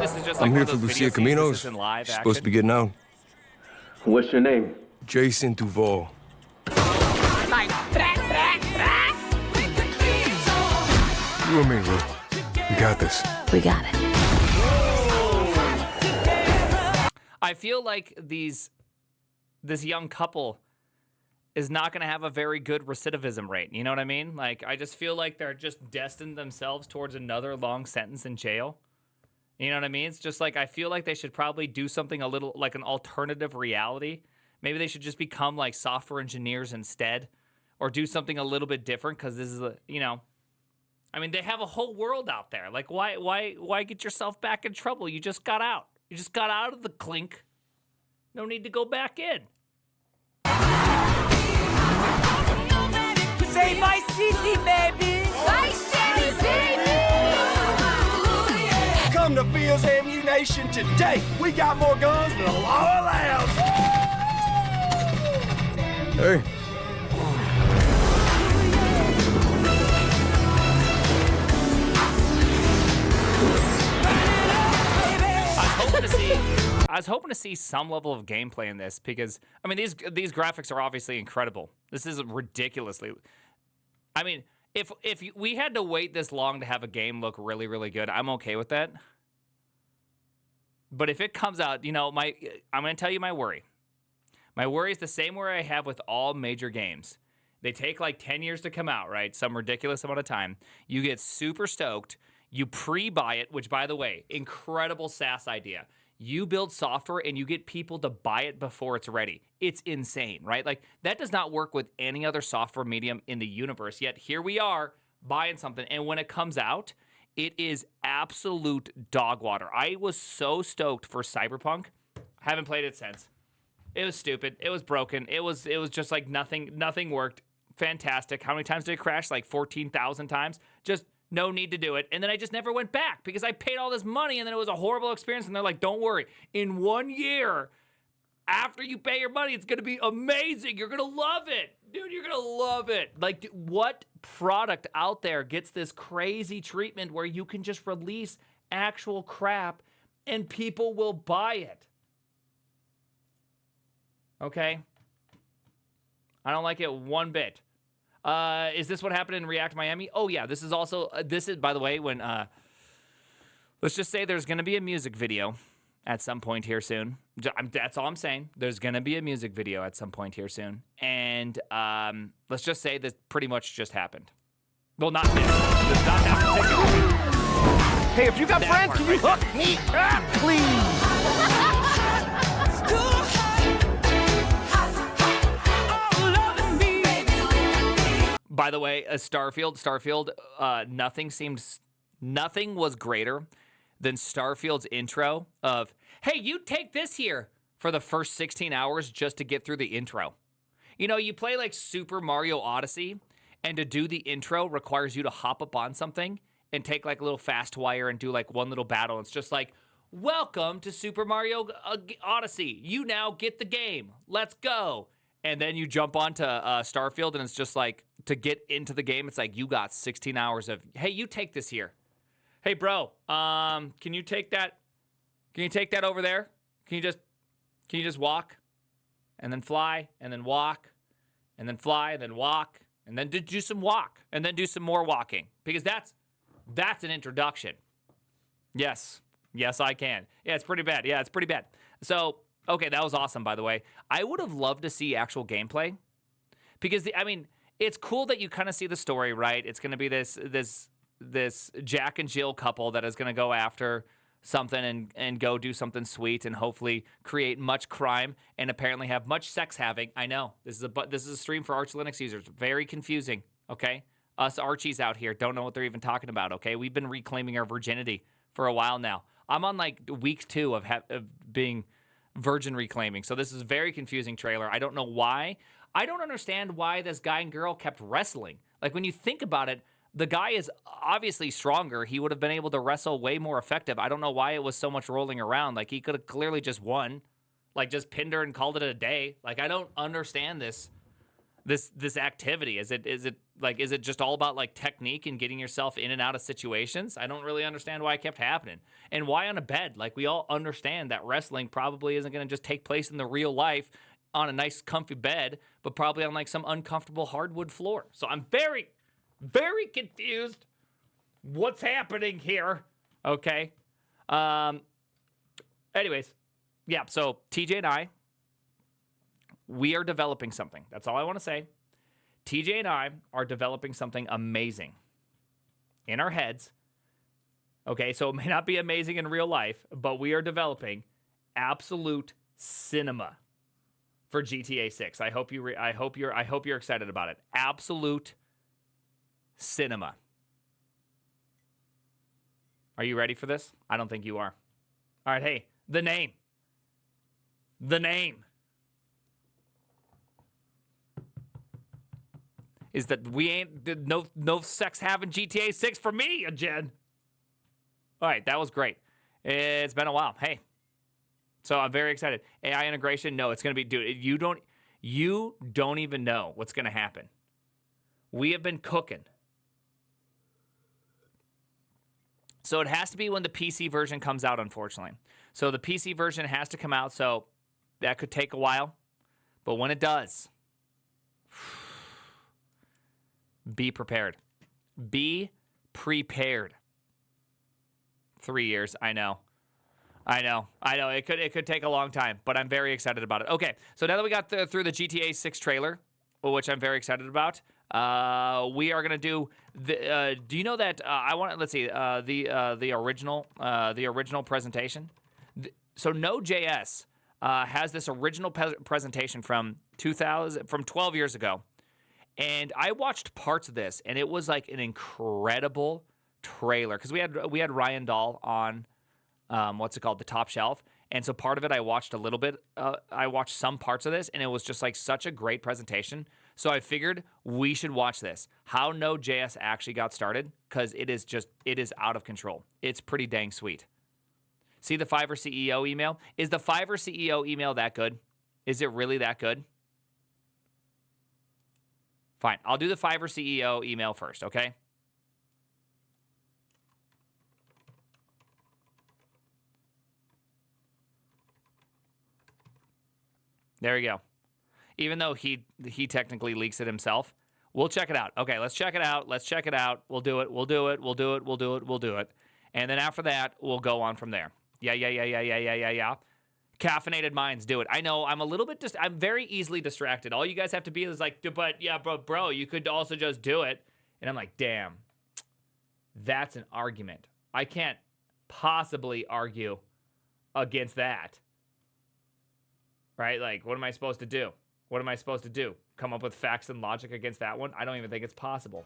this is just I'm like here one for of those Lucia video scenes. This Caminos. is in live She's action. supposed to be getting out. What's your name? Jason Duval. You and me, Lou. We got this. We got it. I feel like this young couple is not going to have a very good recidivism rate. You know what I mean? Like, I just feel like they're just destined themselves towards another long sentence in jail. You know what I mean? It's just like, I feel like they should probably do something a little like an alternative reality. Maybe they should just become like software engineers instead, or do something a little bit different, because this is I mean, they have a whole world out there. Like, why get yourself back in trouble? You just got out. You just got out of the clink. No need to go back in. Say my city, baby. My city, baby. Come to Fields Ammunition today. We got more guns than the law allows. Hey. I was hoping to see some level of gameplay in this, because I mean these graphics are obviously incredible. This is ridiculously. I mean, if we had to wait this long to have a game look really, really good, I'm okay with that. But if it comes out, I'm going to tell you my worry. My worry is the same worry I have with all major games. They take like 10 years to come out, right? Some ridiculous amount of time. You get super stoked. You pre-buy it, which, by the way, incredible SaaS idea. You build software and you get people to buy it before it's ready. It's insane, right? Like, that does not work with any other software medium in the universe. Yet here we are buying something, and when it comes out, it is absolute dog water. I was so stoked for Cyberpunk. Haven't played it since. It was stupid. It was broken. It was just like nothing worked. Fantastic. How many times did it crash? Like 14,000 times. Just no need to do it. And then I just never went back because I paid all this money and then it was a horrible experience. And they're like, don't worry. In 1 year, after you pay your money, it's going to be amazing. You're going to love it. Dude, you're going to love it. Like, what product out there gets this crazy treatment where you can just release actual crap and people will buy it? Okay? I don't like it one bit. Is this what happened in React Miami? Oh, yeah. This is also, by the way, when, let's just say there's going to be a music video at some point here soon. That's all I'm saying. There's going to be a music video at some point here soon. And let's just say this pretty much just happened. Well, not this. Not that particular. Hey, if you got friends, can you hook me up, please? By the way, Starfield, nothing was greater than Starfield's intro of, hey, you take this here, for the first 16 hours just to get through the intro. You know, you play like Super Mario Odyssey, and to do the intro requires you to hop up on something and take like a little fast wire and do like one little battle. It's just like, welcome to Super Mario Odyssey. You now get the game. Let's go. And then you jump onto Starfield, and it's just like, to get into the game, it's like, you got 16 hours of, hey, you take this here. Hey, bro, can you take that? Can you take that over there? Can you just walk? And then fly, and then walk, and then fly, and then walk, and then do some walk, and then do some more walking. Because that's an introduction. Yes, I can. Yeah, it's pretty bad. Yeah, it's pretty bad. So, okay, that was awesome, by the way. I would have loved to see actual gameplay. Because, it's cool that you kind of see the story, right? It's going to be this Jack and Jill couple that is going to go after something and go do something sweet and hopefully create much crime and apparently have much sex having. I know. This is a stream for Arch Linux users. Very confusing, okay? Us Archies out here don't know what they're even talking about, okay? We've been reclaiming our virginity for a while now. I'm on like week 2 of being virgin reclaiming. So this is a very confusing trailer. I don't know why. I don't understand why this guy and girl kept wrestling. Like, when you think about it, the guy is obviously stronger. He would have been able to wrestle way more effective. I don't know why it was so much rolling around. Like, he could have clearly just won. Like, just pinned her and called it a day. Like, I don't understand this this activity? Is it just all about like technique and getting yourself in and out of situations? I don't really understand why it kept happening. And why on a bed? Like, we all understand that wrestling probably isn't going to just take place in the real life on a nice comfy bed, but probably on like some uncomfortable hardwood floor. So I'm very, very confused. What's happening here? Okay. Anyways, yeah, so TJ and I, we are developing something. That's all I want to say. TJ and I are developing something amazing in our heads. Okay, so it may not be amazing in real life, but we are developing absolute cinema for GTA 6. I hope you're excited about it. Absolute cinema. Are you ready for this? I don't think you are. All right, hey, the name. The name is that we ain't no sex having GTA 6 for me, Jen. All right, that was great. It's been a while. Hey, so I'm very excited. AI integration, no, it's gonna be, dude. You don't even know what's gonna happen. We have been cooking. So it has to be when the PC version comes out, unfortunately. So the PC version has to come out, so that could take a while. But when it does, be prepared. Be prepared. 3 years, I know. It could take a long time, but I'm very excited about it. Okay, so now that we got through the GTA 6 trailer, which I'm very excited about, we are gonna do the. Do you know that I want? Let's see. The original presentation. So Node.js has this original presentation from 12 years ago, and I watched parts of this, and it was like an incredible trailer because we had Ryan Dahl on. What's it called? The Top Shelf. And so part of it, I watched a little bit. I watched some parts of this, and it was just like such a great presentation. So I figured we should watch this. How Node.js actually got started, because it is out of control. It's pretty dang sweet. See the Fiverr CEO email? Is the Fiverr CEO email that good? Is it really that good? Fine. I'll do the Fiverr CEO email first, okay? There you go. Even though he technically leaks it himself, we'll check it out. Okay, let's check it out. We'll do it. And then after that, we'll go on from there. Yeah. Caffeinated minds do it. I know I'm a little bit I'm very easily distracted. All you guys have to be is like, but yeah, bro, you could also just do it. And I'm like, damn, that's an argument. I can't possibly argue against that. Right? Like, what am I supposed to do? Come up with facts and logic against that one? I don't even think it's possible.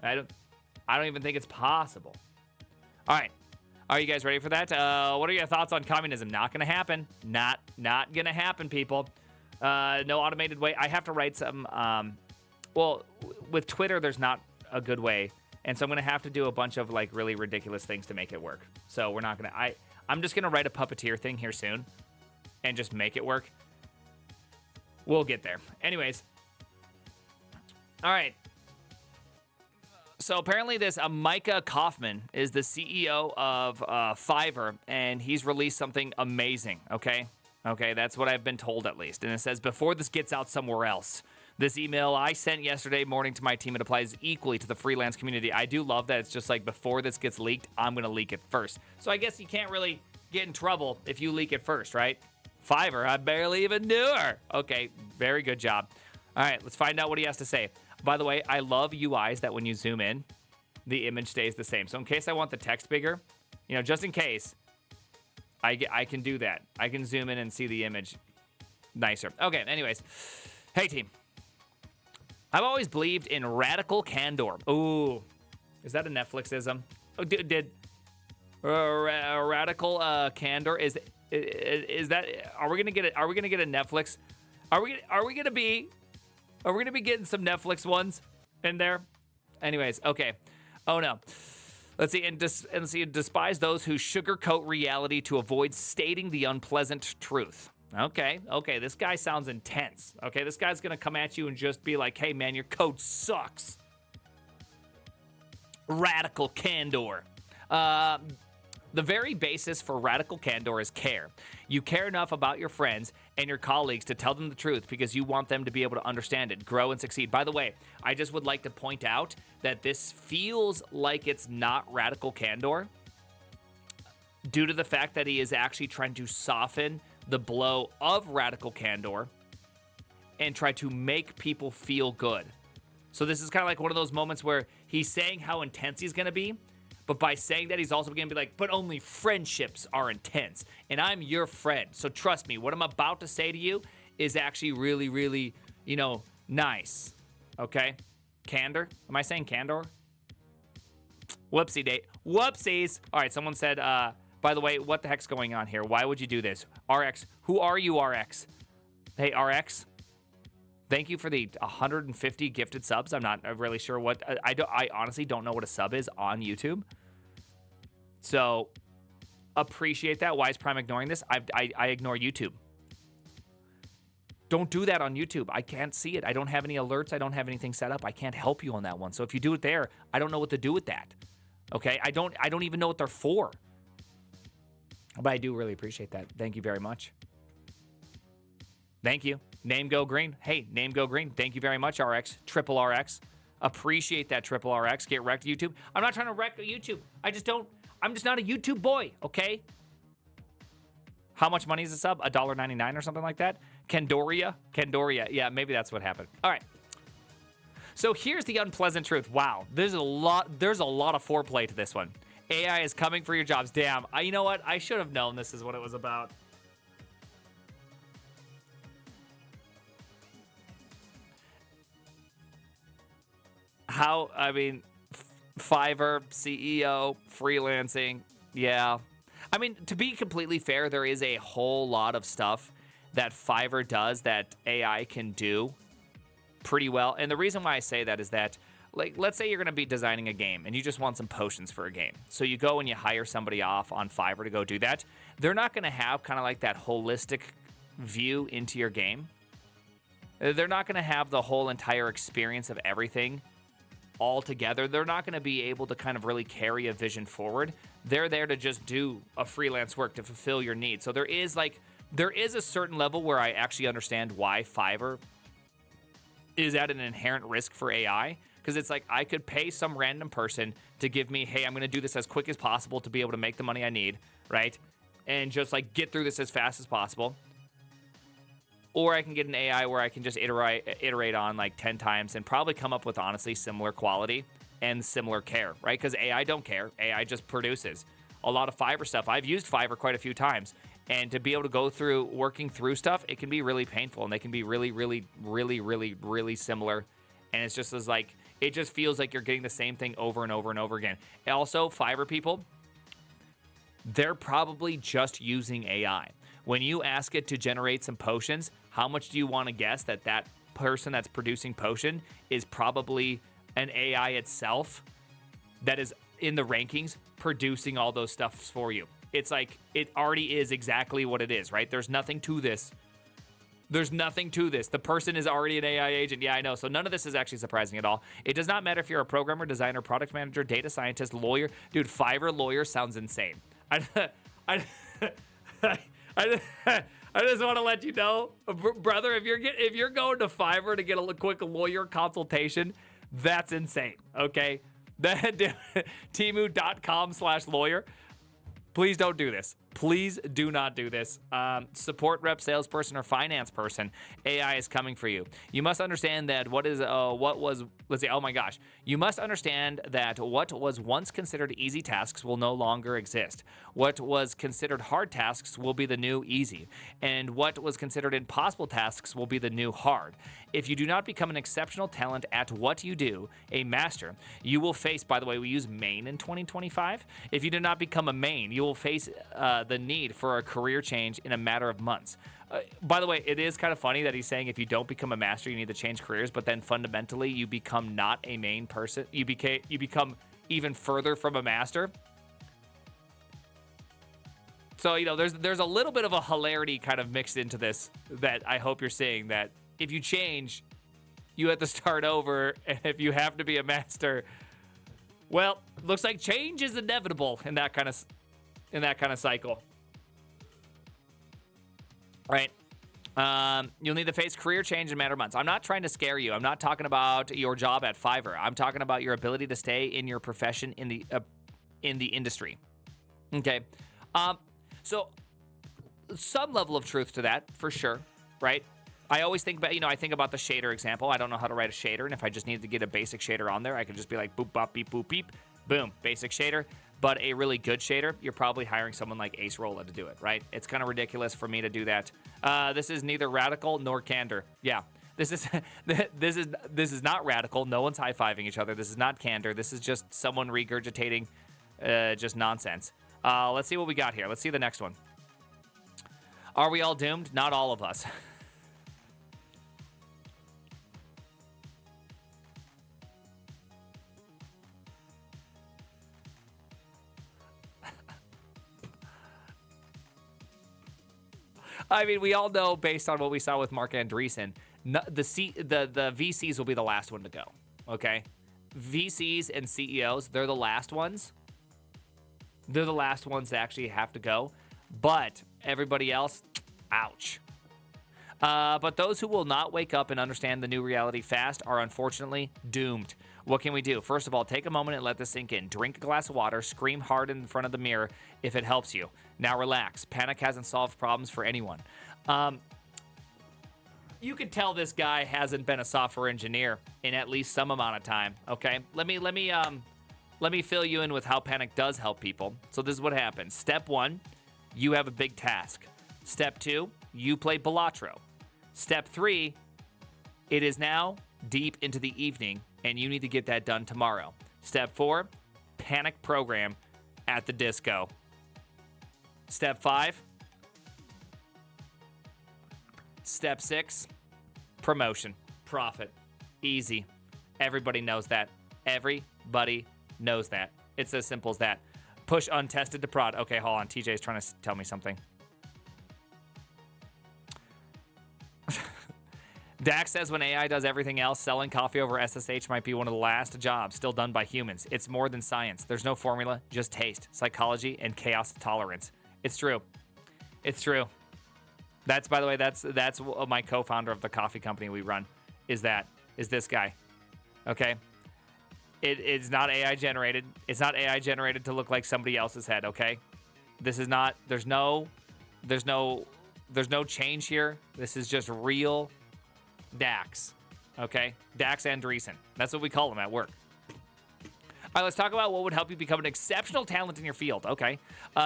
I don't even think it's possible. All right. Are you guys ready for that? What are your thoughts on communism? Not going to happen. Not going to happen, people. No automated way. I have to write some. Well, with Twitter, there's not a good way. And so I'm going to have to do a bunch of like really ridiculous things to make it work. So we're not going to. I'm just going to write a puppeteer thing here soon and just make it work. We'll get there. Anyways. All right. So apparently this Micah Kaufman is the CEO of Fiverr, and he's released something amazing, okay? Okay, that's what I've been told at least. And it says, before this gets out somewhere else, this email I sent yesterday morning to my team, it applies equally to the freelance community. I do love that it's just like, before this gets leaked, I'm going to leak it first. So I guess you can't really get in trouble if you leak it first, right? Fiverr, I barely even knew her. Okay, very good job. All right, let's find out what he has to say. By the way, I love UIs that when you zoom in, the image stays the same. So in case I want the text bigger, just in case, I can do that. I can zoom in and see the image nicer. Okay, anyways. Hey, team. I've always believed in radical candor. Ooh, is that a Netflixism? Oh, did radical candor is that? Are we gonna get it? Are we gonna get a Netflix? Are we gonna be getting some Netflix ones in there? Anyways, okay. Oh no. Let's see, and despise those who sugarcoat reality to avoid stating the unpleasant truth. Okay, this guy sounds intense. Okay, this guy's gonna come at you and just be like, hey man, your code sucks. Radical candor. The very basis for radical candor is care. You care enough about your friends and your colleagues to tell them the truth because you want them to be able to understand it, grow, and succeed. By the way, I just would like to point out that this feels like it's not radical candor due to the fact that he is actually trying to soften the blow of radical candor and try to make people feel good. So this is kind of like one of those moments where he's saying how intense he's going to be, but by saying that, he's also going to be like, but only friendships are intense, and I'm your friend. So trust me, what I'm about to say to you is actually really, really, nice. Okay? Candor? Am I saying candor? Whoopsie date. Whoopsies. All right, someone said, by the way, what the heck's going on here? Why would you do this? RX, who are you, RX? Hey, RX, thank you for the 150 gifted subs. I'm not really sure what, I honestly don't know what a sub is on YouTube. So, appreciate that. Why is Prime ignoring this? I ignore YouTube. Don't do that on YouTube. I can't see it. I don't have any alerts. I don't have anything set up. I can't help you on that one. So if you do it there, I don't know what to do with that. Okay? I don't even know what they're for. But I do really appreciate that. Thank you very much. Thank you. Name Go Green. Hey, Name Go Green. Thank you very much, RX. Triple RX. Appreciate that, Triple RX. Get wrecked, YouTube. I'm not trying to wreck YouTube. I'm just not a YouTube boy, okay? How much money is a sub? $1.99 or something like that? Kendoria? Yeah, maybe that's what happened. All right. So here's the unpleasant truth. Wow, there's a lot of foreplay to this one. AI is coming for your jobs. Damn. You know what? I should have known this is what it was about. Fiverr, CEO, freelancing. Yeah. I mean, to be completely fair, there is a whole lot of stuff that Fiverr does that AI can do pretty well. And the reason why I say that is that, like, let's say you're going to be designing a game and you just want some potions for a game. So you go and you hire somebody off on Fiverr to go do that. They're not going to have kind of like that holistic view into your game. They're not going to have the whole entire experience of everything all together. They're not going to be able to kind of really carry a vision forward. They're there to just do a freelance work to fulfill your needs. So there is a certain level where I actually understand why Fiverr is at an inherent risk for AI, because it's like I could pay some random person to give me, hey, I'm going to do this as quick as possible to be able to make the money I need, right? And just like get through this as fast as possible. Or I can get an AI where I can just iterate on like 10 times and probably come up with honestly similar quality and similar care, right? Because AI don't care. AI just produces. A lot of Fiverr stuff, I've used Fiverr quite a few times. And to be able to go through working through stuff, it can be really painful. And they can be really, really, really, really, really similar. And it's just as like, it just feels like you're getting the same thing over and over and over again. Also, Fiverr people, they're probably just using AI. When you ask it to generate some potions, how much do you want to guess that person that's producing potion is probably an AI itself that is in the rankings producing all those stuffs for you? It's like, it already is exactly what it is, right? There's nothing to this. The person is already an AI agent. Yeah, I know. So none of this is actually surprising at all. It does not matter if you're a programmer, designer, product manager, data scientist, lawyer. Dude, Fiverr lawyer sounds insane. I just want to let you know, brother, if you're going to Fiverr to get a quick lawyer consultation, that's insane, okay? Temu.com/lawyer. Please don't do this. Please do not do this. Support rep, salesperson, or finance person, AI is coming for you. You must understand that You must understand that what was once considered easy tasks will no longer exist. What was considered hard tasks will be the new easy. And what was considered impossible tasks will be the new hard. If you do not become an exceptional talent at what you do, a master, you will face, by the way, we use main in 2025. If you do not become a main, you will face the need for a career change in a matter of months. By the way, it is kind of funny that he's saying if you don't become a master, you need to change careers, but then fundamentally you become not a main person. You become even further from a master. So, there's a little bit of a hilarity kind of mixed into this that I hope you're seeing, that if you change, you have to start over, and if you have to be a master, well, looks like change is inevitable in that kind of cycle. Right? You'll need to face career change in a matter of months. I'm not trying to scare you. I'm not talking about your job at Fiverr. I'm talking about your ability to stay in your profession in the industry. Okay. So some level of truth to that, for sure, right? I always think about, I think about the shader example. I don't know how to write a shader, and if I just needed to get a basic shader on there, I could just be like boop, bop, beep, boop, beep, boom, basic shader. But a really good shader, you're probably hiring someone like Ace Rolla to do it, right? It's kind of ridiculous for me to do that. This is neither radical nor candor. Yeah, this is not radical. No one's high-fiving each other. This is not candor. This is just someone regurgitating just nonsense. Let's see what we got here. Let's see the next one. Are we all doomed? Not all of us. I mean, we all know, based on what we saw with Mark Andreessen, the VCs will be the last one to go, okay? VCs and CEOs, they're the last ones. They're the last ones that actually have to go. But everybody else, ouch. But those who will not wake up and understand the new reality fast are unfortunately doomed. What can we do? First of all, take a moment and let this sink in. Drink a glass of water, scream hard in front of the mirror if it helps you. Now relax. Panic hasn't solved problems for anyone. You could tell this guy hasn't been a software engineer in at least some amount of time, okay? Let me fill you in with how panic does help people. So this is what happens. Step 1, you have a big task. Step 2, you play Balatro. Step 3, it is now deep into the evening, and you need to get that done tomorrow. Step 4, panic program at the disco. Step 5, Step 6, promotion, profit, easy. Everybody knows that. Everybody knows that. It's as simple as that. Push untested to prod. Okay, hold on. TJ is trying to tell me something. Dax says when AI does everything else, selling coffee over SSH might be one of the last jobs still done by humans. It's more than science. There's no formula, just taste, psychology, and chaos tolerance. It's true. It's true. That's, by the way, that's my co-founder of the coffee company we run. Is this guy? Okay. It's not AI generated. It's not AI generated to look like somebody else's head. Okay. This is not. There's no change here. This is just real Dax. Okay. Dax Andreessen. That's what we call him at work. All right, let's talk about what would help you become an exceptional talent in your field. Okay.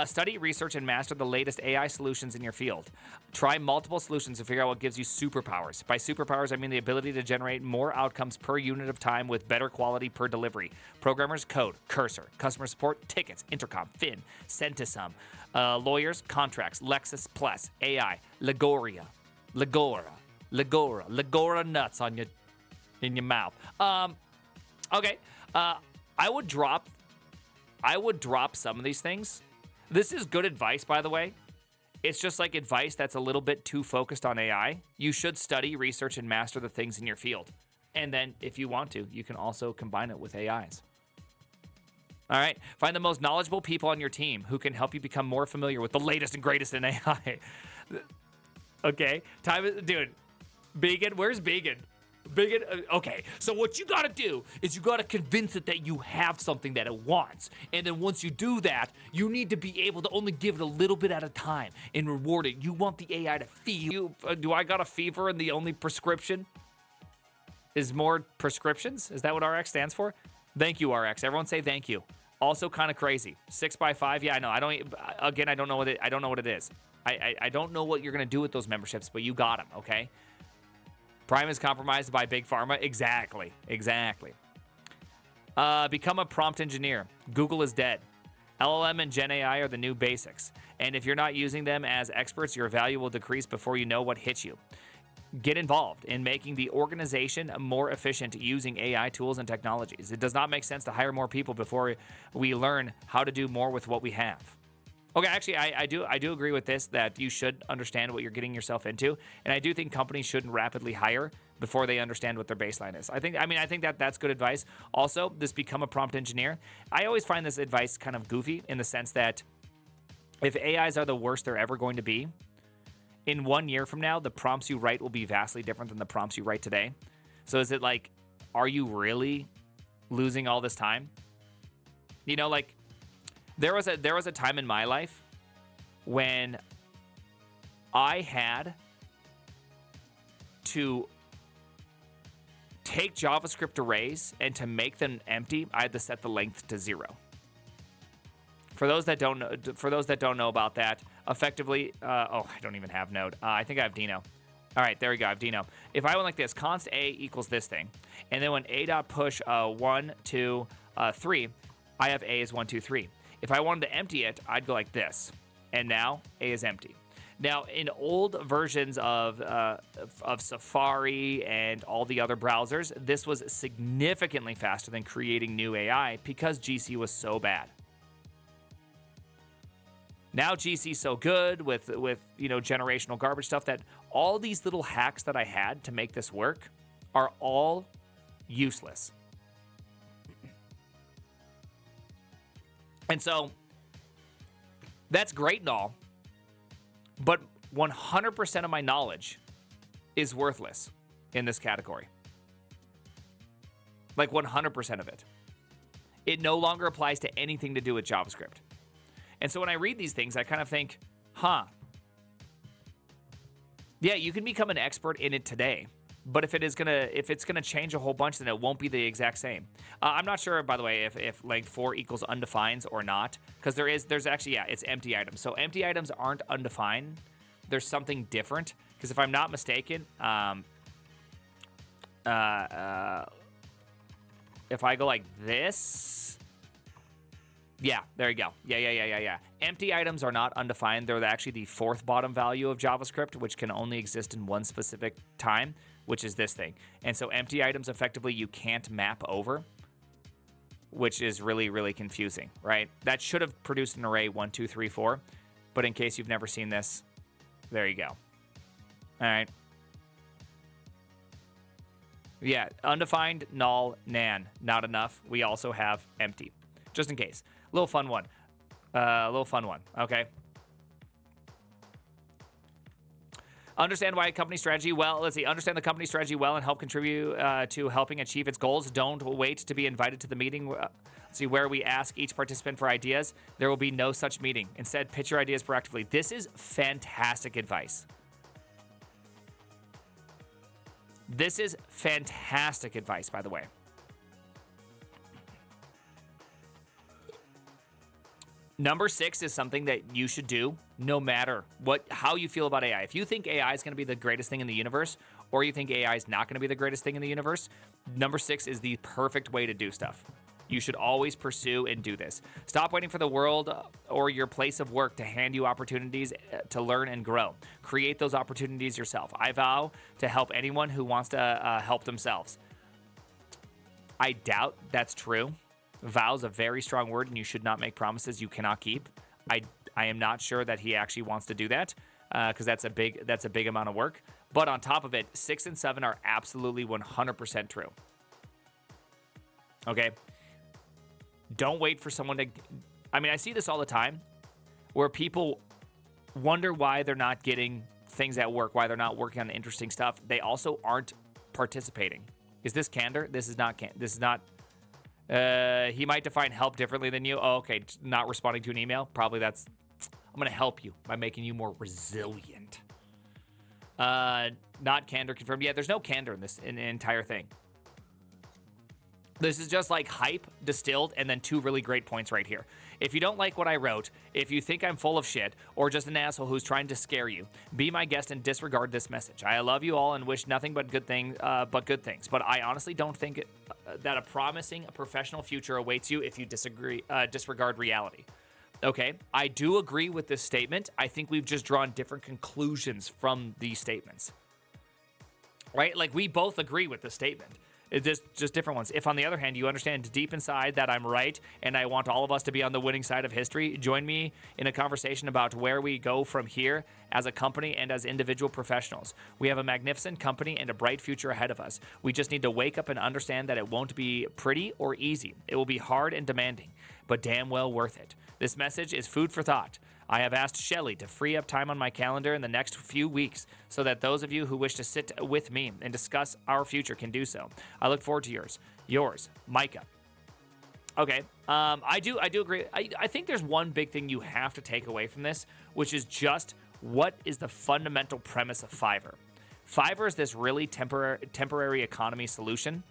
Study, research, and master the latest AI solutions in your field. Try multiple solutions to figure out what gives you superpowers. By superpowers, I mean the ability to generate more outcomes per unit of time with better quality per delivery. Programmers, code, cursor. Customer support, tickets, intercom, fin, send to some. Lawyers, contracts, Lexus Plus, AI, Ligora nuts on in your mouth. Okay. I would drop some of these things. This is good advice, by the way. It's just like advice that's a little bit too focused on AI. You should study, research, and master the things in your field. And then, if you want to, you can also combine it with AIs. All right. Find the most knowledgeable people on your team who can help you become more familiar with the latest and greatest in AI. Okay. Dude. Began, where's Began? Okay, so what you gotta do is you gotta convince it that you have something that it wants. And then once you do that, you need to be able to only give it a little bit at a time and reward it. You want the AI to feel you. Do I got a fever and the only prescription is more prescriptions? Is that what RX stands for? Thank you, RX. Everyone say thank you. Also kind of crazy. 6x5, yeah, I know. I don't know what it is. I don't know what you're gonna do with those memberships, but you got them, okay? Prime is compromised by Big Pharma. Exactly. Become a prompt engineer. Google is dead. LLM and Gen AI are the new basics. And if you're not using them as experts, your value will decrease before you know what hits you. Get involved in making the organization more efficient using AI tools and technologies. It does not make sense to hire more people before we learn how to do more with what we have. Okay, actually, I do agree with this, that you should understand what you're getting yourself into, and I do think companies shouldn't rapidly hire before they understand what their baseline is. I think that that's good advice. Also, this become a prompt engineer. I always find this advice kind of goofy in the sense that if AIs are the worst they're ever going to be, in 1 year from now, the prompts you write will be vastly different than the prompts you write today. So is it like, are you really losing all this time? You know, like there was a time in my life when I had to take JavaScript arrays, and to make them empty, I had to set the length to 0. For those that don't know about that, effectively, I don't even have Node. I think I have Dino. All right, there we go. I have Dino. If I went like this, const a equals this thing, and then when a dot push 1, 2, 3, I have a is 1, 2, 3. If I wanted to empty it, I'd go like this, and now a is empty. Now, in old versions of Safari and all the other browsers, this was significantly faster than creating new AI because GC was so bad. Now GC's so good with generational garbage stuff that all these little hacks that I had to make this work are all useless. And so that's great and all, but 100% of my knowledge is worthless in this category. Like 100% of it. It no longer applies to anything to do with JavaScript. And so when I read these things, I kind of think, yeah, you can become an expert in it today, but if it's gonna change a whole bunch, then it won't be the exact same. I'm not sure, by the way, if length 4 equals undefined or not, because there's actually, yeah, it's empty items. So empty items aren't undefined. There's something different, because if I'm not mistaken, if I go like this. Yeah, there you go. Yeah. Empty items are not undefined. They're actually the 4th bottom value of JavaScript, which can only exist in one specific time, which is this thing. And so empty items, effectively, you can't map over, which is really, really confusing, right? That should have produced an array 1, 2, 3, 4. But in case you've never seen this, there you go. All right. Yeah, undefined, null, nan. Not enough. We also have empty. Just in case. Little fun one. Okay. Understand why a company strategy well. Let's see. Understand the company strategy well and help contribute to helping achieve its goals. Don't wait to be invited to the meeting. Let's see, where we ask each participant for ideas. There will be no such meeting. Instead, pitch your ideas proactively. This is fantastic advice. This is fantastic advice, by the way. Number 6 is something that you should do no matter how you feel about AI. If you think AI is going to be the greatest thing in the universe, or you think AI is not going to be the greatest thing in the universe, number 6 is the perfect way to do stuff. You should always pursue and do this. Stop waiting for the world or your place of work to hand you opportunities to learn and grow. Create those opportunities yourself. I vow to help anyone who wants to help themselves. I doubt that's true. Vow is a very strong word, and you should not make promises you cannot keep. I am not sure that he actually wants to do that, because that's a big amount of work. But on top of it, 6 and 7 are absolutely 100% true. Okay? Don't wait for someone to... I see this all the time, where people wonder why they're not getting things at work, why they're not working on interesting stuff. They also aren't participating. Is this candor? This is not... He might define help differently than you. Oh, okay. Not responding to an email. Probably I'm going to help you by making you more resilient. Not candor confirmed. Yeah, there's no candor in the entire thing. This is just like hype distilled and then 2 really great points right here. If you don't like what I wrote, if you think I'm full of shit or just an asshole who's trying to scare you, be my guest and disregard this message. I love you all and wish nothing but good things. But I honestly don't think that a promising professional future awaits you if you disregard reality. Okay, I do agree with this statement. I think we've just drawn different conclusions from these statements. Right? Like, we both agree with the statement. It's just different ones. If, on the other hand, you understand deep inside that I'm right and I want all of us to be on the winning side of history, join me in a conversation about where we go from here as a company and as individual professionals. We have a magnificent company and a bright future ahead of us. We just need to wake up and understand that it won't be pretty or easy. It will be hard and demanding, but damn well worth it. This message is food for thought. I have asked Shelly to free up time on my calendar in the next few weeks so that those of you who wish to sit with me and discuss our future can do so. I look forward to yours, Micah. Okay, I do agree. I think there's one big thing you have to take away from this, which is just what is the fundamental premise of Fiverr. Fiverr is this really temporary economy solution,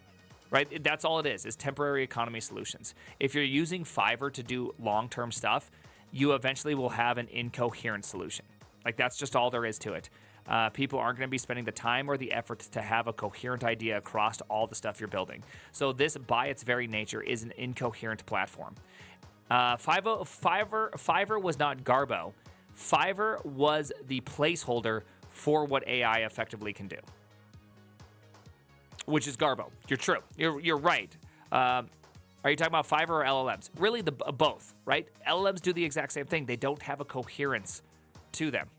right? That's all it is temporary economy solutions. If you're using Fiverr to do long-term stuff, you eventually will have an incoherent solution. Like, that's just all there is to it. People aren't going to be spending the time or the effort to have a coherent idea across all the stuff you're building. So this, by its very nature, is an incoherent platform. Fiverr was not Garbo. Fiverr was the placeholder for what AI effectively can do, which is Garbo. You're true. You're right. Are you talking about Fiverr or LLMs? Really, both, right? LLMs do the exact same thing. They don't have a coherence to them.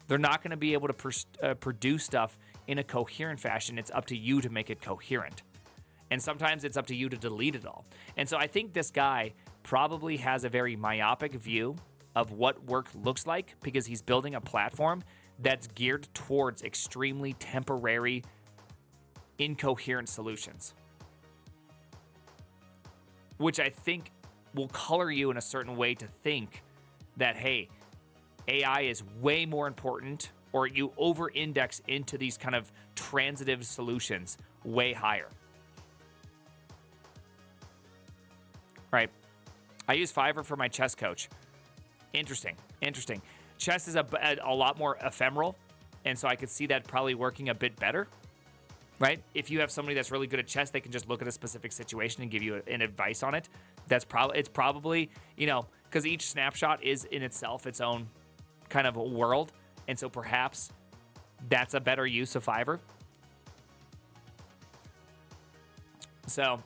They're not going to be able to produce stuff in a coherent fashion. It's up to you to make it coherent. And sometimes it's up to you to delete it all. And so I think this guy probably has a very myopic view of what work looks like because he's building a platform that's geared towards extremely temporary, incoherent solutions, which I think will color you in a certain way to think that, hey, AI is way more important, or you over-index into these kind of transitive solutions way higher. Right. I use Fiverr for my chess coach. Interesting. Chess is a lot more ephemeral, and so I could see that probably working a bit better. Right? If you have somebody that's really good at chess, they can just look at a specific situation and give you an advice on it. It's probably, because each snapshot is in itself its own kind of a world. And so perhaps that's a better use of Fiverr. So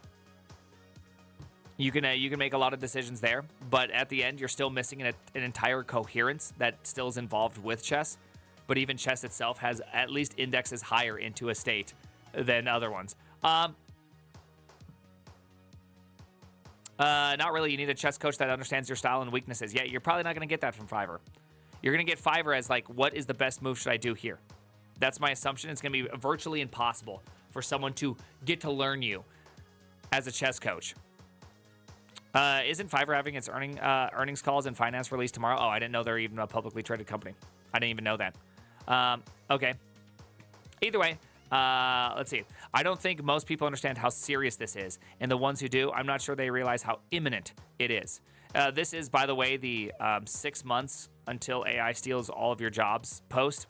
you can make a lot of decisions there, but at the end, you're still missing an entire coherence that still is involved with chess. But even chess itself has at least indexes higher into a state than other ones. Not really. You need a chess coach that understands your style and weaknesses. Yeah, you're probably not going to get that from Fiverr. You're going to get Fiverr as like, what is the best move should I do here? That's my assumption. It's going to be virtually impossible for someone to get to learn you as a chess coach. Isn't Fiverr having its earnings calls and finance release tomorrow? Oh, I didn't know they're even a publicly traded company. I didn't even know that. Okay. Either way, let's see. I don't think most people understand how serious this is. And the ones who do, I'm not sure they realize how imminent it is. This is, by the way, the 6 months until AI steals all of your jobs post.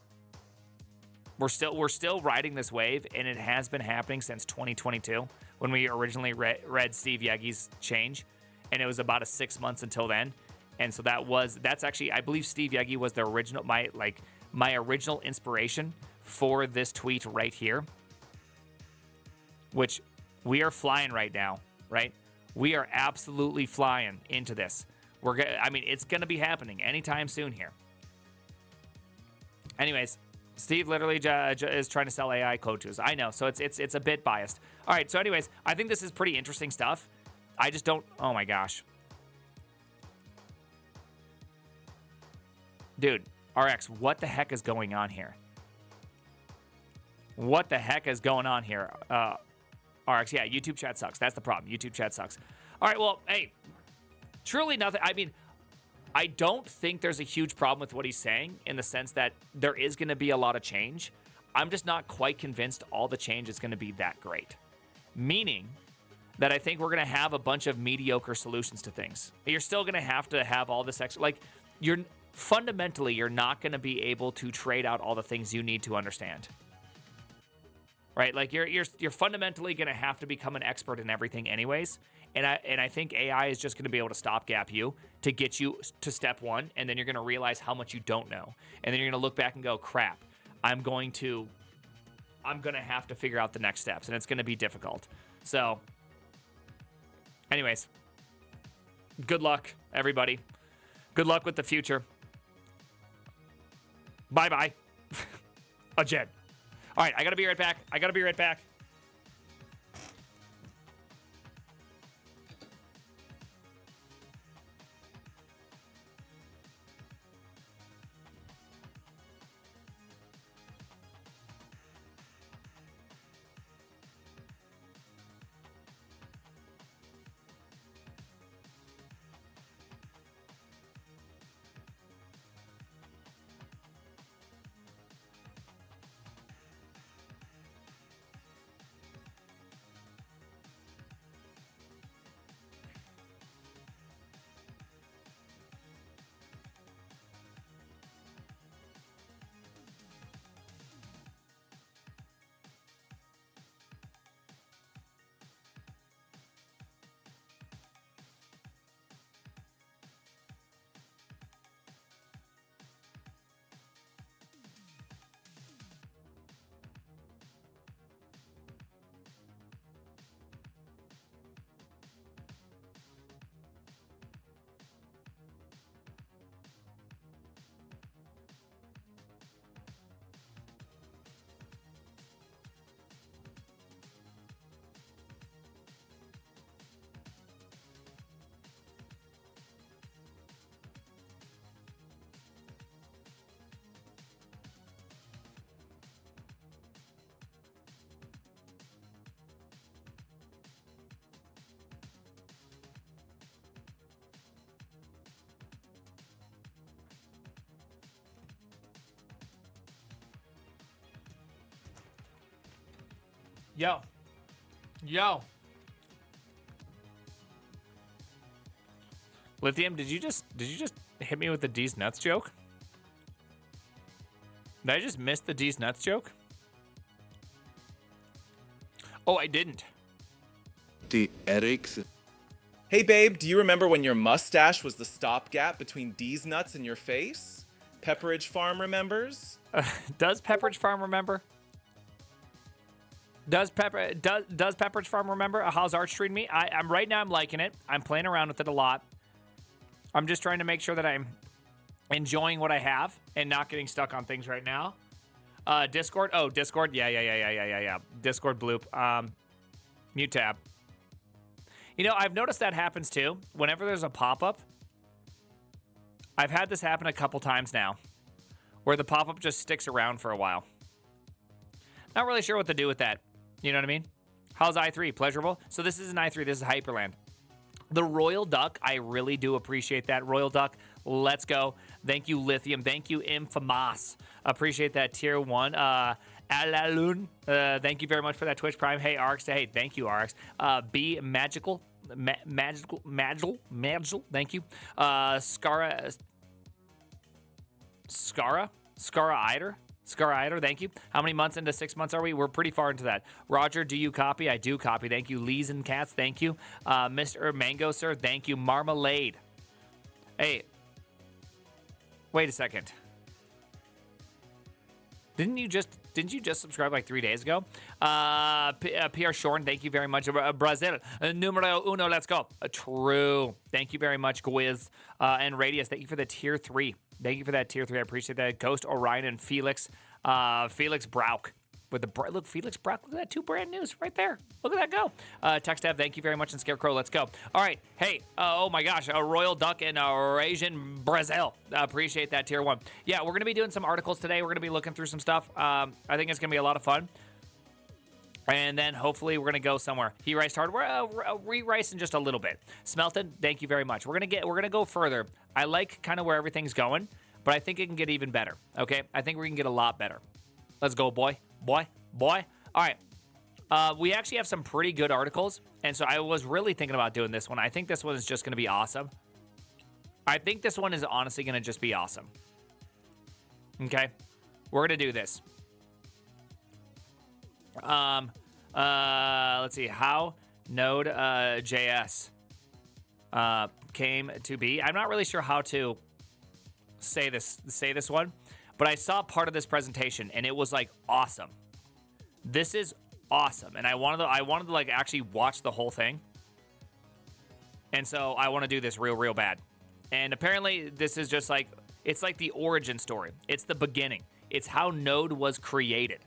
We're still riding this wave, and it has been happening since 2022 when we originally read Steve Yegi's change, and it was about a 6 months until then. And so that's actually, I believe Steve Yegi was the original, my original inspiration for this tweet right here, which we are flying right now, right? We are absolutely flying into this. It's going to be happening anytime soon here. Anyways, Steve literally is trying to sell AI code tools. I know, so it's a bit biased. All right, so anyways, I think this is pretty interesting stuff. I just don't, oh my gosh. Dude, RX, what the heck is going on here? What the heck is going on here? RX, yeah, YouTube chat sucks. That's the problem. YouTube chat sucks. All right, well, hey, truly nothing. I mean, I don't think there's a huge problem with what he's saying in the sense that there is going to be a lot of change. I'm just not quite convinced all the change is going to be that great. Meaning that I think we're going to have a bunch of mediocre solutions to things. You're still going to have all this extra, you're not going to be able to trade out all the things you need to understand. Right? Like you're fundamentally going to have to become an expert in everything anyways. And I think AI is just going to be able to stopgap you to get you to step one, and then you're going to realize how much you don't know. And then you're going to look back and go, crap, I'm going to I'm going to have to figure out the next steps, and it's going to be difficult. So, anyways, good luck, everybody. Good luck with the future. Bye-bye. A Jen. All right, I got to be right back. Yo. Lithium, did you just hit me with the D's nuts joke? Did I just miss the D's nuts joke? Oh, I didn't. The Eriks. Hey babe, do you remember when your mustache was the stopgap between D's nuts and your face? Pepperidge Farm remembers? Does Pepperidge Farm remember? Does Pepperidge Farm remember? How's Arch treating me? I'm right now. I'm liking it. I'm playing around with it a lot. I'm just trying to make sure that I'm enjoying what I have and not getting stuck on things right now. Discord. Oh, Discord. Yeah. Discord bloop. Mute tab. You know, I've noticed that happens too. Whenever there's a pop-up, I've had this happen a couple times now, where the pop-up just sticks around for a while. Not really sure what to do with that. You know what I mean? How's I3? Pleasurable? So this is an I3. This is Hyperland. The Royal Duck, I really do appreciate that. Royal Duck, let's go. Thank you, Lithium. Thank you, Infamous. Appreciate that, Tier 1. Alalun, thank you very much for that Twitch Prime. Hey, Arx. Hey, thank you, Arx. B Magical. Magical. Thank you. Skara Ider, thank you. How many months into 6 months are we? We're pretty far into that. Roger, do you copy? I do copy. Thank you. Lees and Cats, thank you. Mr. Mango, sir, thank you. Marmalade. Hey, wait a second. Didn't you just subscribe like 3 days ago? Pierre Shorn, thank you very much. Brazil, numero uno, let's go. True. Thank you very much, Gwiz. And Radius, thank you for the tier 3. Thank you for that tier 3. I appreciate that. Ghost, Orion, and Felix. Felix Brauk. With the look, Felix Brauk. Look at that. 2 brand news right there. Look at that go. TechStab, thank you very much. And Scarecrow, let's go. All right. Hey, oh my gosh. A Royal Duck and a Asian Brazil. Appreciate that tier 1. Yeah, we're going to be doing some articles today. We're going to be looking through some stuff. I think it's going to be a lot of fun. And then hopefully we're gonna go somewhere. He riced hard. We're re-ricing just a little bit. Smelted, thank you very much. We're gonna go further. I like kind of where everything's going, but I think it can get even better. Okay, I think we can get a lot better. Let's go, boy. All right. We actually have some pretty good articles, and so I was really thinking about doing this one. I think this one is just gonna be awesome. I think this one is honestly gonna just be awesome. Okay, we're gonna do this. Let's see how Node.js came to be. I'm not really sure how to say this one, but I saw part of this presentation and it was like awesome. This is awesome, and I wanted to like actually watch the whole thing, and so I want to do this real bad. And apparently, this is just like it's like the origin story. It's the beginning. It's how Node was created.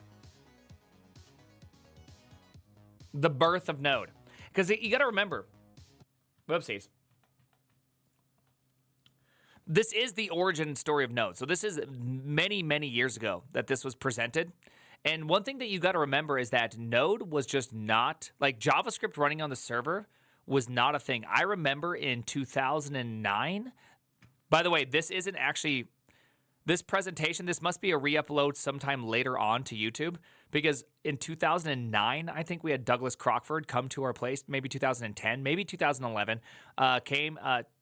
The birth of Node, because you got to remember. Whoopsies. This is the origin story of Node. So this is many years ago that this was presented. And one thing that you got to remember is that Node was just not, like JavaScript running on the server was not a thing. I remember in 2009, by the way, this isn't actually, this presentation, this must be a re-upload sometime later on to YouTube, because in 2009, I think we had Douglas Crockford come to our place, maybe 2010, maybe 2011, came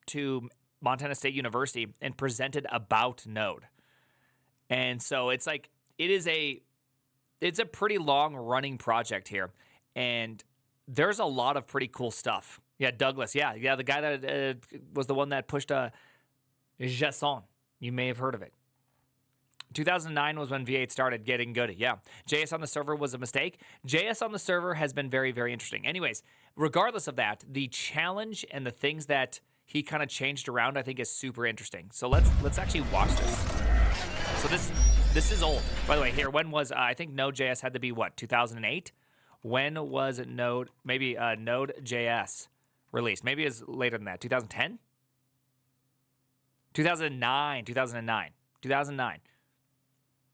to Montana State University and presented about Node. And so it's like, it's a pretty long running project here. And there's a lot of pretty cool stuff. Yeah, Douglas. Yeah, the guy that was the one that pushed JSON. You may have heard of it. 2009 was when V8 started getting good. Yeah, JS on the server was a mistake. JS on the server has been very interesting. Anyways, regardless of that, the challenge and the things that he kind of changed around, I think, is super interesting. So let's actually watch this. So this is old. By the way, here, when was, I think Node.js had to be, what, 2008? When was Node, maybe Node.js released? Maybe it's later than that, 2010? 2009.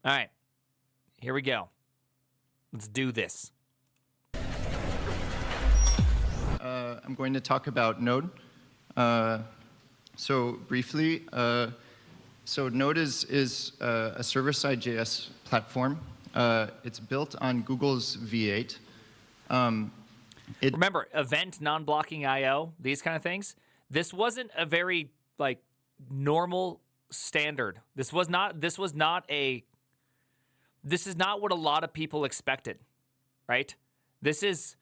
All right, here we go. Let's do this. I'm going to talk about Node. So briefly, so Node is a server-side JS platform. It's built on Google's V8. Remember, event, non-blocking I/O, these kind of things. This wasn't a very like normal standard. This is not what a lot of people expected, right? This is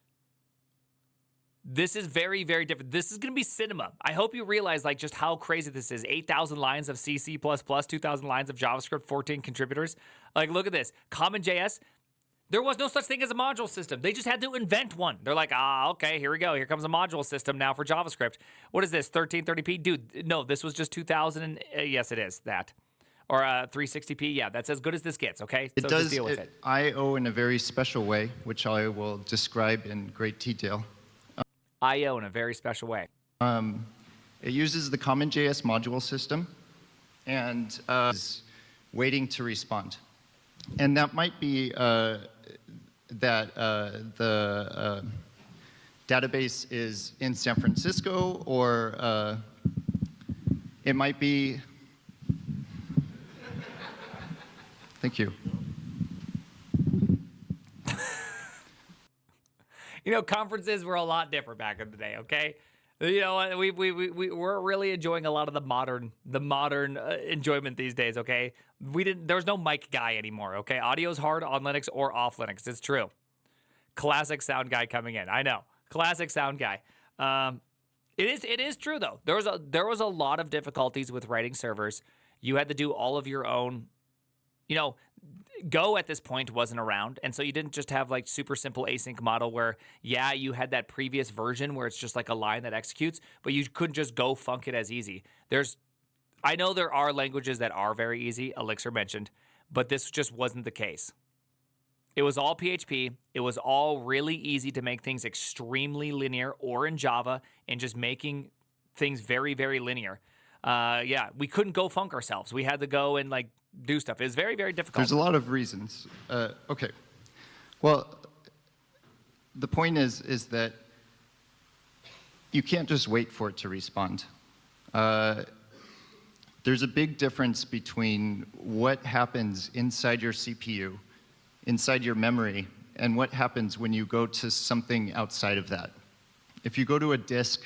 very different. This is going to be cinema. I hope you realize like just how crazy this is. 8,000 lines of C, C++, 2,000 lines of JavaScript, 14 contributors. Like, look at this. Common JS, there was no such thing as a module system. They just had to invent one. They're like, okay, here we go. Here comes a module system now for JavaScript. What is this, 1330p? Dude, no, this was just 2000. Yes, it is that. Or 360p. Yeah, that's as good as this gets, okay? It so does just deal with it. I/O in a very special way, which I will describe in great detail. I/O in a very special way. It uses the common JS module system and is waiting to respond. And that might be that the database is in San Francisco, or it might be. Thank you. You know, conferences were a lot different back in the day, okay? You know, we're really enjoying a lot of the modern enjoyment these days, okay? There's no mic guy anymore, okay? Audio's hard on Linux or off Linux. It's true. Classic sound guy coming in. I know. Classic sound guy. It is true though. There was a lot of difficulties with writing servers. You had to do all of your own. You know, Go at this point wasn't around, and so you didn't just have like super simple async model where, yeah, you had that previous version where it's just like a line that executes, but you couldn't just go funk it as easy. I know there are languages that are very easy, Elixir mentioned, but this just wasn't the case. It was all PHP. It was all really easy to make things extremely linear, or in Java, and just making things very linear. Yeah, we couldn't go funk ourselves. We had to go and like do stuff. It was very difficult. There's a lot of reasons. Okay. Well, the point is that you can't just wait for it to respond. There's a big difference between what happens inside your CPU, inside your memory, and what happens when you go to something outside of that. If you go to a disk,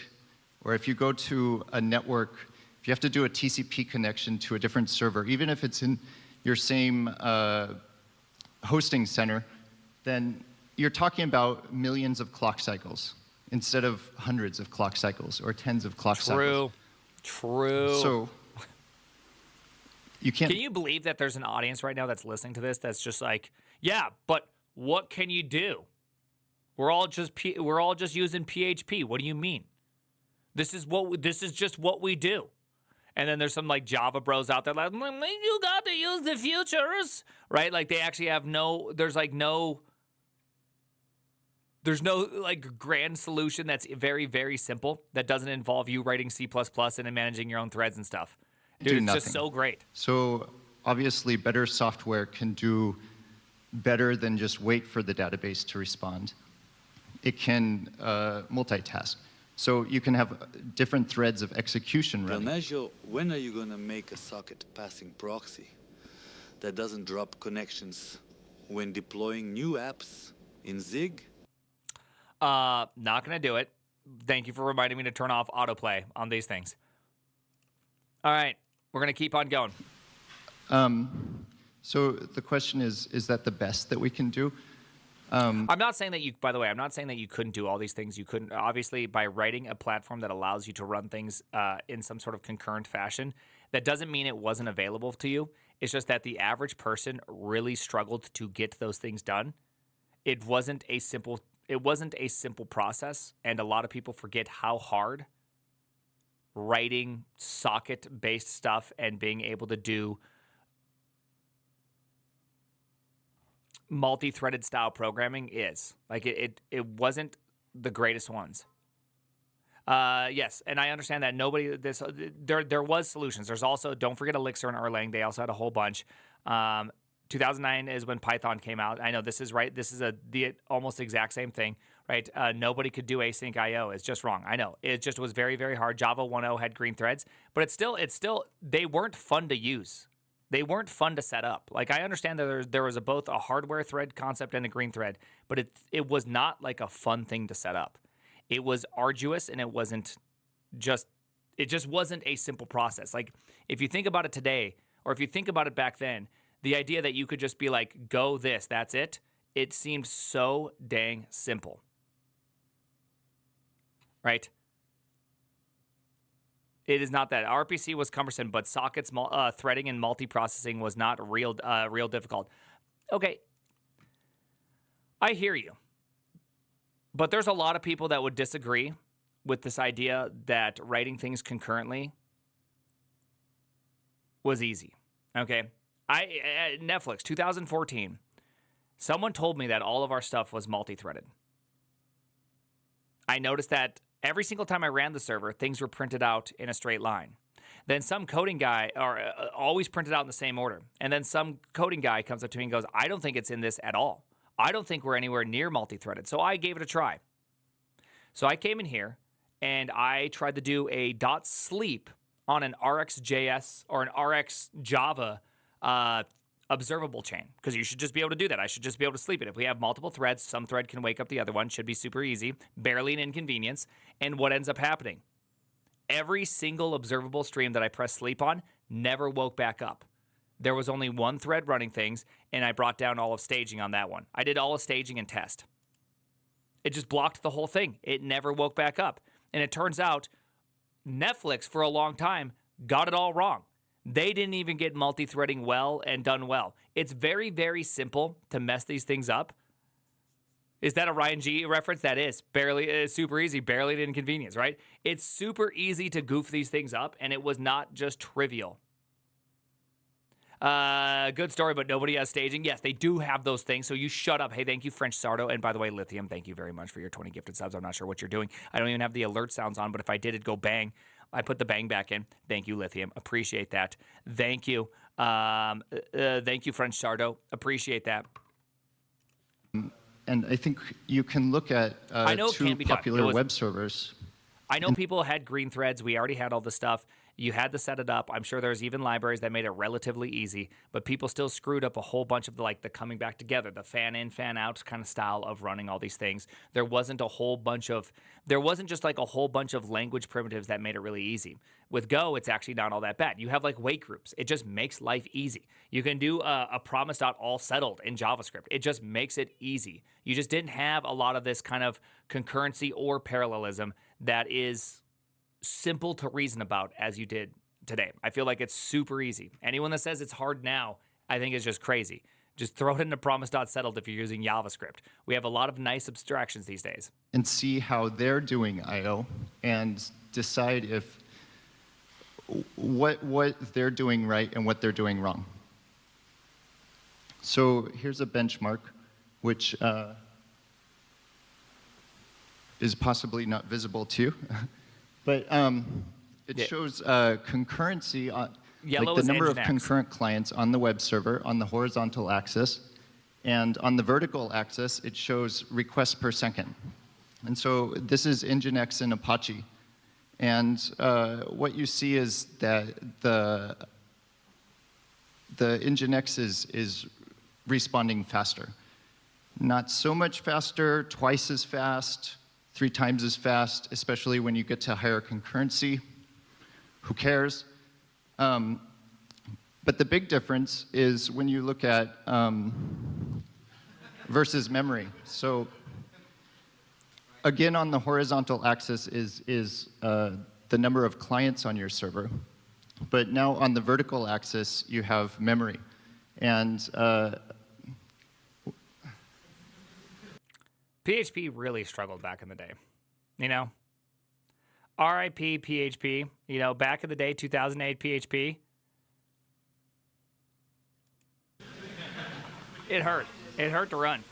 or if you go to a network, if you have to do a TCP connection to a different server, even if it's in your same hosting center, then you're talking about millions of clock cycles instead of hundreds of clock cycles or tens of clock cycles. True. So you can't. Can you believe that there's an audience right now that's listening to this that's just like, yeah, but What can you do? We're all just using PHP. What do you mean? This is just what we do. And then there's some like Java bros out there like, you got to use the futures, right? Like they actually have there's no like grand solution that's very, very simple that doesn't involve you writing C++ and then managing your own threads and stuff. Dude, it's just so great. So obviously better software can do better than just wait for the database to respond. It can multitask. So you can have different threads of execution running. Primeagen, when are you going to make a socket passing proxy that doesn't drop connections when deploying new apps in Zig? Not going to do it. Thank you for reminding me to turn off autoplay on these things. All right, we're going to keep on going. So the question is that the best that we can do? I'm not saying that you, by the way, I'm not saying that you couldn't do all these things. You couldn't, obviously, by writing a platform that allows you to run things in some sort of concurrent fashion, that doesn't mean it wasn't available to you. It's just that the average person really struggled to get those things done. It wasn't a simple process, and a lot of people forget how hard writing socket-based stuff and being able to do multi-threaded style programming is. Like it wasn't the greatest ones. Yes, and I understand that there was solutions. There's also, don't forget Elixir and Erlang. They also had a whole bunch. 2009 is when Python came out. I know this is right. This is the almost exact same thing, right? Nobody could do async IO. It's just wrong. I know. It just was very, very hard. Java 1.0 had green threads, but it's still they weren't fun to use. They weren't fun to set up. Like, I understand that there was both a hardware thread concept and a green thread, but it was not like a fun thing to set up. It was arduous, and it just wasn't a simple process. Like, if you think about it today, or if you think about it back then, the idea that you could just be like, go this, that's it, it seemed so dang simple. Right? It is not that. RPC was cumbersome, but sockets, threading, and multiprocessing was not real difficult. Okay, I hear you. But there's a lot of people that would disagree with this idea that writing things concurrently was easy. Okay? Netflix, 2014, someone told me that all of our stuff was multi-threaded. I noticed that every single time I ran the server, things were printed out in a straight line. Then some coding guy, or always printed out in the same order. And then some coding guy comes up to me and goes, I don't think it's in this at all. I don't think we're anywhere near multi-threaded. So I gave it a try. So I came in here and I tried to do a .sleep on an RxJS or an Rx Java observable chain, because you should just be able to do that. I should just be able to sleep it. If we have multiple threads, some thread can wake up the other one. Should be super easy, barely an inconvenience. And what ends up happening? Every single observable stream that I pressed sleep on never woke back up. There was only one thread running things, and I brought down all of staging on that one. I did all of staging and test. It just blocked the whole thing. It never woke back up. And it turns out Netflix, for a long time, got it all wrong. They didn't even get multi-threading well and done well. It's very, very simple to mess these things up. Is that a Ryan G reference? That is. Barely, super easy, barely an inconvenience, right? It's super easy to goof these things up, and it was not just trivial. Good story, but nobody has staging. Yes, they do have those things, so you shut up. Hey, thank you, French Sardo. And by the way, Lithium, thank you very much for your 20 gifted subs. I'm not sure what you're doing. I don't even have the alert sounds on, but if I did, it'd go bang. I put the bang back in. Thank you, Lithium. Appreciate that. Thank you. Thank you, French Sardo. Appreciate that. And I think you can look at two popular web servers. I know people had green threads. We already had all the stuff. You had to set it up. I'm sure there's even libraries that made it relatively easy, but people still screwed up a whole bunch of the coming back together, the fan in, fan out kind of style of running all these things. There wasn't just like a whole bunch of language primitives that made it really easy. With Go, it's actually not all that bad. You have wait groups. It just makes life easy. You can do a promise.all settled in JavaScript. It just makes it easy. You just didn't have a lot of this kind of concurrency or parallelism that is simple to reason about as you did today. I feel like it's super easy. Anyone that says it's hard now, I think is just crazy. Just throw it into promise.settled if you're using JavaScript. We have a lot of nice abstractions these days. And see how they're doing I/O and decide if what they're doing right and what they're doing wrong. So here's a benchmark, which is possibly not visible to you, but it shows concurrency on Yellow like the is number of Nginx. concurrent clients on the web server on the horizontal axis, and on the vertical axis it shows requests per second. And so this is Nginx and Apache, and what you see is that the Nginx is responding faster. Not so much faster, twice as fast, 3 times as fast, especially when you get to higher concurrency. Who cares? But the big difference is when you look at versus memory. So again, on the horizontal axis is the number of clients on your server. But now on the vertical axis, you have memory. And PHP really struggled back in the day. You know? RIP PHP. You know, back in the day, 2008 PHP. It hurt. It hurt to run.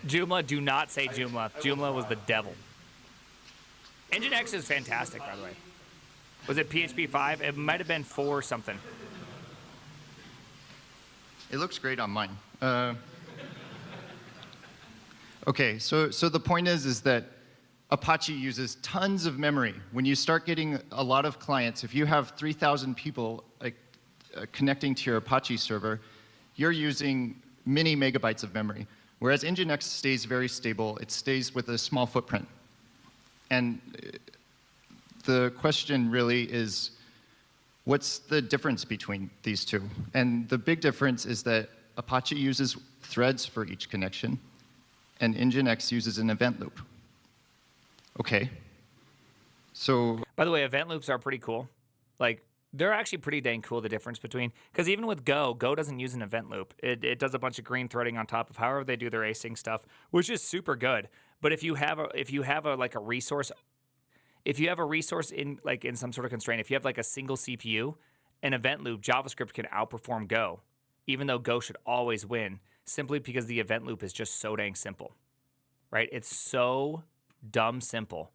Joomla, do not say Joomla. Joomla was the devil. Nginx is fantastic, by the way. Was it PHP 5? It might have been 4 or something. it looks great on mine. Okay, so the point is that Apache uses tons of memory. When you start getting a lot of clients, if you have 3,000 people connecting to your Apache server, you're using many megabytes of memory. Whereas Nginx stays very stable. It stays with a small footprint. And the question really is, what's the difference between these two? And the big difference is that Apache uses threads for each connection, and Nginx uses an event loop. Okay. So, by the way, event loops are pretty cool. Like, they're actually pretty dang cool, the difference between, because even with Go doesn't use an event loop. It does a bunch of green threading on top of however they do their async stuff, which is super good. But if you have a resource in some sort of constraint, if you have like a single CPU, an event loop, JavaScript can outperform Go, even though Go should always win, simply because the event loop is just so dang simple, right? It's so dumb simple,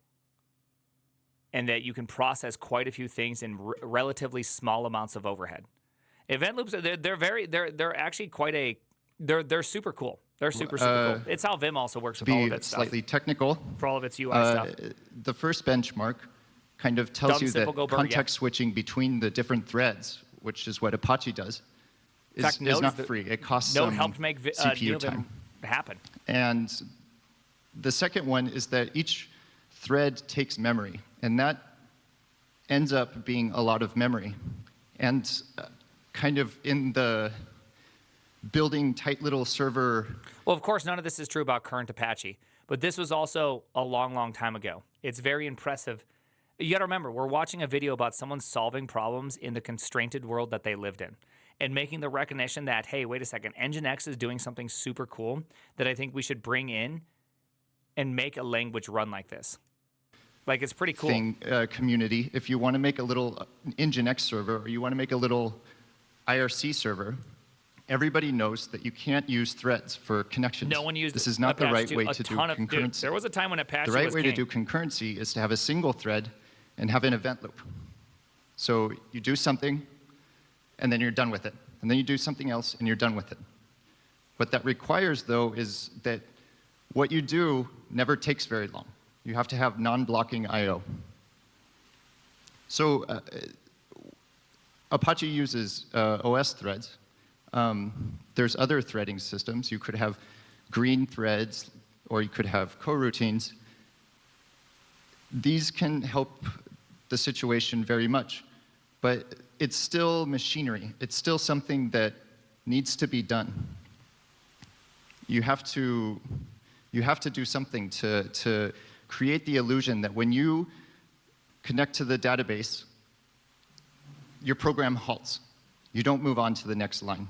and that you can process quite a few things in relatively small amounts of overhead. Event loops, they're actually they're super cool. They're super cool. It's how Vim also works with all of its stuff. Slightly technical. For all of its UI stuff. The first benchmark kind of tells you that context switching between the different threads, which is what Apache does, is not free. It costs Node some helped make CPU time. Happen. And the second one is that each thread takes memory, and that ends up being a lot of memory. And kind of in the building tight little server. Well, of course, none of this is true about current Apache, but this was also a long, long time ago. It's very impressive. You got to remember, we're watching a video about someone solving problems in the constrained world that they lived in, and making the recognition that, hey, wait a second, Nginx is doing something super cool that I think we should bring in and make a language run like this. Like, it's pretty cool. Community. If you want to make a little Nginx server, or you want to make a little IRC server, everybody knows that you can't use threads for connections. No one used This is not Apache the right way to do concurrency. Dude, there was a time when Apache The right was way king. to do concurrency is to have a single thread and have an event loop. So you do something, and then you're done with it. And then you do something else, and you're done with it. What that requires, though, is that what you do never takes very long. You have to have non-blocking I/O. So Apache uses OS threads. There's other threading systems. You could have green threads, or you could have coroutines. These can help the situation very much, but it's still machinery. It's still something that needs to be done. You have to do something to create the illusion that when you connect to the database, your program halts. You don't move on to the next line.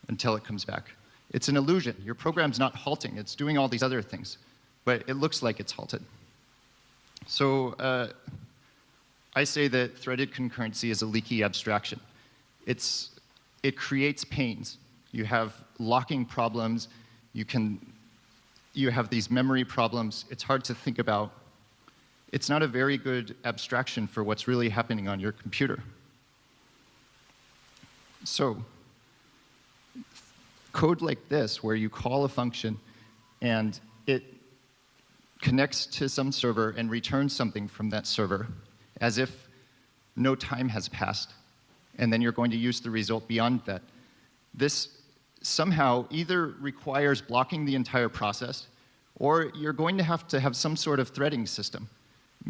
until it comes back. It's an illusion. Your program's not halting. It's doing all these other things, but it looks like it's halted. So I say that threaded concurrency is a leaky abstraction. It creates pains. You have locking problems. You have these memory problems. It's hard to think about. It's not a very good abstraction for what's really happening on your computer. So code like this, where you call a function and it connects to some server and returns something from that server as if no time has passed, and then you're going to use the result beyond that. This somehow either requires blocking the entire process, or you're going to have some sort of threading system.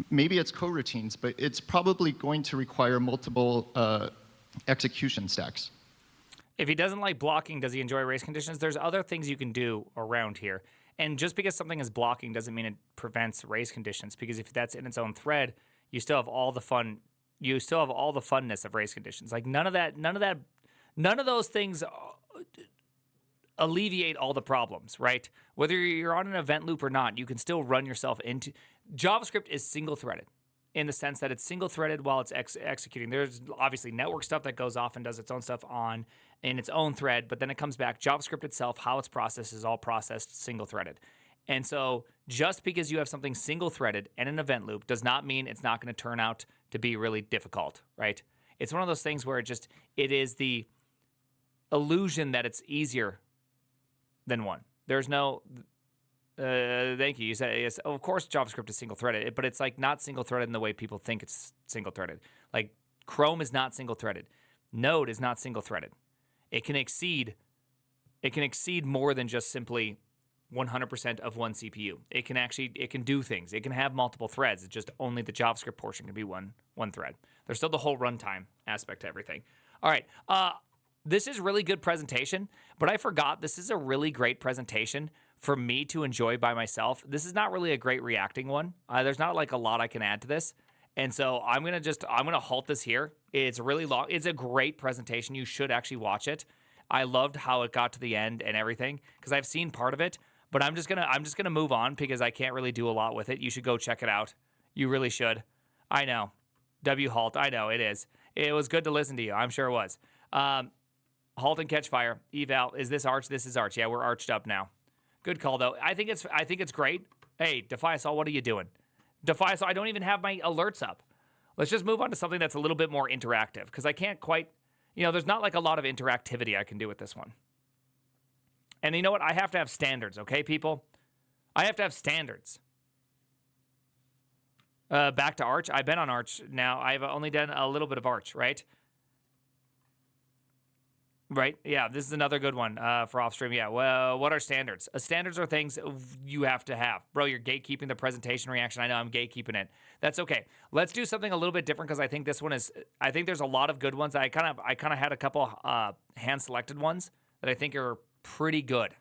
Maybe it's coroutines, but it's probably going to require multiple execution stacks. If he doesn't like blocking, does he enjoy race conditions? There's other things you can do around here. And just because something is blocking doesn't mean it prevents race conditions, because if that's in its own thread, you still have all the fun. You still have all the funness of race conditions. Like none of those things alleviate all the problems, right? Whether you're on an event loop or not, you can still run yourself into... JavaScript is single-threaded in the sense that it's single-threaded while it's executing. There's obviously network stuff that goes off and does its own stuff in its own thread, but then it comes back. JavaScript itself, how it's processed, is all processed single-threaded. And so just because you have something single-threaded and an event loop does not mean it's not going to turn out to be really difficult, right? It's one of those things where it is the illusion that it's easier than one. There's no... thank you. You said, yes, of course JavaScript is single-threaded, but it's like not single-threaded in the way people think it's single-threaded. Like Chrome is not single-threaded. Node is not single-threaded. It can exceed more than just simply 100% of one CPU. It can do things. It can have multiple threads. It's just only the JavaScript portion can be one thread. There's still the whole runtime aspect to everything. All right. This is really good presentation, but I forgot this is a really great presentation for me to enjoy by myself. This is not really a great reacting one. There's not like a lot I can add to this. And so I'm going to halt this here. It's really long. It's a great presentation. You should actually watch it. I loved how it got to the end and everything because I've seen part of it, but I'm just going to move on because I can't really do a lot with it. You should go check it out. You really should. I know. Halt. I know it is. It was good to listen to you. I'm sure it was. Halt and catch fire. Eval, is this Arch? This is Arch. Yeah, we're arched up now. Good call, though. I think it's great. Hey, Defiasol, what are you doing? Defiasol, I don't even have my alerts up. Let's just move on to something that's a little bit more interactive, because I can't quite, there's not like a lot of interactivity I can do with this one. And you know what? I have to have standards, okay, people? I have to have standards. Back to Arch. I've been on Arch now. I've only done a little bit of Arch, right? Right. Yeah, this is another good one for off stream. Yeah. Well, what are standards? Standards are things you have to have. Bro, you're gatekeeping the presentation reaction. I know I'm gatekeeping it. That's okay. Let's do something a little bit different because I think this one is. I think there's a lot of good ones. I kind of had a couple hand selected ones that I think are pretty good.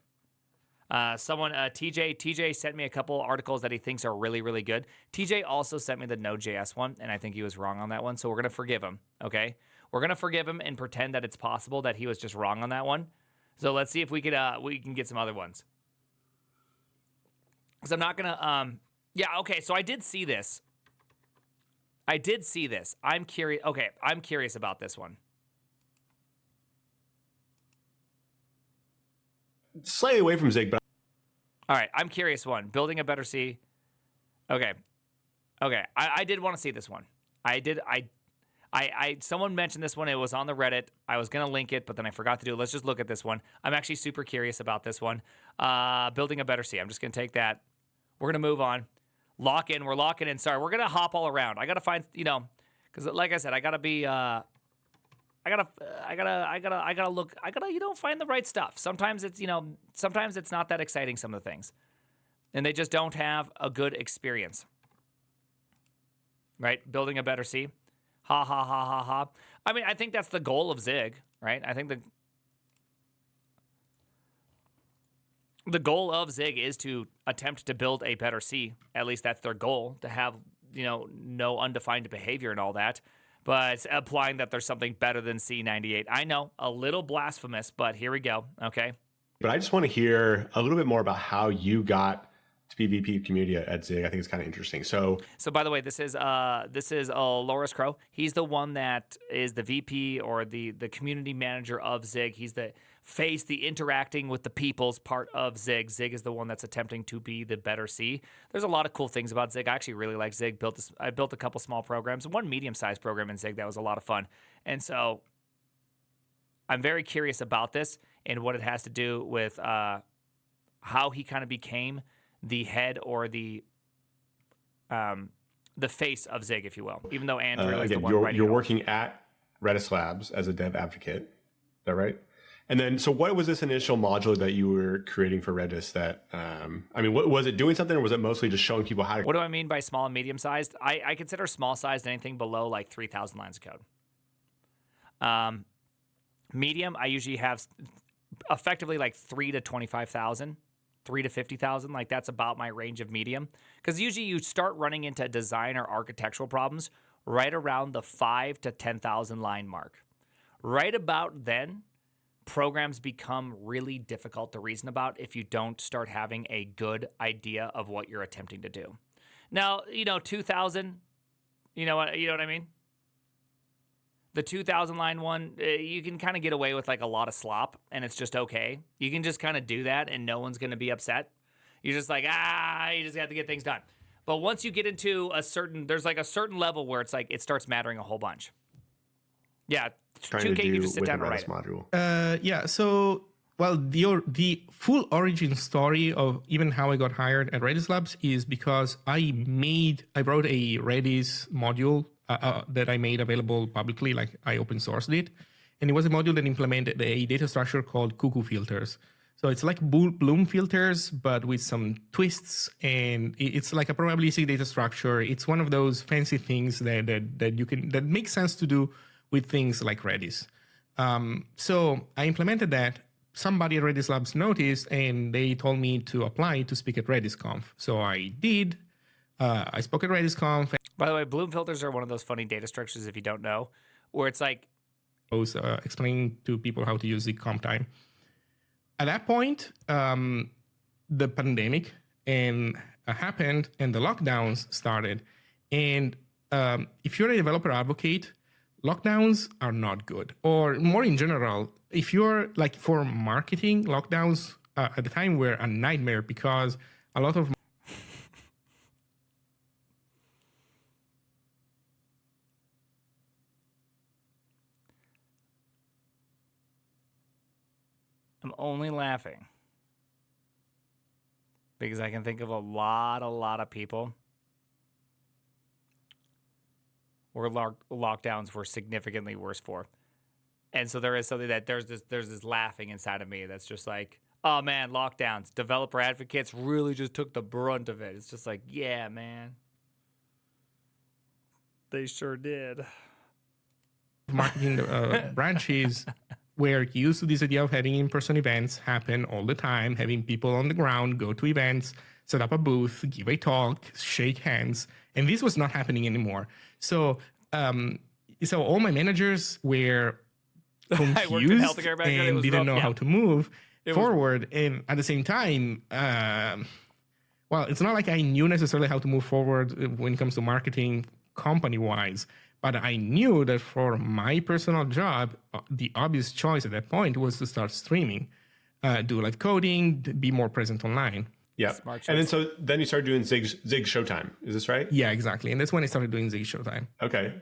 TJ sent me a couple articles that he thinks are really, really good. TJ also sent me the Node.js one, and I think he was wrong on that one. So we're gonna forgive him. Okay. We're going to forgive him and pretend that it's possible that he was just wrong on that one. So let's see if we can get some other ones. Because I'm not going to... yeah, okay, so I did see this. I'm curious... Okay, I'm curious about this one. Slightly away from Zig, but... All right, I'm curious one. Building a better C. Okay. I did want to see this one. Someone mentioned this one. It was on the Reddit. I was going to link it, but then I forgot to do it. Let's just look at this one. I'm actually super curious about this one. Building a better C. I'm just going to take that. We're going to move on. Lock in. We're locking in. Sorry, we're going to hop all around. I got to find, because like I said, I got to be, I gotta look, find the right stuff. Sometimes it's, sometimes it's not that exciting, some of the things. And they just don't have a good experience. Right? Building a better C. Ha, ha, ha, ha, ha. I mean, I think that's the goal of Zig, right? I think the goal of Zig is to attempt to build a better C. At least that's their goal, to have, no undefined behavior and all that. but applying that there's something better than C98. I know, a little blasphemous, but here we go. Okay. But I just want to hear a little bit more about how you got to be VP of Community at Zig. I think it's kind of interesting. So by the way, this is Loris Crow. He's the one that is the VP or the community manager of Zig. He's the face, the interacting with the people's part of Zig. Zig is the one that's attempting to be the better C. There's a lot of cool things about Zig. I actually really like Zig. I built a couple small programs, one medium-sized program in Zig that was a lot of fun. And so I'm very curious about this and what it has to do with how he kind of became the head or the face of Zig, if you will, even though Andrew is the one writing. You're working at Redis Labs as a dev advocate. Is that right? And then, so what was this initial module that you were creating for Redis that, was it doing something or was it mostly just showing people how to? What do I mean by small and medium sized? I consider small sized anything below like 3,000 lines of code. Medium, I usually have effectively like 3 to 25,000. 3 to 50,000, like that's about my range of medium. Because usually you start running into design or architectural problems right around the 5 to 10,000 line mark. Right about then, programs become really difficult to reason about if you don't start having a good idea of what you're attempting to do. Now, 2,000, you know what I mean? The 2,000 line one, you can kind of get away with like a lot of slop and it's just okay. You can just kind of do that and no one's going to be upset. You're just like, you just have to get things done. But once you get into there's like a certain level where it's like, it starts mattering a whole bunch. Yeah, 2K, you just sit down and write it. Module. So, well, the full origin story of even how I got hired at Redis Labs is because I wrote a Redis module that I made available publicly, like I open sourced it. And it was a module that implemented a data structure called cuckoo filters. So it's like Bloom filters, but with some twists. And it's like a probabilistic data structure. It's one of those fancy things that makes sense to do with things like Redis. So I implemented that. Somebody at Redis Labs noticed, and they told me to apply to speak at RedisConf. So I did. I spoke at RedisConf. By the way, Bloom filters are one of those funny data structures, if you don't know, where it's like... I was explaining to people how to use the comp time. At that point, the pandemic happened and the lockdowns started. And if you're a developer advocate, lockdowns are not good. Or more in general, if you're like for marketing, lockdowns at the time were a nightmare because a lot of... I'm only laughing because I can think of a lot of people where lockdowns were significantly worse for. And so there is something that there's this laughing inside of me that's just like, oh man, lockdowns, developer advocates really just took the brunt of it. It's just like, yeah, man. They sure did. Marketing branches where used to this idea of having in-person events happen all the time, having people on the ground go to events, set up a booth, give a talk, shake hands, and this was not happening anymore. So, all my managers were confused and didn't know how to move forward. And at the same time, it's not like I knew necessarily how to move forward when it comes to marketing company-wise. But I knew that for my personal job, the obvious choice at that point was to start streaming, do live coding, be more present online. Yeah. And then you started doing Zig Showtime. Is this right? Yeah, exactly. And that's when I started doing Zig Showtime. Okay.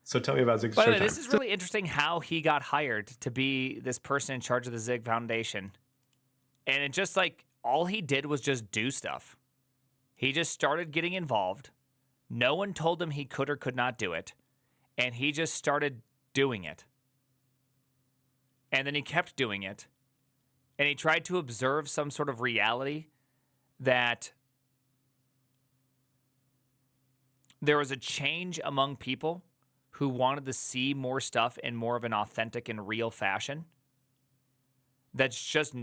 So tell me about Zig Showtime. By the way, this is really interesting how he got hired to be this person in charge of the Zig Foundation. And it just like, all he did was just do stuff. He just started getting involved. No one told him he could or could not do it. And he just started doing it. And then he kept doing it. And he tried to observe some sort of reality that there was a change among people who wanted to see more stuff in more of an authentic and real fashion. That just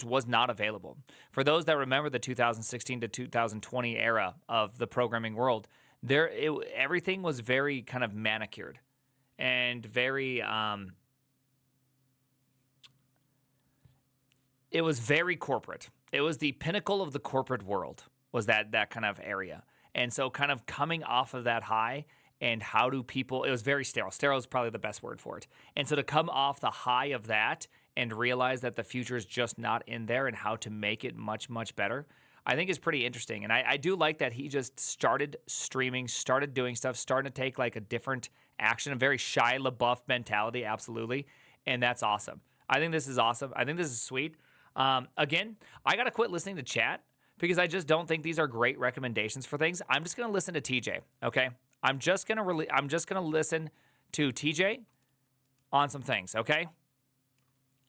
was not available. For those that remember the 2016 to 2020 era of the programming world, everything was very kind of manicured and very it was very corporate. It was the pinnacle of the corporate world, was that kind of area. And so kind of coming off of that high, and how do people, it was very sterile. Sterile is probably the best word for it. And so to come off the high of that and realize that the future is just not in there and how to make it much, much better, I think is pretty interesting. And I do like that he just started streaming, started doing stuff, starting to take like a different action, a very Shia LaBeouf mentality, absolutely. And that's awesome. I think this is awesome. I think this is sweet. Again, I got to quit listening to chat because I just don't think these are great recommendations for things. I'm just going to listen to TJ, okay? I'm just going to listen to TJ on some things, okay?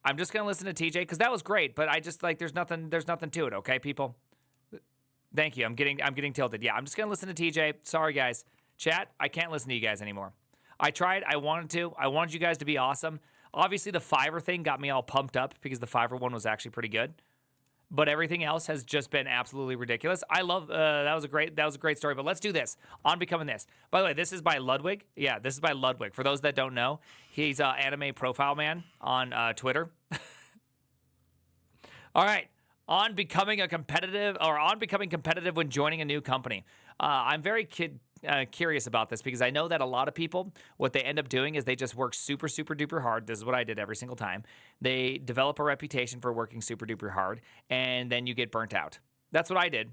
I'm just going to listen to TJ cuz that was great, but I just like there's nothing to it, okay, people? Thank you. I'm getting tilted. Yeah, I'm just going to listen to TJ. Sorry guys. Chat, I can't listen to you guys anymore. I tried. I wanted to. I wanted you guys to be awesome. Obviously, the Fiverr thing got me all pumped up because the Fiverr one was actually pretty good. But everything else has just been absolutely ridiculous. I love that was a great story. But let's do this on Becoming This. By the way, this is by Ludwig. Yeah, this is by Ludwig. For those that don't know, he's anime profile man on Twitter. All right, on becoming competitive when joining a new company. I'm very curious about this because I know that a lot of people, what they end up doing is they just work super, super duper hard. This is what I did every single time. They develop a reputation for working super duper hard, and then you get burnt out. That's what I did.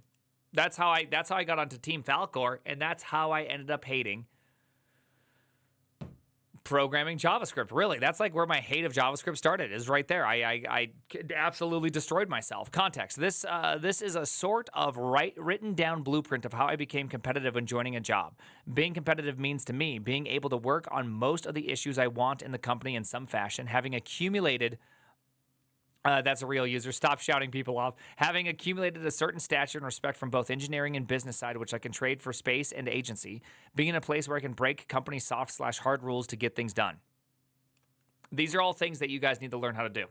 That's how I got onto Team Falcor, and that's how I ended up hating programming JavaScript. Really, that's like where my hate of JavaScript started, is right there. I absolutely destroyed myself. Context. This is a sort of written down blueprint of how I became competitive when joining a job. Being competitive means to me being able to work on most of the issues I want in the company in some fashion, having accumulated that's a real user. Stop shouting people off. Having accumulated a certain stature and respect from both engineering and business side, which I can trade for space and agency. Being in a place where I can break company soft/hard rules to get things done. These are all things that you guys need to learn how to do.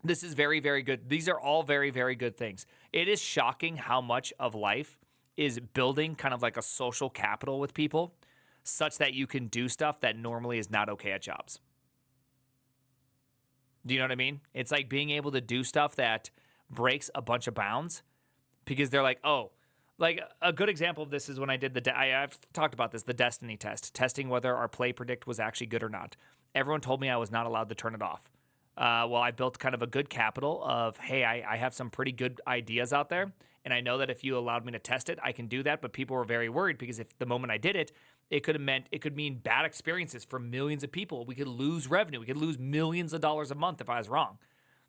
This is very, very good. These are all very, very good things. It is shocking how much of life is building kind of like a social capital with people such that you can do stuff that normally is not okay at jobs. Do you know what I mean? It's like being able to do stuff that breaks a bunch of bounds because they're like, oh, like a good example of this is when I did I've talked about this, the Destiny test, testing whether our play predict was actually good or not. Everyone told me I was not allowed to turn it off. Well, I built kind of a good capital of, hey, I have some pretty good ideas out there, and I know that if you allowed me to test it, I can do that, but people were very worried because if the moment I did it, it could mean bad experiences for millions of people. We could lose revenue. We could lose millions of dollars a month if I was wrong.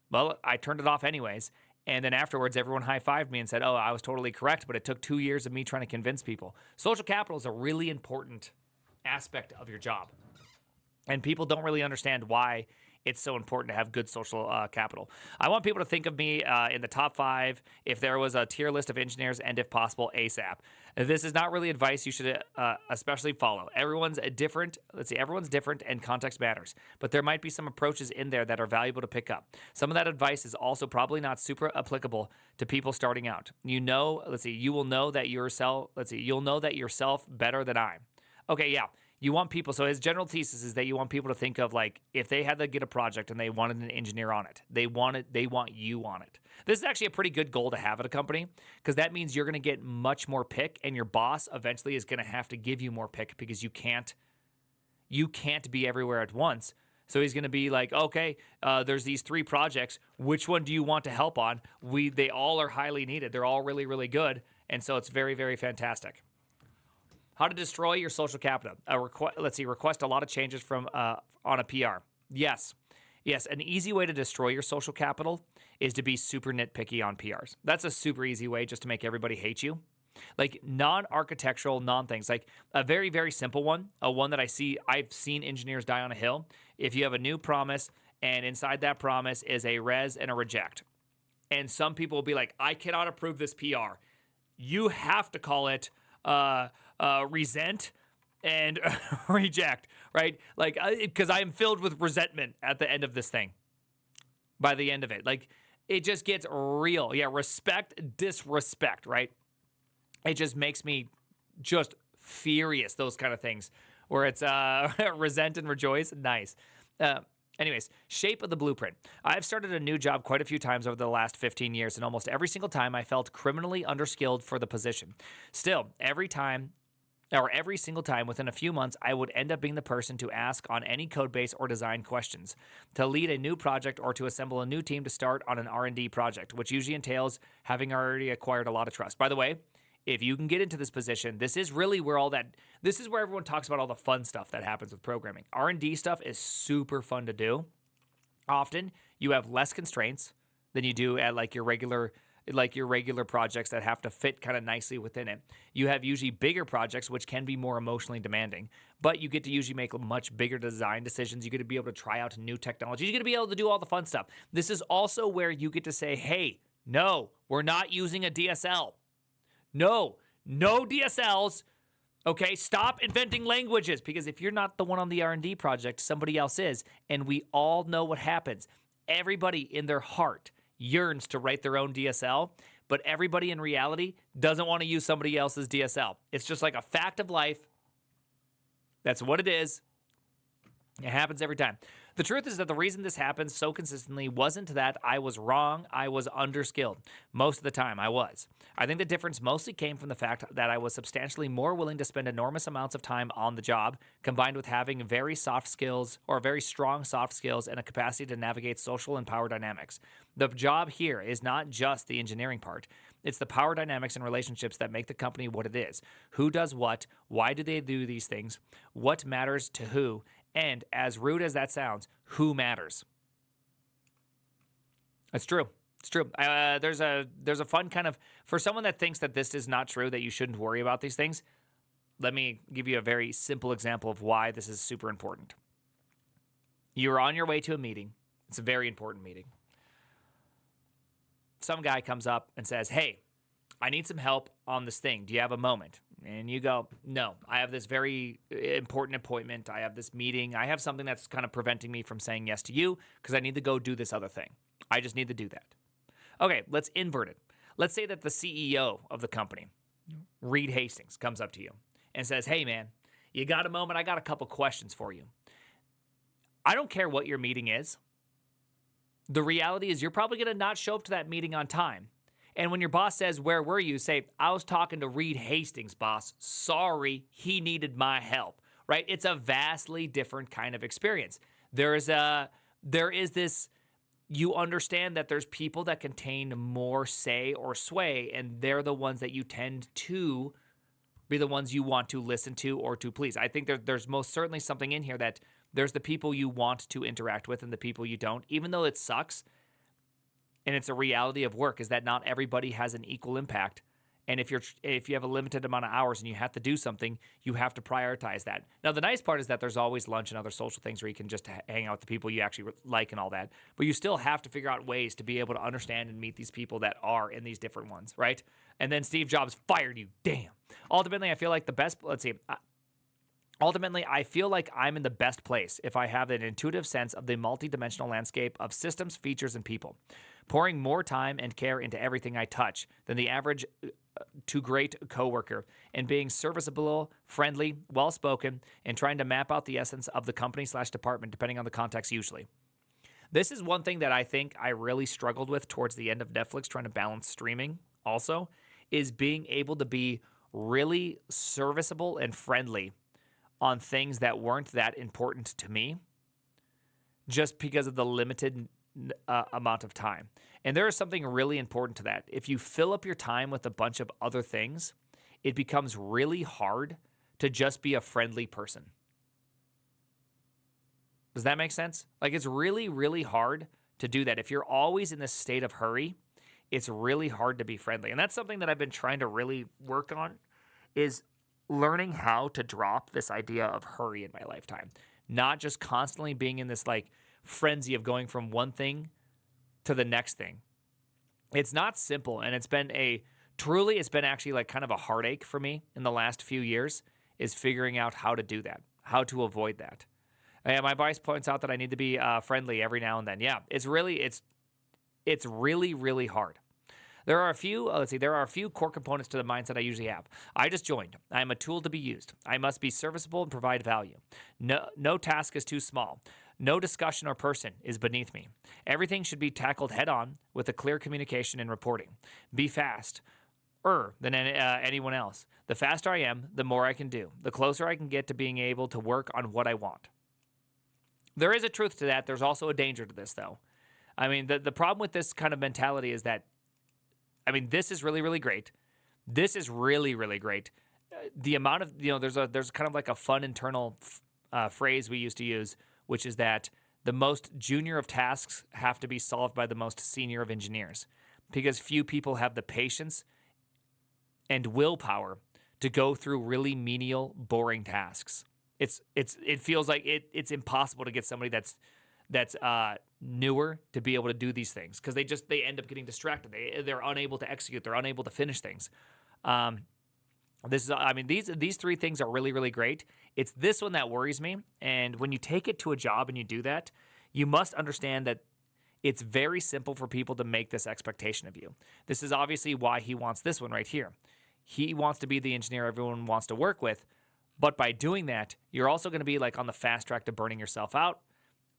Well, I turned it off anyways. And then afterwards, everyone high-fived me and said, oh, I was totally correct, but it took 2 years of me trying to convince people. Social capital is a really important aspect of your job. And people don't really understand why it's so important to have good social capital. I want people to think of me in the top 5 if there was a tier list of engineers and, if possible, ASAP. This is not really advice you should especially follow. Everyone's different. Everyone's different and context matters. But there might be some approaches in there that are valuable to pick up. Some of that advice is also probably not super applicable to people starting out. You will know that yourself better than I. Okay, yeah. You want people, so his general thesis is that you want people to think of like if they had to get a project and they wanted an engineer on it, they want you on it. This is actually a pretty good goal to have at a company because that means you're going to get much more pick and your boss eventually is going to have to give you more pick because you can't be everywhere at once. So he's going to be like, okay, there's these 3 projects. Which one do you want to help on? They all are highly needed. They're all really, really good. And so it's very, very fantastic. How to destroy your social capital. Request a lot of changes from on a PR. Yes. An easy way to destroy your social capital is to be super nitpicky on PRs. That's a super easy way just to make everybody hate you. Like non-architectural, non-things. Like a very, very simple one, one that I've seen engineers die on a hill. If you have a new promise and inside that promise is a res and a reject. And some people will be like, I cannot approve this PR. You have to call it resent and reject, right? Like, because I am filled with resentment at the end of this thing. By the end of it, like, it just gets real. Yeah, respect, disrespect, right? It just makes me just furious, those kind of things, where it's resent and rejoice. Nice. Anyways, shape of the blueprint. I've started a new job quite a few times over the last 15 years, and almost every single time I felt criminally underskilled for the position. Still, every single time within a few months, I would end up being the person to ask on any code base or design questions, to lead a new project, or to assemble a new team to start on an R&D project, which usually entails having already acquired a lot of trust. By the way, if you can get into this position, this is really where this is where everyone talks about all the fun stuff that happens with programming. R&D stuff is super fun to do. Often, you have less constraints than you do at like your regular projects that have to fit kind of nicely within it. You have usually bigger projects, which can be more emotionally demanding, but you get to usually make much bigger design decisions. You get to be able to try out new technologies. You get to be able to do all the fun stuff. This is also where you get to say, hey, no, we're not using a DSL. No DSLs. Okay, stop inventing languages, because if you're not the one on the R&D project, somebody else is, and we all know what happens. Everybody in their heart yearns to write their own DSL, but everybody in reality doesn't want to use somebody else's DSL. It's just like a fact of life. That's what it is. It happens every time. The truth is that the reason this happens so consistently wasn't that I was wrong, I was underskilled. Most of the time, I was. I think the difference mostly came from the fact that I was substantially more willing to spend enormous amounts of time on the job, combined with having very strong soft skills and a capacity to navigate social and power dynamics. The job here is not just the engineering part. It's the power dynamics and relationships that make the company what it is. Who does what? Why do they do these things? What matters to who? And as rude as that sounds, who matters? It's true. It's true. There's a fun kind of, for someone that thinks that this is not true, that you shouldn't worry about these things, let me give you a very simple example of why this is super important. You're on your way to a meeting. It's a very important meeting. Some guy comes up and says, hey, I need some help on this thing. Do you have a moment? And you go, no, I have this very important appointment. I have this meeting. I have something that's kind of preventing me from saying yes to you because I need to go do this other thing. I just need to do that. Okay, let's invert it. Let's say that the CEO of the company, Reed Hastings, comes up to you and says, hey, man, you got a moment? I got a couple questions for you. I don't care what your meeting is. The reality is you're probably going to not show up to that meeting on time. And when your boss says, where were you? Say, I was talking to Reed Hastings, boss. Sorry, he needed my help, right? It's a vastly different kind of experience. There is this, you understand that there's people that contain more say or sway, and they're the ones that you tend to be the ones you want to listen to or to please. I think there's most certainly something in here that there's the people you want to interact with and the people you don't, even though it sucks. And it's a reality of work, is that not everybody has an equal impact. And if you have a limited amount of hours and you have to do something, you have to prioritize that. Now, the nice part is that there's always lunch and other social things where you can just hang out with the people you actually like and all that. But you still have to figure out ways to be able to understand and meet these people that are in these different ones, right? And then Steve Jobs fired you. Damn. Ultimately, I feel like I feel like I'm in the best place if I have an intuitive sense of the multidimensional landscape of systems, features, and people, pouring more time and care into everything I touch than the average to great coworker, and being serviceable, friendly, well-spoken, and trying to map out the essence of the company/department depending on the context usually. This is one thing that I think I really struggled with towards the end of Netflix, trying to balance streaming also, is being able to be really serviceable and friendly on things that weren't that important to me just because of the limited amount of time. And there is something really important to that. If you fill up your time with a bunch of other things, it becomes really hard to just be a friendly person. Does that make sense? Like, it's really, really hard to do that. If you're always in this state of hurry, it's really hard to be friendly. And that's something that I've been trying to really work on, is learning how to drop this idea of hurry in my lifetime. Not just constantly being in this like frenzy of going from one thing to the next thing. It's not simple, and it's been actually like kind of a heartache for me in the last few years, is figuring out how to do that, how to avoid that. And my vice points out that I need to be friendly every now and then. Yeah, it's really, really hard. There are a few, there are a few core components to the mindset I usually have. I just joined. I am a tool to be used. I must be serviceable and provide value. No task is too small. No discussion or person is beneath me. Everything should be tackled head on with a clear communication and reporting. Be fast. Than anyone else. The faster I am, the more I can do. The closer I can get to being able to work on what I want. There is a truth to that. There's also a danger to this, though. I mean, the problem with this kind of mentality is that, I mean, this is really, really great. This is really, really great. The amount of, there's kind of like a fun internal phrase we used to use, which is that the most junior of tasks have to be solved by the most senior of engineers, because few people have the patience and willpower to go through really menial, boring tasks. It feels like it's impossible to get somebody that's newer to be able to do these things, because they end up getting distracted. They're unable to execute. They're unable to finish things. These three things are really, really great. It's this one that worries me. And when you take it to a job and you do that, you must understand that it's very simple for people to make this expectation of you. This is obviously why he wants this one right here. He wants to be the engineer everyone wants to work with. But by doing that, you're also going to be like on the fast track to burning yourself out,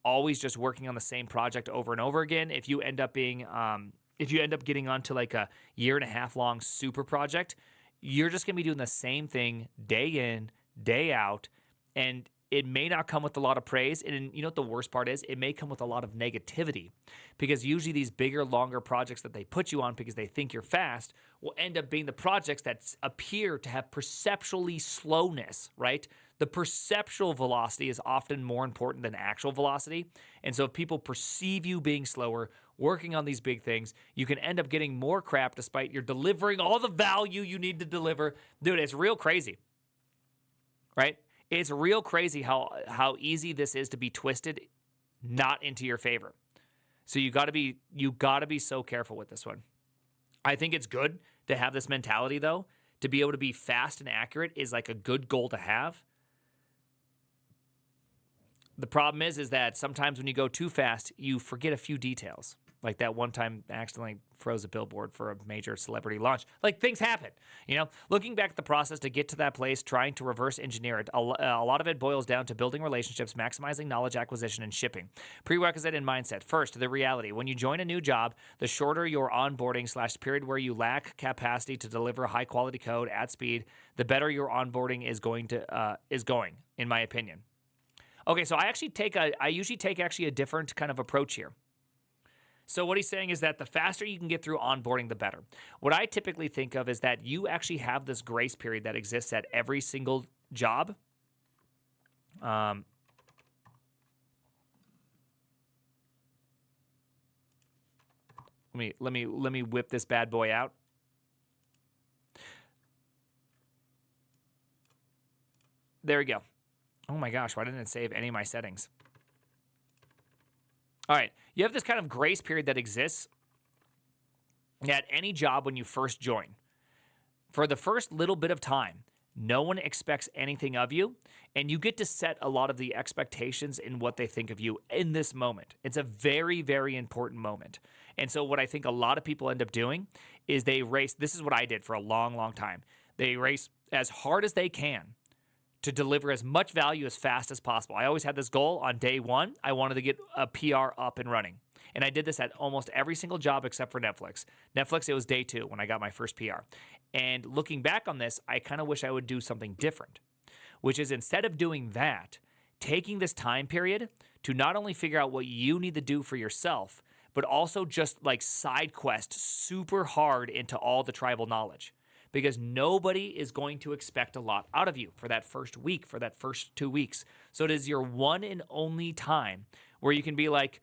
always just working on the same project over and over again. If you end up getting onto like a 1.5 year long super project, you're just going to be doing the same thing day in, day out, and it may not come with a lot of praise. And you know what the worst part is? It may come with a lot of negativity, because usually these bigger, longer projects that they put you on because they think you're fast will end up being the projects that appear to have perceptually slowness, right? The perceptual velocity is often more important than actual velocity. And so if people perceive you being slower, working on these big things, you can end up getting more crap despite you're delivering all the value you need to deliver. Dude, it's real crazy, right? It's real crazy how easy this is to be twisted not into your favor. So you got to be so careful with this one. I think it's good to have this mentality, though. To be able to be fast and accurate is like a good goal to have. The problem is that sometimes when you go too fast, you forget a few details. Like that one time I accidentally froze a billboard for a major celebrity launch. Like, things happen, Looking back at the process to get to that place, trying to reverse engineer it, a lot of it boils down to building relationships, maximizing knowledge acquisition, and shipping. Prerequisite and mindset. First, the reality. When you join a new job, the shorter your onboarding / period where you lack capacity to deliver high quality code at speed, the better your onboarding is going, in my opinion. Okay, so I usually take a different kind of approach here. So what he's saying is that the faster you can get through onboarding, the better. What I typically think of is that you actually have this grace period that exists at every single job. Let me whip this bad boy out. There we go. Oh my gosh, why didn't it save any of my settings? All right, you have this kind of grace period that exists at any job when you first join. For the first little bit of time, no one expects anything of you, and you get to set a lot of the expectations in what they think of you in this moment. It's a very, very important moment. And so what I think a lot of people end up doing is they race. This is what I did for a long, long time. They race as hard as they can to deliver as much value as fast as possible. I always had this goal on day one. I wanted to get a PR up and running. And I did this at almost every single job except for Netflix. Netflix, it was day 2 when I got my first PR. And looking back on this, I kind of wish I would do something different, which is, instead of doing that, taking this time period to not only figure out what you need to do for yourself, but also just like side quest super hard into all the tribal knowledge. Because nobody is going to expect a lot out of you for that first week, for that first 2 weeks. So it is your one and only time where you can be like,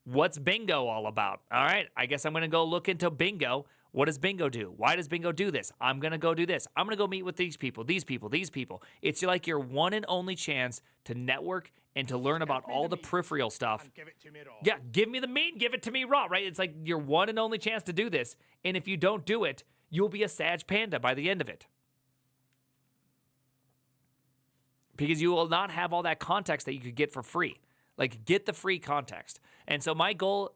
what's bingo all about? All right, I guess I'm going to go look into bingo. What does bingo do? Why does bingo do this? I'm going to go do this. I'm going to go meet with these people, these people, these people. It's like your one and only chance to network and to learn about all the peripheral stuff. Give it to me raw. Yeah, give me the meat, give it to me raw, right? It's like your one and only chance to do this. And if you don't do it, you'll be a Sag Panda by the end of it. Because you will not have all that context that you could get for free. Like, get the free context. And so my goal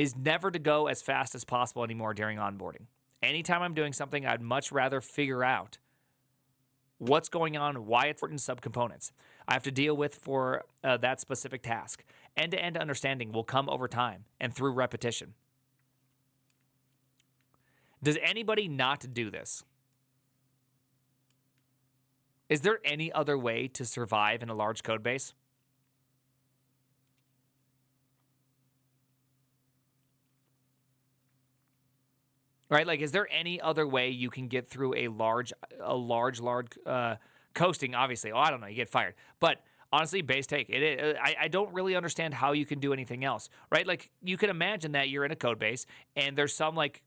is never to go as fast as possible anymore during onboarding. Anytime I'm doing something, I'd much rather figure out what's going on, why it's important subcomponents I have to deal with for that specific task. End-to-end understanding will come over time and through repetition. Does anybody not do this? Is there any other way to survive in a large code base? Right? Like, is there any other way you can get through a large coasting? Obviously, I don't know. You get fired, but honestly, base take. I don't really understand how you can do anything else, right? Like, you can imagine that you're in a code base and there's some like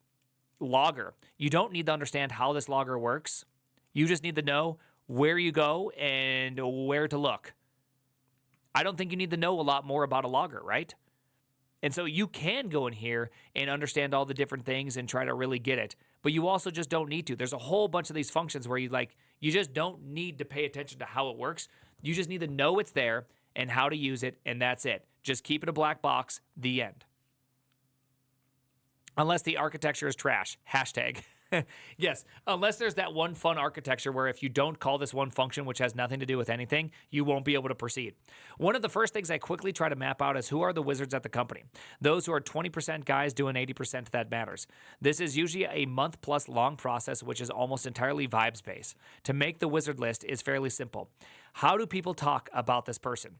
logger. You don't need to understand how this logger works. You just need to know where you go and where to look. I don't think you need to know a lot more about a logger, right? And so you can go in here and understand all the different things and try to really get it, but you also just don't need to. There's a whole bunch of these functions where you just don't need to pay attention to how it works. You just need to know it's there and how to use it, and that's it. Just keep it a black box, the end. Unless the architecture is trash, hashtag. Yes, unless there's that one fun architecture where if you don't call this one function, which has nothing to do with anything, you won't be able to proceed. One of the first things I quickly try to map out is who are the wizards at the company. Those who are 20% guys doing 80% that matters. This is usually a month plus long process, which is almost entirely vibes based. To make the wizard list is fairly simple. How do people talk about this person?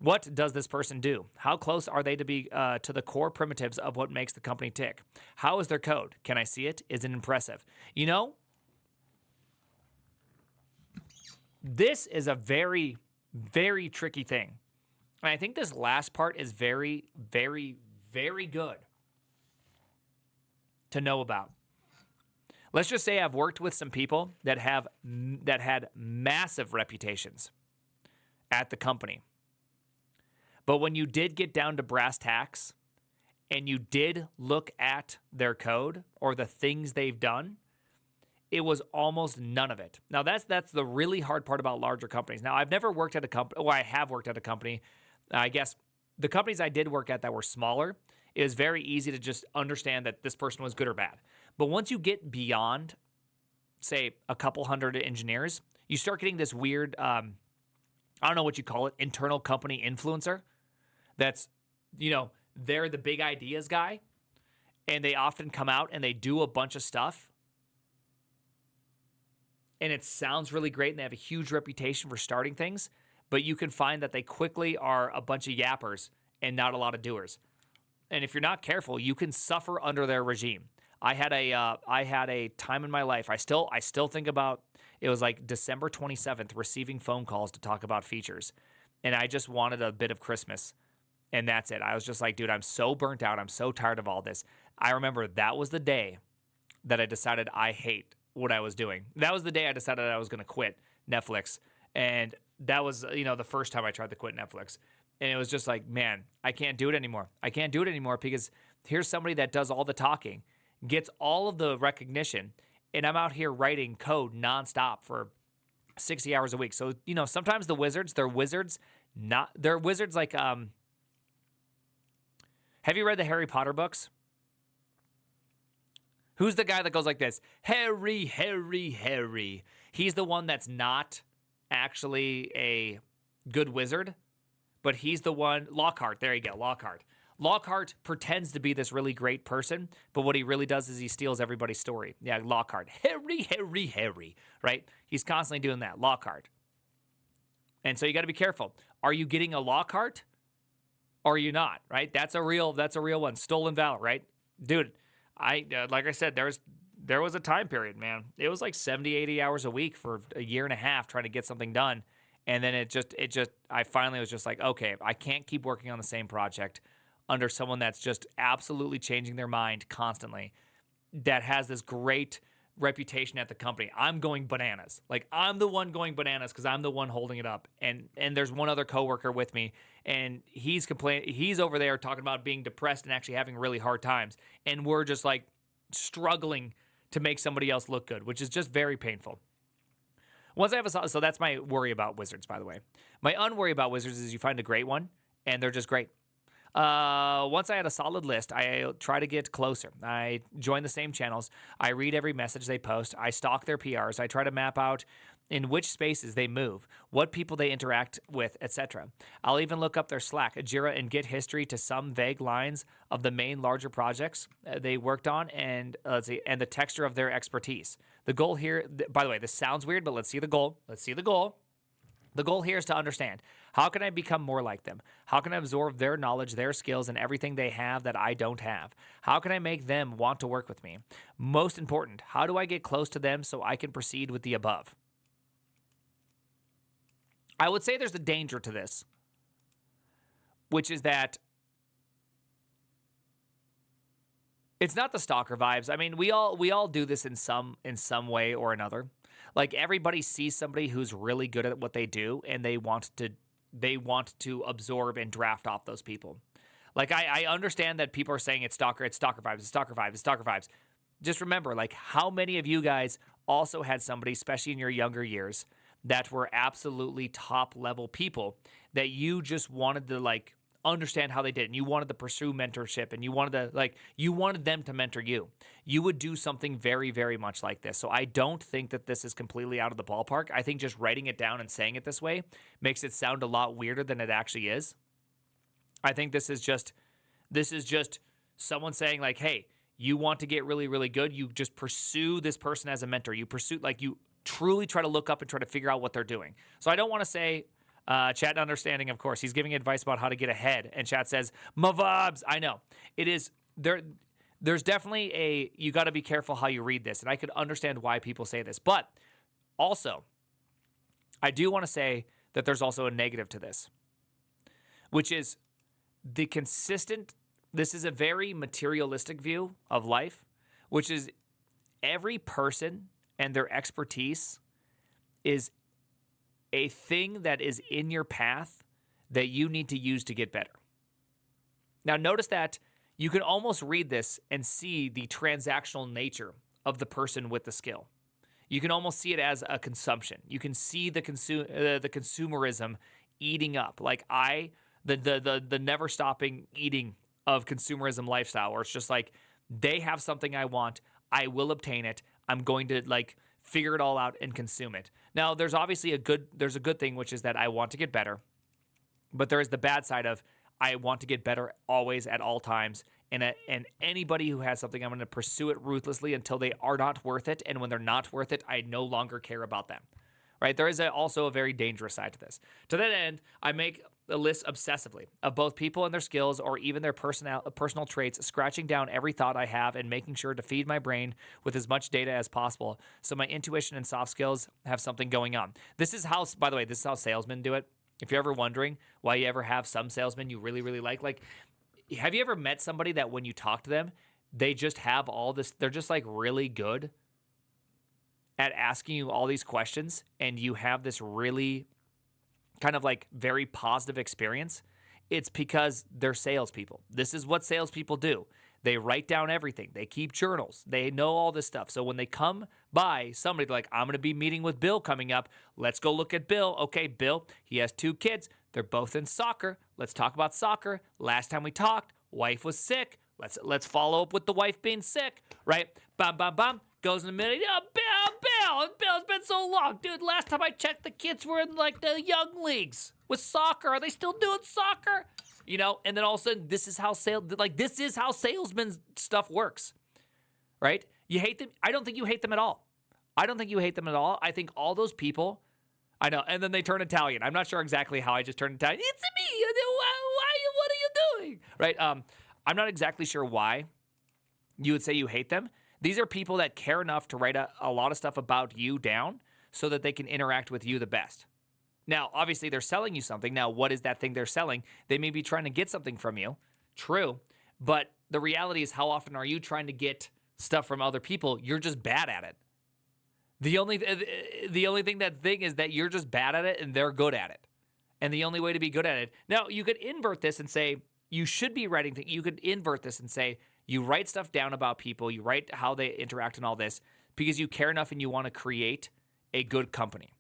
What does this person do? How close are they to be to the core primitives of what makes the company tick? How is their code? Can I see it? Is it impressive? You know, this is a very, very tricky thing. And I think this last part is very, very, very good to know about. Let's just say I've worked with some people that had massive reputations at the company. But when you did get down to brass tacks and you did look at their code or the things they've done, it was almost none of it. Now, that's the really hard part about larger companies. Now, I've never worked at a company, I have worked at a company. I guess the companies I did work at that were smaller, it was very easy to just understand that this person was good or bad. But once you get beyond, say, a couple hundred engineers, you start getting this weird, I don't know what you call it, internal company influencer. That's, they're the big ideas guy, and they often come out and they do a bunch of stuff, and it sounds really great, and they have a huge reputation for starting things, but you can find that they quickly are a bunch of yappers and not a lot of doers. And if you're not careful, you can suffer under their regime. I had a time in my life, I still think about, it was like December 27th, receiving phone calls to talk about features, and I just wanted a bit of Christmas. And that's it. I was just like, dude, I'm so burnt out. I'm so tired of all this. I remember that was the day that I decided I hate what I was doing. That was the day I decided I was going to quit Netflix. And that was, the first time I tried to quit Netflix. And it was just like, man, I can't do it anymore. I can't do it anymore because here's somebody that does all the talking, gets all of the recognition, and I'm out here writing code nonstop for 60 hours a week. So, sometimes the wizards, they're wizards like, have you read the Harry Potter books? Who's the guy that goes like this? Harry, Harry, Harry. He's the one that's not actually a good wizard, but he's the one, Lockhart, there you go, Lockhart. Lockhart pretends to be this really great person, but what he really does is he steals everybody's story. Yeah, Lockhart. Harry, Harry, Harry, right? He's constantly doing that, Lockhart. And so you got to be careful. Are you getting a Lockhart? Or are you not, right? That's a real one. Stolen valor, right? Dude, like I said, there was a time period, man. It was like 70, 80 hours a week for a year and a half trying to get something done. And then I finally was just like, okay, I can't keep working on the same project under someone that's just absolutely changing their mind constantly, that has this great reputation at the company. I'm going bananas. Like, I'm the one going bananas because I'm the one holding it up. And there's one other coworker with me, and he's over there talking about being depressed and actually having really hard times. And we're just like struggling to make somebody else look good, which is just very painful. So that's my worry about wizards, by the way. My unworry about wizards is you find a great one and they're just great. Once I had a solid list, I try to get closer. I join the same channels. I read every message they post. I stalk their PRs. I try to map out in which spaces they move, what people they interact with, etc. I'll even look up their Slack, Jira, and Git history to some vague lines of the main larger projects they worked on, and and the texture of their expertise. The goal here, by the way, this sounds weird, but let's see the goal. Let's see the goal. The goal here is to understand, how can I become more like them? How can I absorb their knowledge, their skills, and everything they have that I don't have? How can I make them want to work with me? Most important, how do I get close to them so I can proceed with the above? I would say there's a danger to this, which is that it's not the stalker vibes. I mean, we all do this in some way or another. Like, everybody sees somebody who's really good at what they do, and they want to absorb and draft off those people. Like, I understand that people are saying it's stalker vibes, it's stalker vibes, it's stalker vibes. Just remember, like, how many of you guys also had somebody, especially in your younger years, that were absolutely top level people that you just wanted to, like, understand how they did, and you wanted to pursue mentorship, and you wanted them to mentor you. You would do something very, very much like this. So I don't think that this is completely out of the ballpark. I think just writing it down and saying it this way makes it sound a lot weirder than it actually is. I think this is just someone saying, like, hey, you want to get really, really good, you just pursue this person as a mentor. You truly try to look up and try to figure out what they're doing. So I don't want to say, chat understanding, of course, he's giving advice about how to get ahead. And chat says, Mavabs, I know. It is, there's definitely you got to be careful how you read this. And I could understand why people say this. But also, I do want to say that there's also a negative to this, which is this is a very materialistic view of life, which is every person and their expertise is a thing that is in your path that you need to use to get better. Now, notice that you can almost read this and see the transactional nature of the person with the skill. You can almost see it as a consumption. You can see the consumerism eating up, like the never stopping eating of consumerism lifestyle, where it's just like, they have something I want, I will obtain it, I'm going to, like, figure it all out and consume it. Now, there's obviously a good thing, which is that I want to get better, but there is the bad side of I want to get better always at all times. And anybody who has something, I'm going to pursue it ruthlessly until they are not worth it. And when they're not worth it, I no longer care about them. Right? There is also a very dangerous side to this. To that end, I make a list obsessively of both people and their skills, or even their personal traits, scratching down every thought I have and making sure to feed my brain with as much data as possible so my intuition and soft skills have something going on. This is how, by the way, this is how salesmen do it. If you're ever wondering why you ever have some salesmen you really, really like, have you ever met somebody that when you talk to them, they just have all this, they're just like really good at asking you all these questions, and you have this really kind of like very positive experience? It's because they're salespeople. This is what salespeople do. They write down everything. They keep journals. They know all this stuff. So when they come by somebody, they're like, I'm going to be meeting with Bill coming up. Let's go look at Bill. Okay, Bill, he has 2 kids. They're both in soccer. Let's talk about soccer. Last time we talked, wife was sick. Let's follow up with the wife being sick, right? Bam, bam, bam. Goes in the middle. Oh, Bill, it's been so long. Dude, last time I checked, the kids were in like the young leagues with soccer. Are they still doing soccer? You know, and then all of a sudden, this is how salesman stuff works, right? You hate them. I don't think you hate them at all. I think all those people, I know, and then they turn Italian. I'm not sure exactly how I just turned Italian. It's me. What are you doing? Right? I'm not exactly sure why you would say you hate them. These are people that care enough to write a lot of stuff about you down so that they can interact with you the best. Now, obviously, they're selling you something. Now, what is that thing they're selling? They may be trying to get something from you. True. But the reality is, how often are you trying to get stuff from other people? You're just bad at it. The only thing is that you're just bad at it and they're good at it. And the only way to be good at it. Now, you could invert this and say, you should be writing things. You could invert this and say, you write stuff down about people. You write how they interact and all this because you care enough and you want to create a good company.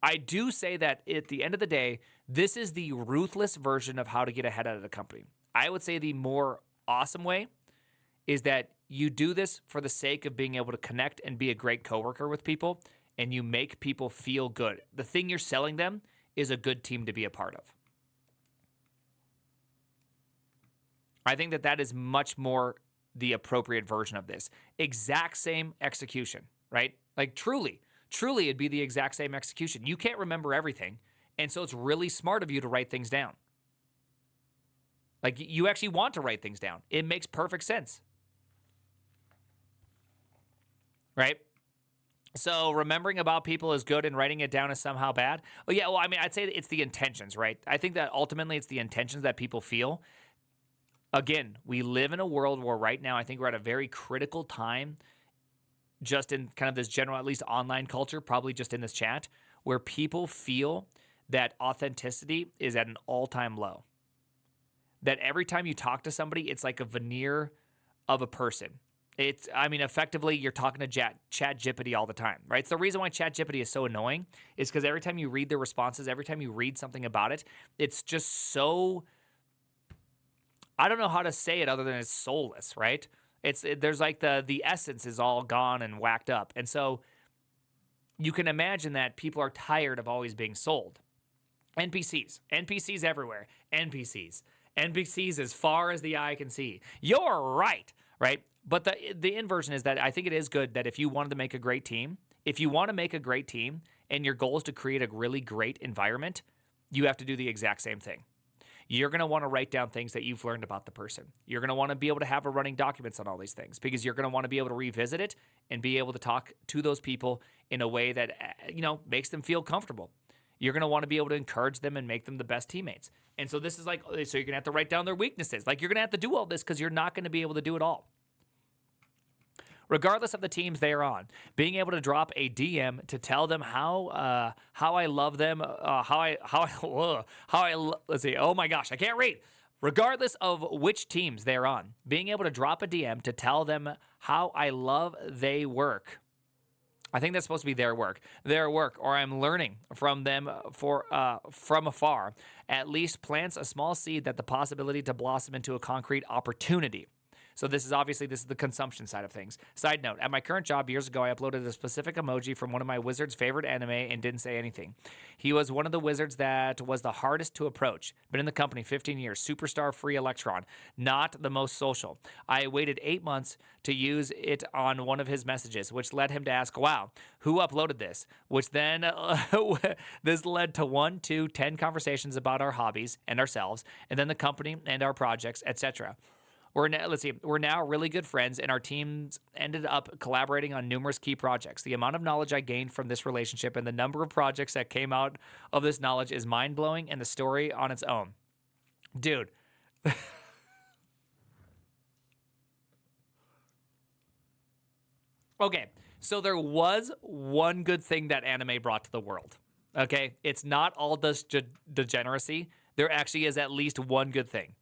I do say that at the end of the day, this is the ruthless version of how to get ahead out of the company. I would say the more awesome way is that you do this for the sake of being able to connect and be a great coworker with people, and you make people feel good. The thing you're selling them is a good team to be a part of. I think that that is much more the appropriate version of this. Exact same execution, right? Like truly it'd be the exact same execution. You can't remember everything, and so it's really smart of you to write things down. Like you actually want to write things down. It makes perfect sense. Right? So remembering about people is good and writing it down is somehow bad. Well, yeah, well, I mean, I'd say it's the intentions, right? I think that ultimately it's the intentions that people feel. Again, we live in a world where right now I think we're at a very critical time, just in kind of this general, at least online culture, probably just in this chat, where people feel that authenticity is at an all-time low. That every time you talk to somebody, it's like a veneer of a person. Effectively, you're talking to ChatGPT all the time, right? It's the reason why ChatGPT is so annoying is because every time you read the responses, every time you read something about it, it's just so, I don't know how to say it other than it's soulless, right? There's like the essence is all gone and whacked up. And so you can imagine that people are tired of always being sold. NPCs everywhere. NPCs as far as the eye can see. You're right? But the inversion is that I think it is good that if you wanted to make a great team, and your goal is to create a really great environment, you have to do the exact same thing. You're going to want to write down things that you've learned about the person. You're going to want to be able to have a running documents on all these things because you're going to want to be able to revisit it and be able to talk to those people in a way that, makes them feel comfortable. You're going to want to be able to encourage them and make them the best teammates. And so this is like, so you're going to have to write down their weaknesses. Like you're going to have to do all this because you're not going to be able to do it all. Regardless of the teams they are on, being able to drop a DM to tell them how I love them, let's see, oh my gosh, I can't read. Regardless of which teams they're on, being able to drop a DM to tell them how I love they work. I think that's supposed to be their work, or I'm learning from them from afar. At least plants a small seed that the possibility to blossom into a concrete opportunity. So this is the consumption side of things. Side note, at my current job years ago, I uploaded a specific emoji from one of my wizard's favorite anime and didn't say anything. He was one of the wizards that was the hardest to approach. Been in the company 15 years, superstar free electron, not the most social. I waited 8 months to use it on one of his messages, which led him to ask, wow, who uploaded this? Which then, this led to 1, 2, 10 conversations about our hobbies and ourselves, and then the company and our projects, etc. We're now really good friends, and our teams ended up collaborating on numerous key projects. The amount of knowledge I gained from this relationship and the number of projects that came out of this knowledge is mind-blowing, and the story on its own. Dude. Okay, so there was one good thing that anime brought to the world. Okay, it's not all this degeneracy. There actually is at least one good thing.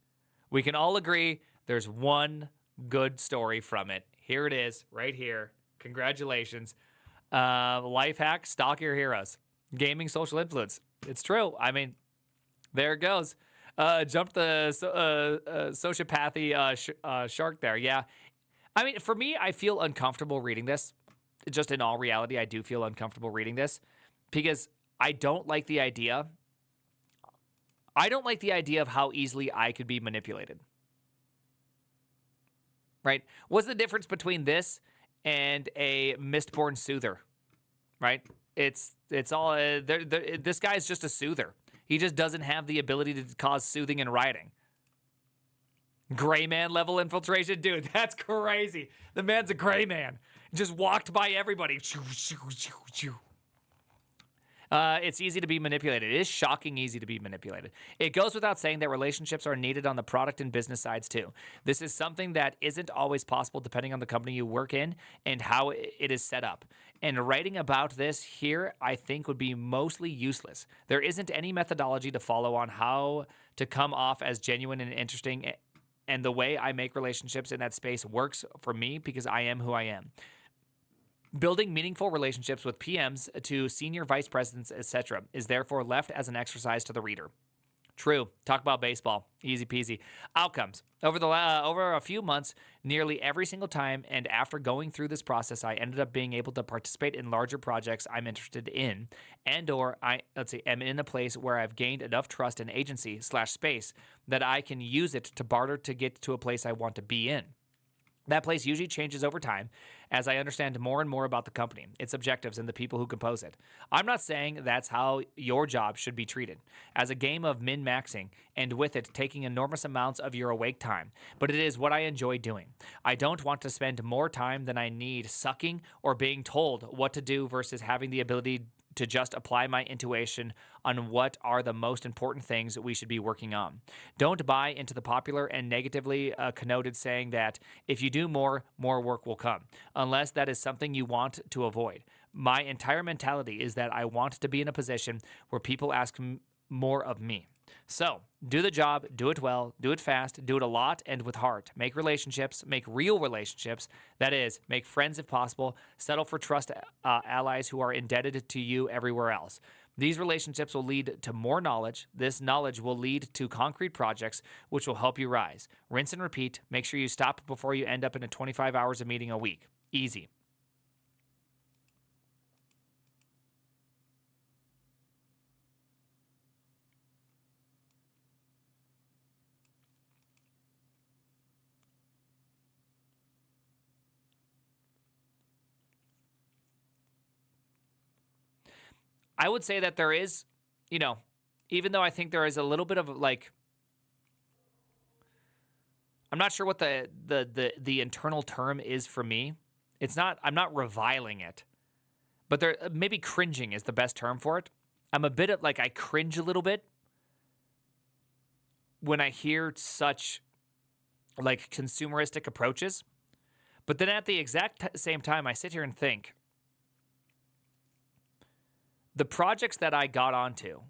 We can all agree there's one good story from it. Here it is, right here. Congratulations. Life hack, stalk your heroes. Gaming social influence. It's true. I mean, there it goes. Jump the sociopathy shark there. Yeah. I mean, for me, I feel uncomfortable reading this. Just in all reality, I do feel uncomfortable reading this because I don't like the idea. I don't like the idea of how easily I could be manipulated. Right? What's the difference between this and a Mistborn soother? Right? It's all this guy's just a soother. He just doesn't have the ability to cause soothing and rioting. Gray man level infiltration, dude, that's crazy. The man's a gray man. Just walked by everybody. It's easy to be manipulated. It is shocking easy to be manipulated. It goes without saying that relationships are needed on the product and business sides too. This is something that isn't always possible depending on the company you work in and how it is set up. And writing about this here, I think, would be mostly useless. There isn't any methodology to follow on how to come off as genuine and interesting, and the way I make relationships in that space works for me because I am who I am. Building meaningful relationships with PMs to senior vice presidents, etc., is therefore left as an exercise to the reader. True. Talk about baseball. Easy peasy. Outcomes. Over a few months, nearly every single time, and after going through this process, I ended up being able to participate in larger projects I'm interested in, and/or am in a place where I've gained enough trust and agency/space that I can use it to barter to get to a place I want to be in. That place usually changes over time as I understand more and more about the company, its objectives, and the people who compose it. I'm not saying that's how your job should be treated, as a game of min-maxing, and with it taking enormous amounts of your awake time, but it is what I enjoy doing. I don't want to spend more time than I need sucking or being told what to do versus having the ability to just apply my intuition on what are the most important things we should be working on. Don't buy into the popular and negatively connoted saying that if you do more, more work will come, unless that is something you want to avoid. My entire mentality is that I want to be in a position where people ask more of me. So, do the job, do it well, do it fast, do it a lot and with heart. Make relationships, make real relationships. That is, make friends if possible. Settle for trust allies who are indebted to you everywhere else. These relationships will lead to more knowledge. This knowledge will lead to concrete projects, which will help you rise. Rinse and repeat. Make sure you stop before you end up in 25 hours of meeting a week. Easy. I would say that there is, even though I think there is a little bit of like, I'm not sure what the internal term is for me. I'm not reviling it, but maybe cringing is the best term for it. I'm a bit of like, I cringe a little bit when I hear such like consumeristic approaches. But then at the exact same time, I sit here and think, the projects that I got onto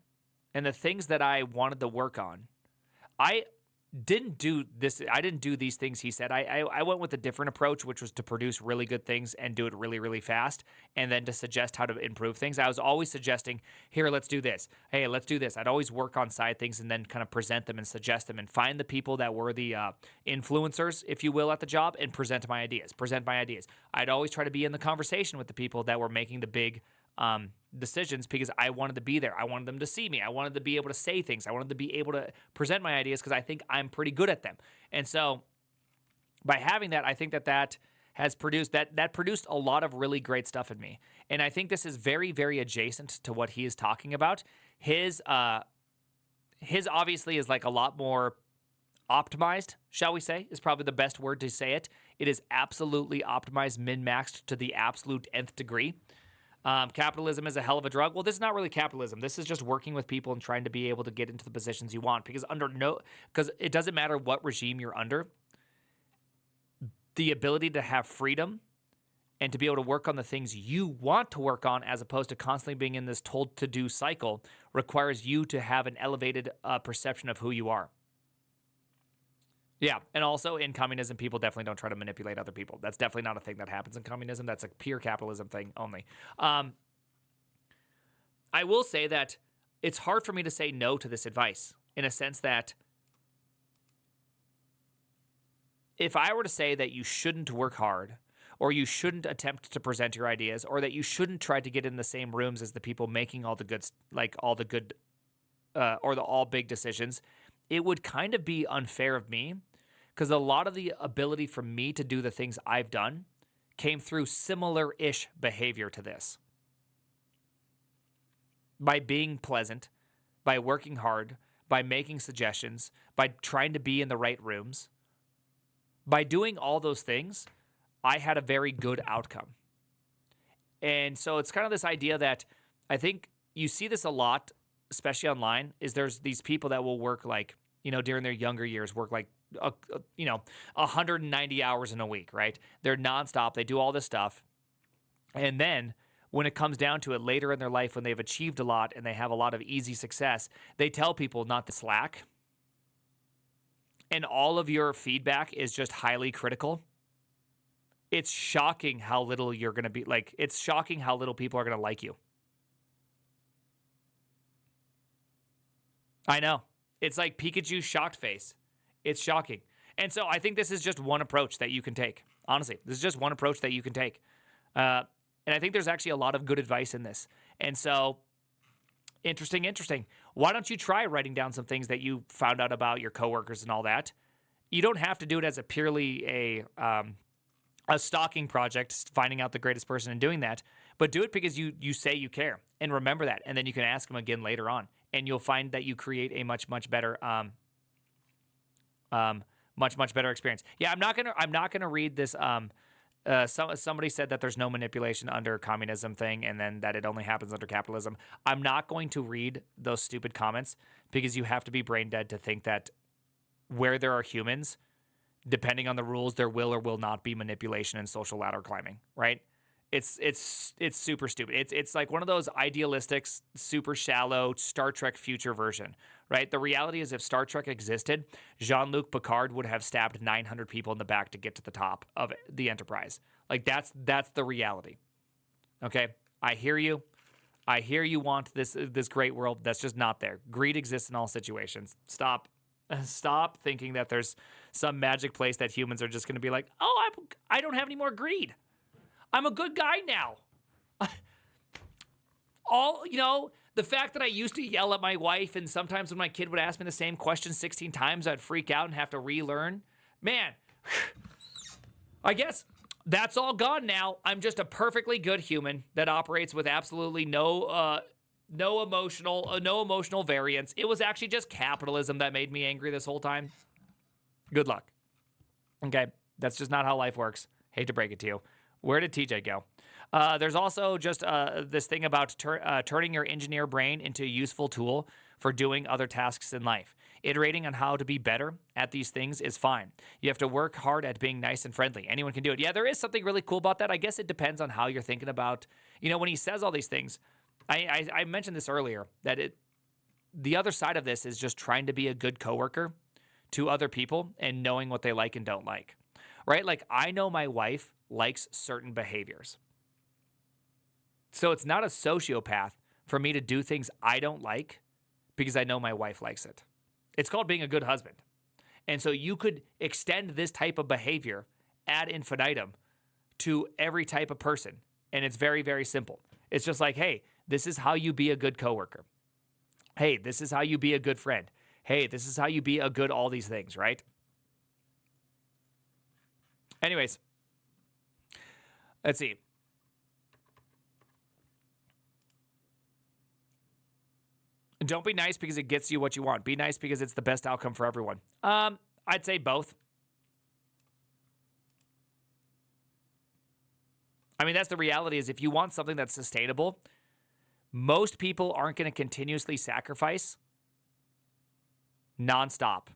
and the things that I wanted to work on, I didn't do this. I didn't do these things he said. I went with a different approach, which was to produce really good things and do it really, really fast, and then to suggest how to improve things. I was always suggesting, here, let's do this. Hey, let's do this. I'd always work on side things and then kind of present them and suggest them and find the people that were the influencers, if you will, at the job and present my ideas. I'd always try to be in the conversation with the people that were making the big decisions because I wanted to be there. I wanted them to see me. I wanted to be able to say things. I wanted to be able to present my ideas because I think I'm pretty good at them. And so by having that, I think that has produced that produced a lot of really great stuff in me. And I think this is very, very adjacent to what he is talking about. His obviously is like a lot more optimized, shall we say, is probably the best word to say it. It is absolutely optimized, min-maxed to the absolute nth degree. Capitalism is a hell of a drug. Well, this is not really capitalism. This is just working with people and trying to be able to get into the positions you want. Because it doesn't matter what regime you're under. The ability to have freedom and to be able to work on the things you want to work on, as opposed to constantly being in this told to do cycle, requires you to have an elevated perception of who you are. Yeah, and also in communism, people definitely don't try to manipulate other people. That's definitely not a thing that happens in communism. That's a pure capitalism thing only. I will say that it's hard for me to say no to this advice in a sense that if I were to say that you shouldn't work hard or you shouldn't attempt to present your ideas or that you shouldn't try to get in the same rooms as the people making all the all big decisions, it would kind of be unfair of me because a lot of the ability for me to do the things I've done came through similar-ish behavior to this. By being pleasant, by working hard, by making suggestions, by trying to be in the right rooms. By doing all those things, I had a very good outcome. And so it's kind of this idea that I think you see this a lot, especially online, is there's these people that will work like, during their younger years, work like, 190 hours in a week, right? They're nonstop. They do all this stuff. And then when it comes down to it later in their life, when they've achieved a lot and they have a lot of easy success, they tell people not to slack. And all of your feedback is just highly critical. it's shocking how little you're going to be like, it's shocking how little people are going to like you. I know. It's like Pikachu's shocked face. It's shocking. And so I think this is just one approach that you can take. Honestly, this is just one approach that you can take. And I think there's actually a lot of good advice in this. And so, interesting. Why don't you try writing down some things that you found out about your coworkers and all that? You don't have to do it as a purely a stalking project, finding out the greatest person and doing that, but do it because you say you care, and remember that, and then you can ask them again later on, and you'll find that you create a much better much better experience. Yeah, I'm not gonna read this. Somebody said that there's no manipulation under communism thing, and then that it only happens under capitalism. I'm not going to read those stupid comments because you have to be brain dead to think that where there are humans, depending on the rules, there will or will not be manipulation and social ladder climbing, right? It's super stupid. It's like one of those idealistic, super shallow Star Trek future version, right? The reality is if Star Trek existed, Jean-Luc Picard would have stabbed 900 people in the back to get to the top of the Enterprise. Like that's the reality. Okay? I hear you. I hear you want this great world. That's just not there. Greed exists in all situations. Stop thinking that there's some magic place that humans are just going to be like, oh, I don't have any more greed. I'm a good guy now. The fact that I used to yell at my wife, and sometimes when my kid would ask me the same question 16 times, I'd freak out and have to relearn. Man, I guess that's all gone now. I'm just a perfectly good human that operates with absolutely no emotional variance. It was actually just capitalism that made me angry this whole time. Good luck. Okay, that's just not how life works. Hate to break it to you. Where did TJ go? There's also just this thing about turning your engineer brain into a useful tool for doing other tasks in life. Iterating on how to be better at these things is fine. You have to work hard at being nice and friendly. Anyone can do it. Yeah, there is something really cool about that. I guess it depends on how you're thinking about, when he says all these things. I mentioned this earlier, that the other side of this is just trying to be a good coworker to other people and knowing what they like and don't like, right? Like, I know my wife likes certain behaviors. So it's not a sociopath for me to do things I don't like because I know my wife likes it. It's called being a good husband. And so you could extend this type of behavior ad infinitum to every type of person. And it's very, very simple. It's just like, hey, this is how you be a good coworker. Hey, this is how you be a good friend. Hey, this is how you be a good all these things, right? Anyways, let's see. Don't be nice because it gets you what you want. Be nice because it's the best outcome for everyone. I'd say both. I mean, that's the reality, is if you want something that's sustainable, most people aren't going to continuously sacrifice nonstop,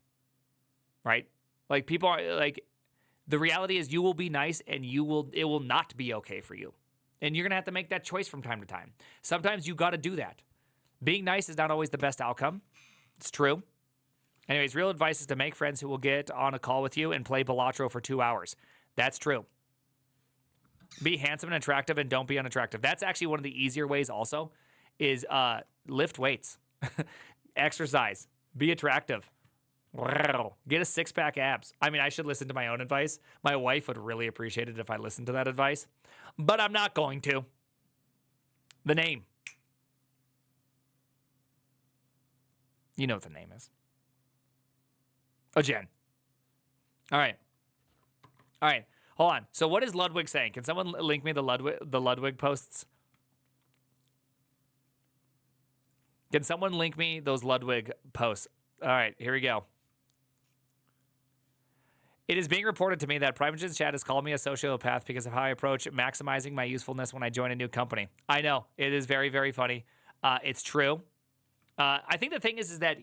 right? Like, people are like, the reality is you will be nice and it will not be okay for you. And you're going to have to make that choice from time to time. Sometimes you got to do that. Being nice is not always the best outcome. It's true. Anyways, real advice is to make friends who will get on a call with you and play Balatro for 2 hours. That's true. Be handsome and attractive and don't be unattractive. That's actually one of the easier ways also, is lift weights. Exercise. Be attractive. Wow. Get a six-pack abs. I mean, I should listen to my own advice. My wife would really appreciate it if I listened to that advice, but I'm not going to. The name. You know what the name is. Oh, Jen. All right. Hold on. So what is Ludwig saying? Can someone link me the Ludwig posts? Can someone link me those Ludwig posts? All right, here we go. It is being reported to me that primeagen's chat has called me a sociopath because of how I approach maximizing my usefulness when I join a new company. I know. It is very, very funny. It's true. I think the thing is that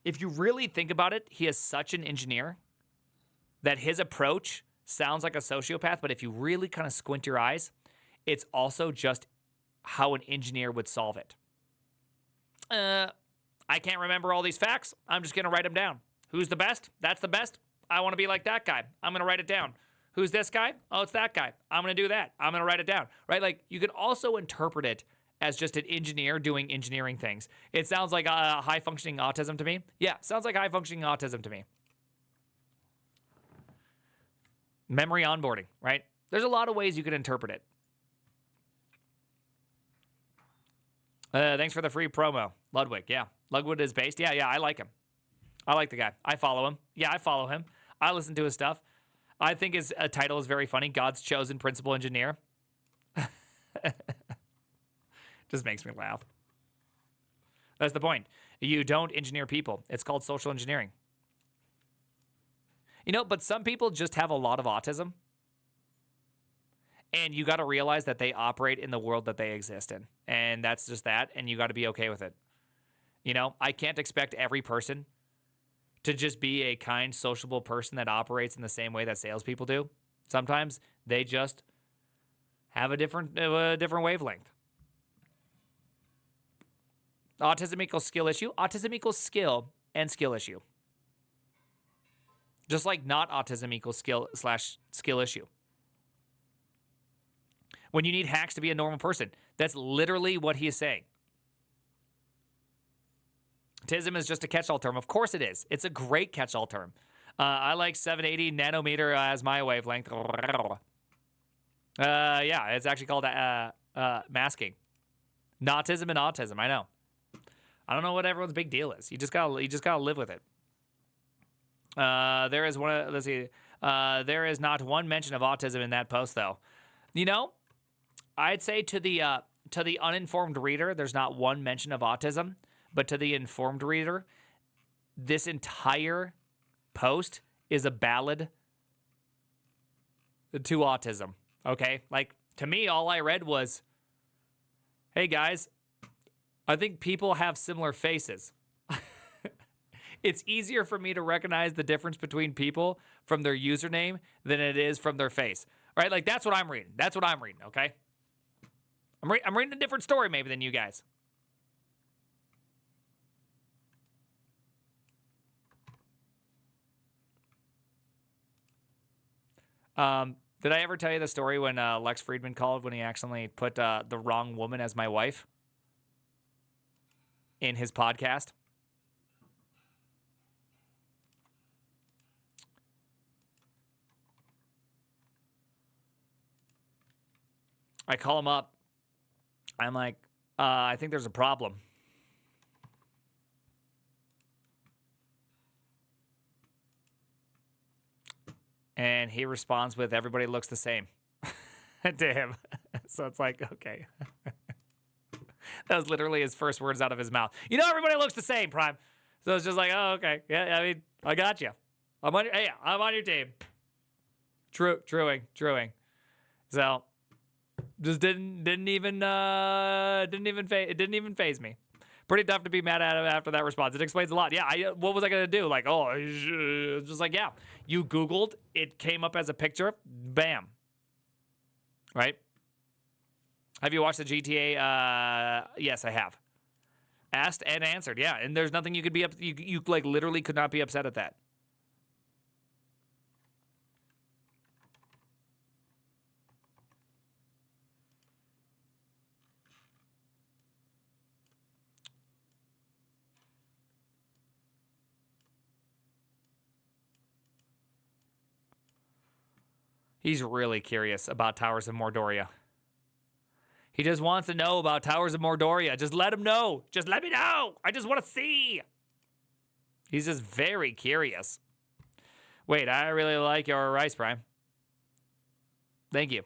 if you really think about it, he is such an engineer that his approach sounds like a sociopath, but if you really kind of squint your eyes, it's also just how an engineer would solve it. I can't remember all these facts. I'm just going to write them down. Who's the best? That's the best. I want to be like that guy. I'm going to write it down. Who's this guy? Oh, it's that guy. I'm going to do that. I'm going to write it down, right? Like you can also interpret it as just an engineer doing engineering things. It sounds like high functioning autism to me. Yeah, sounds like high functioning autism to me. Memory onboarding, right? There's a lot of ways you could interpret it. Thanks for the free promo. Ludwig, yeah. Ludwig is based. Yeah, I like him. I like the guy. I follow him. Yeah, I follow him. I listen to his stuff. I think his title is very funny. God's chosen principal engineer. Just makes me laugh. That's the point. You don't engineer people. It's called social engineering. You know, but some people just have a lot of autism. And you got to realize that they operate in the world that they exist in. And that's just that. And you got to be okay with it. You know, I can't expect every person to just be a kind, sociable person that operates in the same way that salespeople do. Sometimes they just have a different wavelength. Autism equals skill issue. Autism equals skill and skill issue. Just like not autism equals skill/skill issue. When you need hacks to be a normal person, that's literally what he is saying. Autism is just a catch-all term. Of course it is. It's a great catch-all term. I like 780 nanometer as my wavelength. Yeah, it's actually called masking. Nautism and autism. I know. I don't know what everyone's big deal is. You just gotta live with it. There is one. Let's see. There is not one mention of autism in that post, though. You know, I'd say to the uninformed reader, there's not one mention of autism. But to the informed reader, this entire post is a ballad to autism, okay? Like, to me, all I read was, hey, guys, I think people have similar faces. It's easier for me to recognize the difference between people from their username than it is from their face, right? Like, that's what I'm reading. That's what I'm reading, okay? I'm reading a different story maybe than you guys. Did I ever tell you the story when Lex Friedman called when he accidentally put the wrong woman as my wife in his podcast? I call him up. I'm like, I think there's a problem. And he responds with, everybody looks the same to him. So it's like, okay. That was literally his first words out of his mouth. You know, everybody looks the same, Prime. So it's just like, oh, okay. Yeah, I mean, I got you. I'm on your team. Truing. So just didn't even phase me. Pretty tough to be mad at him after that response. It explains a lot. Yeah, what was I going to do? Like, just like, yeah. You Googled, it came up as a picture, bam. Right? Have you watched the GTA? Yes, I have. Asked and answered, yeah. And there's nothing you could be you like literally could not be upset at that. He's really curious about Towers of Mordoria. He just wants to know about Towers of Mordoria. Just let him know. Just let me know. I just want to see. He's just very curious. Wait, I really like your rice, Prime. Thank you.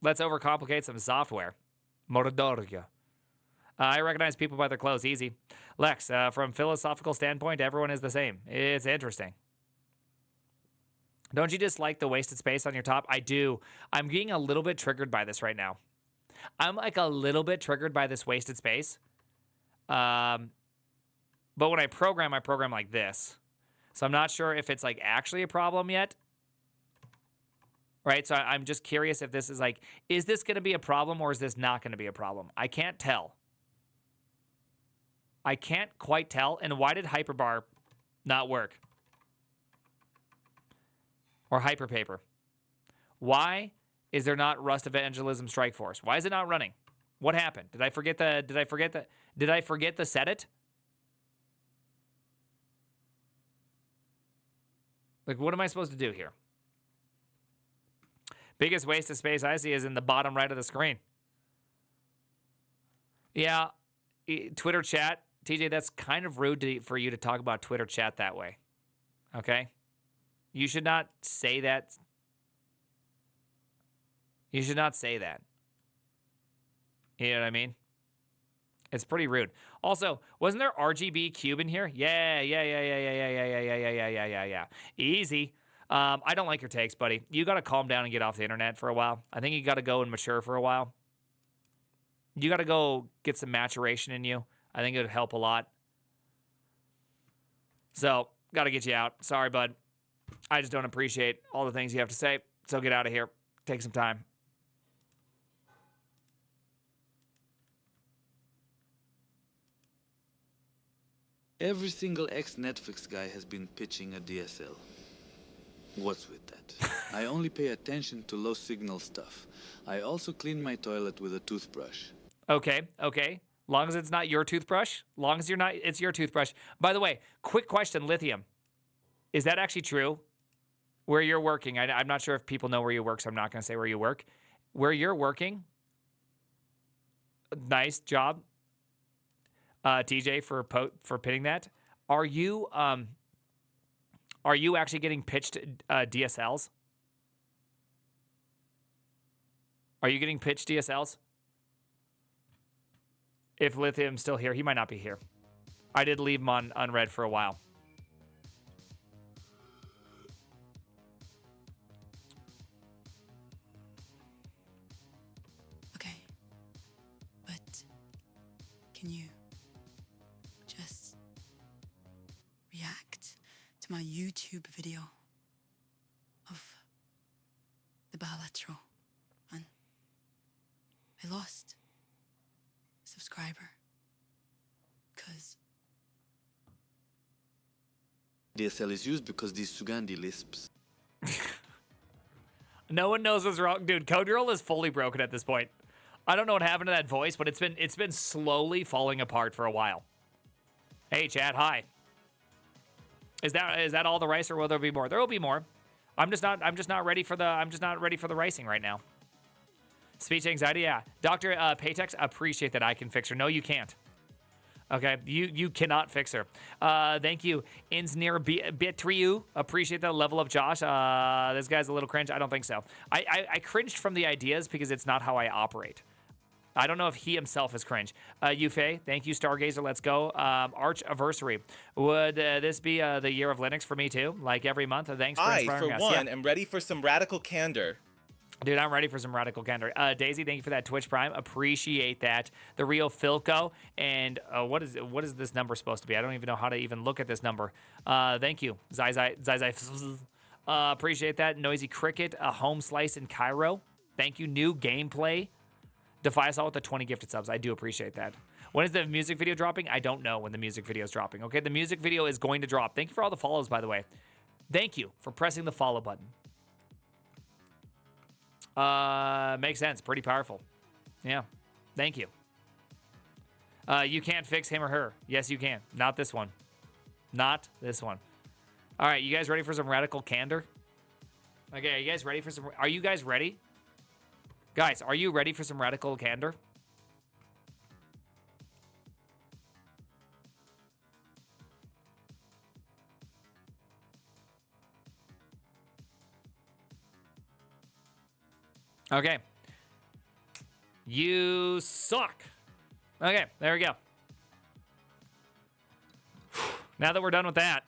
Let's overcomplicate some software. Mordoria. I recognize people by their clothes. Easy. Lex, from philosophical standpoint, everyone is the same. It's interesting. Don't you just like the wasted space on your top? I do. I'm getting a little bit triggered by this right now. I'm like a little bit triggered by this wasted space. But when I program like this. So I'm not sure if it's like actually a problem yet. Right? So I'm just curious if this is like, is this going to be a problem or is this not going to be a problem? I can't tell. I can't quite tell. And why did Hyperbar not work? Or Hyperpaper. Why is there not Rust Evangelism Strike Force? Why is it not running? What happened? Did I forget the set it? Like, what am I supposed to do here? Biggest waste of space I see is in the bottom right of the screen. Yeah, Twitter chat. TJ, that's kind of rude for you to talk about Twitter chat that way. Okay? You should not say that. You should not say that. You know what I mean? It's pretty rude. Also, wasn't there RGB cube in here? Yeah. Easy. I don't like your takes, buddy. You got to calm down and get off the internet for a while. I think you got to go and mature for a while. You got to go get some maturation in you. I think it would help a lot. So, got to get you out. Sorry, bud. I just don't appreciate all the things you have to say. So get out of here. Take some time. Every single ex-Netflix guy has been pitching a DSL. What's with that? I only pay attention to low signal stuff. I also clean my toilet with a toothbrush. Okay. Long as it's not your toothbrush. Long as it's your toothbrush. By the way, quick question, Lithium. Is that actually true? Where you're working, I'm not sure if people know where you work, so I'm not going to say where you work. Where you're working, nice job, TJ, for pinning that. Are you actually getting pitched DSLs? Are you getting pitched DSLs? If Lithium's still here, he might not be here. I did leave him on unread for a while. Okay, but can you just react to my YouTube video of the bilateral one? I lost a subscriber because DSL is used because these Sugandi lisps. No one knows what's wrong. Dude, Code Girl is fully broken at this point. I don't know what happened to that voice, but it's been slowly falling apart for a while. Hey, chat, hi. Is that all the rice, or will there be more? There will be more. I'm just not ready for the ricing right now. Speech anxiety, yeah. Dr. Paytex, appreciate that I can fix her. No, you can't. Okay, you cannot fix her. Thank you, Insneer Bitriu. Appreciate that. Level up, Josh. This guy's a little cringe. I don't think so. I cringed from the ideas because it's not how I operate. I don't know if he himself is cringe. Yufei, thank you, Stargazer. Let's go. Arch Anniversary. Would this be the year of Linux for me too? Like every month? Thanks for inspiring us. I, for one, am ready for some radical candor. Dude, I'm ready for some radical candor. Daisy, thank you for that Twitch Prime. Appreciate that. The real Philco. And what is this number supposed to be? I don't even know how to even look at this number. Thank you. Zai. Appreciate that. Noisy Cricket. A home slice in Cairo. Thank you. New gameplay. Defy us all with the 20 gifted subs. I do appreciate that. When is the music video dropping? I don't know when the music video is dropping. Okay, the music video is going to drop. Thank you for all the follows, by the way. Thank you for pressing the follow button. Makes sense. Pretty powerful. Yeah. Thank you. You can't fix him or her. Yes, you can. Not this one. Not this one. All right, you guys ready for some radical candor? Okay, are you guys ready for some... Are you guys ready? Guys, are you ready for some radical candor? Okay. You suck. Okay, there we go. Now that we're done with that,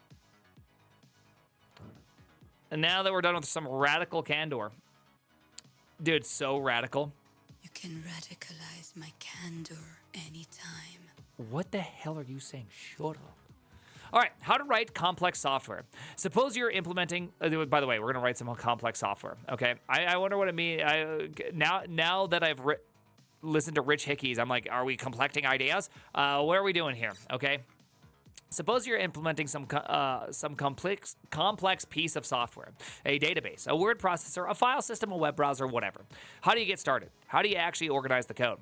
and now that we're done with some radical candor, dude, so radical. You can radicalize my candor anytime. What the hell are you saying? Shut up. All right, how to write complex software. Suppose you're implementing, by the way, we're gonna write some complex software, okay? I wonder what it means. Now that I've listened to Rich Hickey's, I'm like, are we complecting ideas? What are we doing here, okay? Suppose you're implementing some complex piece of software, a database, a word processor, a file system, a web browser, whatever. How do you get started? How do you actually organize the code?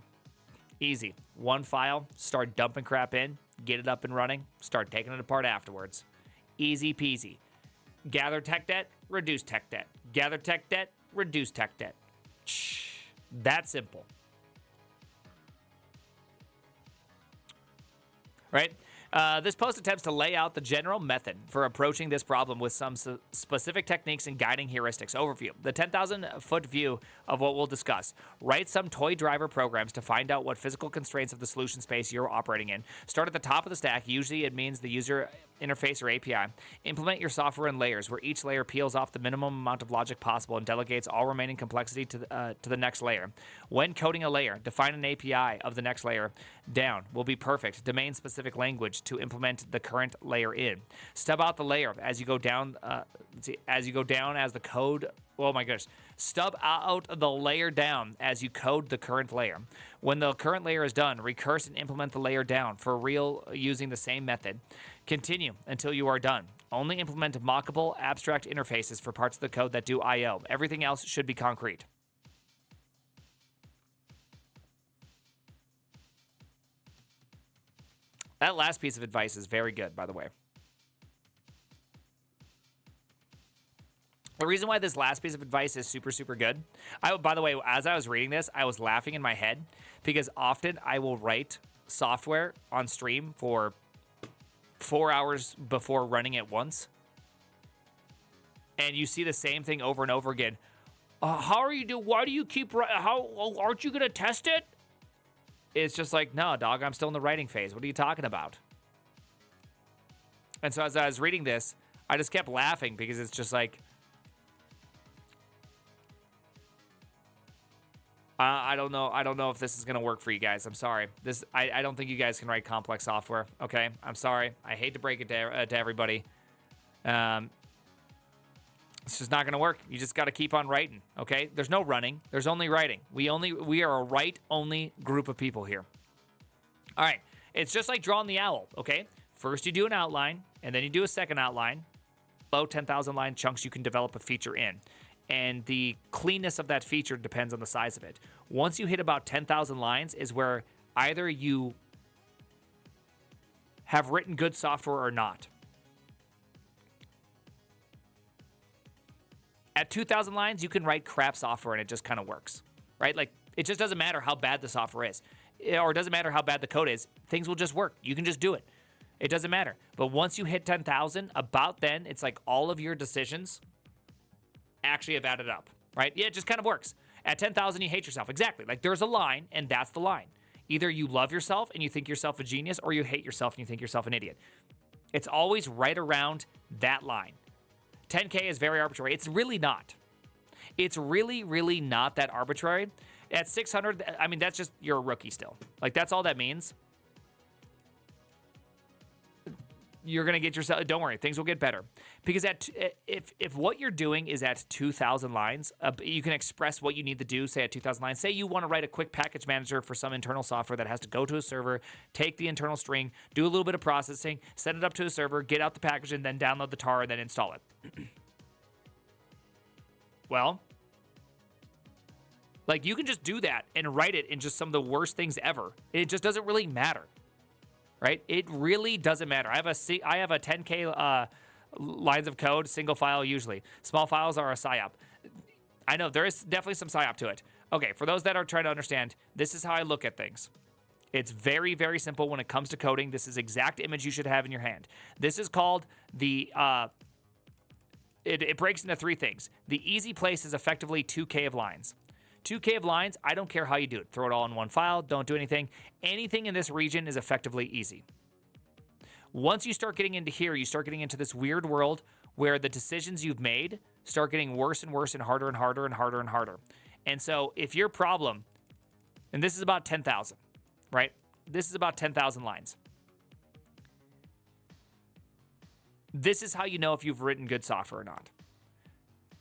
Easy. One file, start dumping crap in, get it up and running, start taking it apart afterwards. Easy peasy. Gather tech debt, reduce tech debt. Gather tech debt, reduce tech debt. Shh. That simple. Right? This post attempts to lay out the general method for approaching this problem with some specific techniques and guiding heuristics. Overview. The 10,000-foot view of what we'll discuss. Write some toy driver programs to find out what physical constraints of the solution space you're operating in. Start at the top of the stack. Usually it means the user interface or API. Implement your software in layers, where each layer peels off the minimum amount of logic possible and delegates all remaining complexity to the next layer. When coding a layer, define an API of the next layer down will be perfect. Domain-specific language to implement the current layer in. Stub out the layer as you go down. As the code. Oh my goodness. Stub out the layer down as you code the current layer. When the current layer is done, recurse and implement the layer down for real using the same method. Continue until you are done. Only implement mockable, abstract interfaces for parts of the code that do I/O. Everything else should be concrete. That last piece of advice is very good, by the way. The reason why this last piece of advice is super, super good, by the way, as I was reading this, I was laughing in my head because often I will write software on stream for 4 hours before running it once. And you see the same thing over and over again. Why do you keep, aren't you going to test it? It's just like, no, dog, I'm still in the writing phase. What are you talking about? And so as I was reading this, I just kept laughing because it's just like, I don't know. I don't know if this is going to work for you guys. I'm sorry. I don't think you guys can write complex software. Okay. I'm sorry. I hate to break it to everybody. It's just not going to work. You just got to keep on writing. Okay. There's no running. There's only writing. We are a write only group of people here. All right. It's just like drawing the owl. Okay. First you do an outline and then you do a second outline. Below 10,000 line chunks you can develop a feature in. And the cleanness of that feature depends on the size of it. Once you hit about 10,000 lines is where either you have written good software or not. At 2,000 lines, you can write crap software and it just kind of works, right? Like, it just doesn't matter how bad the software is, or it doesn't matter how bad the code is. Things will just work. You can just do it. It doesn't matter. But once you hit 10,000, about then, it's like all of your decisions actually have added up, right? Yeah, it just kind of works. At 10,000, you hate yourself. Exactly. Like, there's a line, and that's the line. Either you love yourself and you think yourself a genius, or you hate yourself and you think yourself an idiot. It's always right around that line. 10K is very arbitrary. It's really not. It's really, really not that arbitrary. At 600, I mean, that's just, you're a rookie still. Like, that's all that means. You're going to get yourself, don't worry, things will get better. Because if what you're doing is at 2,000 lines, you can express what you need to do, say at 2,000 lines. Say you want to write a quick package manager for some internal software that has to go to a server, take the internal string, do a little bit of processing, send it up to a server, get out the package, and then download the tar and then install it. Well, like, you can just do that and write it in just some of the worst things ever. It just doesn't really matter. Right? It really doesn't matter. I have a 10K lines of code, single file usually. Small files are a PSYOP. I know there is definitely some PSYOP to it. Okay, for those that are trying to understand, this is how I look at things. It's very, very simple when it comes to coding. This is exact image you should have in your hand. This is called the, it breaks into three things. The easy place is effectively 2K of lines. 2K of lines, I don't care how you do it. Throw it all in one file, don't do anything. Anything in this region is effectively easy. Once you start getting into here, you start getting into this weird world where the decisions you've made start getting worse and worse and harder and harder and harder and harder. And so if your problem, and this is about 10,000, right? This is about 10,000 lines. This is how you know if you've written good software or not.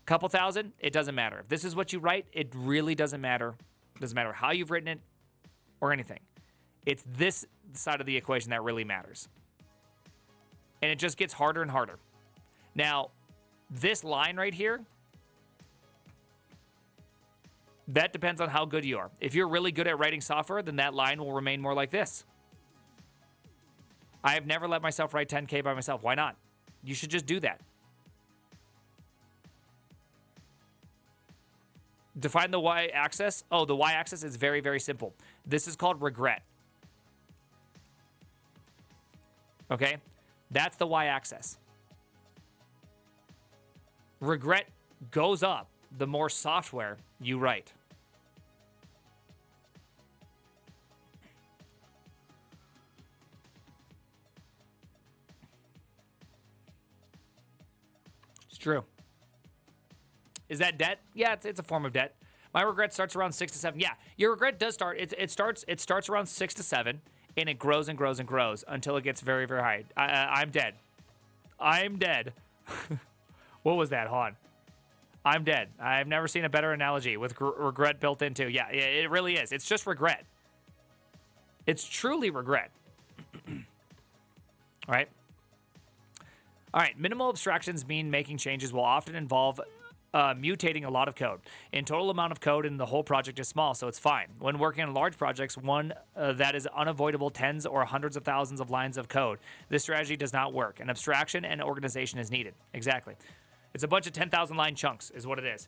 Couple thousand, it doesn't matter. If this is what you write, it really doesn't matter. It doesn't matter how you've written it or anything. It's this side of the equation that really matters. And it just gets harder and harder. Now, this line right here, that depends on how good you are. If you're really good at writing software, then that line will remain more like this. I have never let myself write 10K by myself. Why not? You should just do that. Define the y-axis. Oh, the y-axis is very, very simple. This is called regret. Okay? That's the y-axis. Regret goes up the more software you write. It's true. Is that debt? Yeah, it's a form of debt. My regret starts around 6 to 7. Yeah, your regret does start. It starts around 6 to 7, and it grows and grows and grows until it gets very, very high. I'm dead. I'm dead. What was that, Han? I'm dead. I've never seen a better analogy with regret built into. Yeah, it really is. It's just regret. It's truly regret. All right. All right. Minimal abstractions mean making changes will often involve mutating a lot of code. In total amount of code in the whole project is small, so it's fine. When working on large projects, one that is unavoidable tens or hundreds of thousands of lines of code, this strategy does not work. An abstraction and organization is needed. Exactly. It's a bunch of 10,000 line chunks is what it is.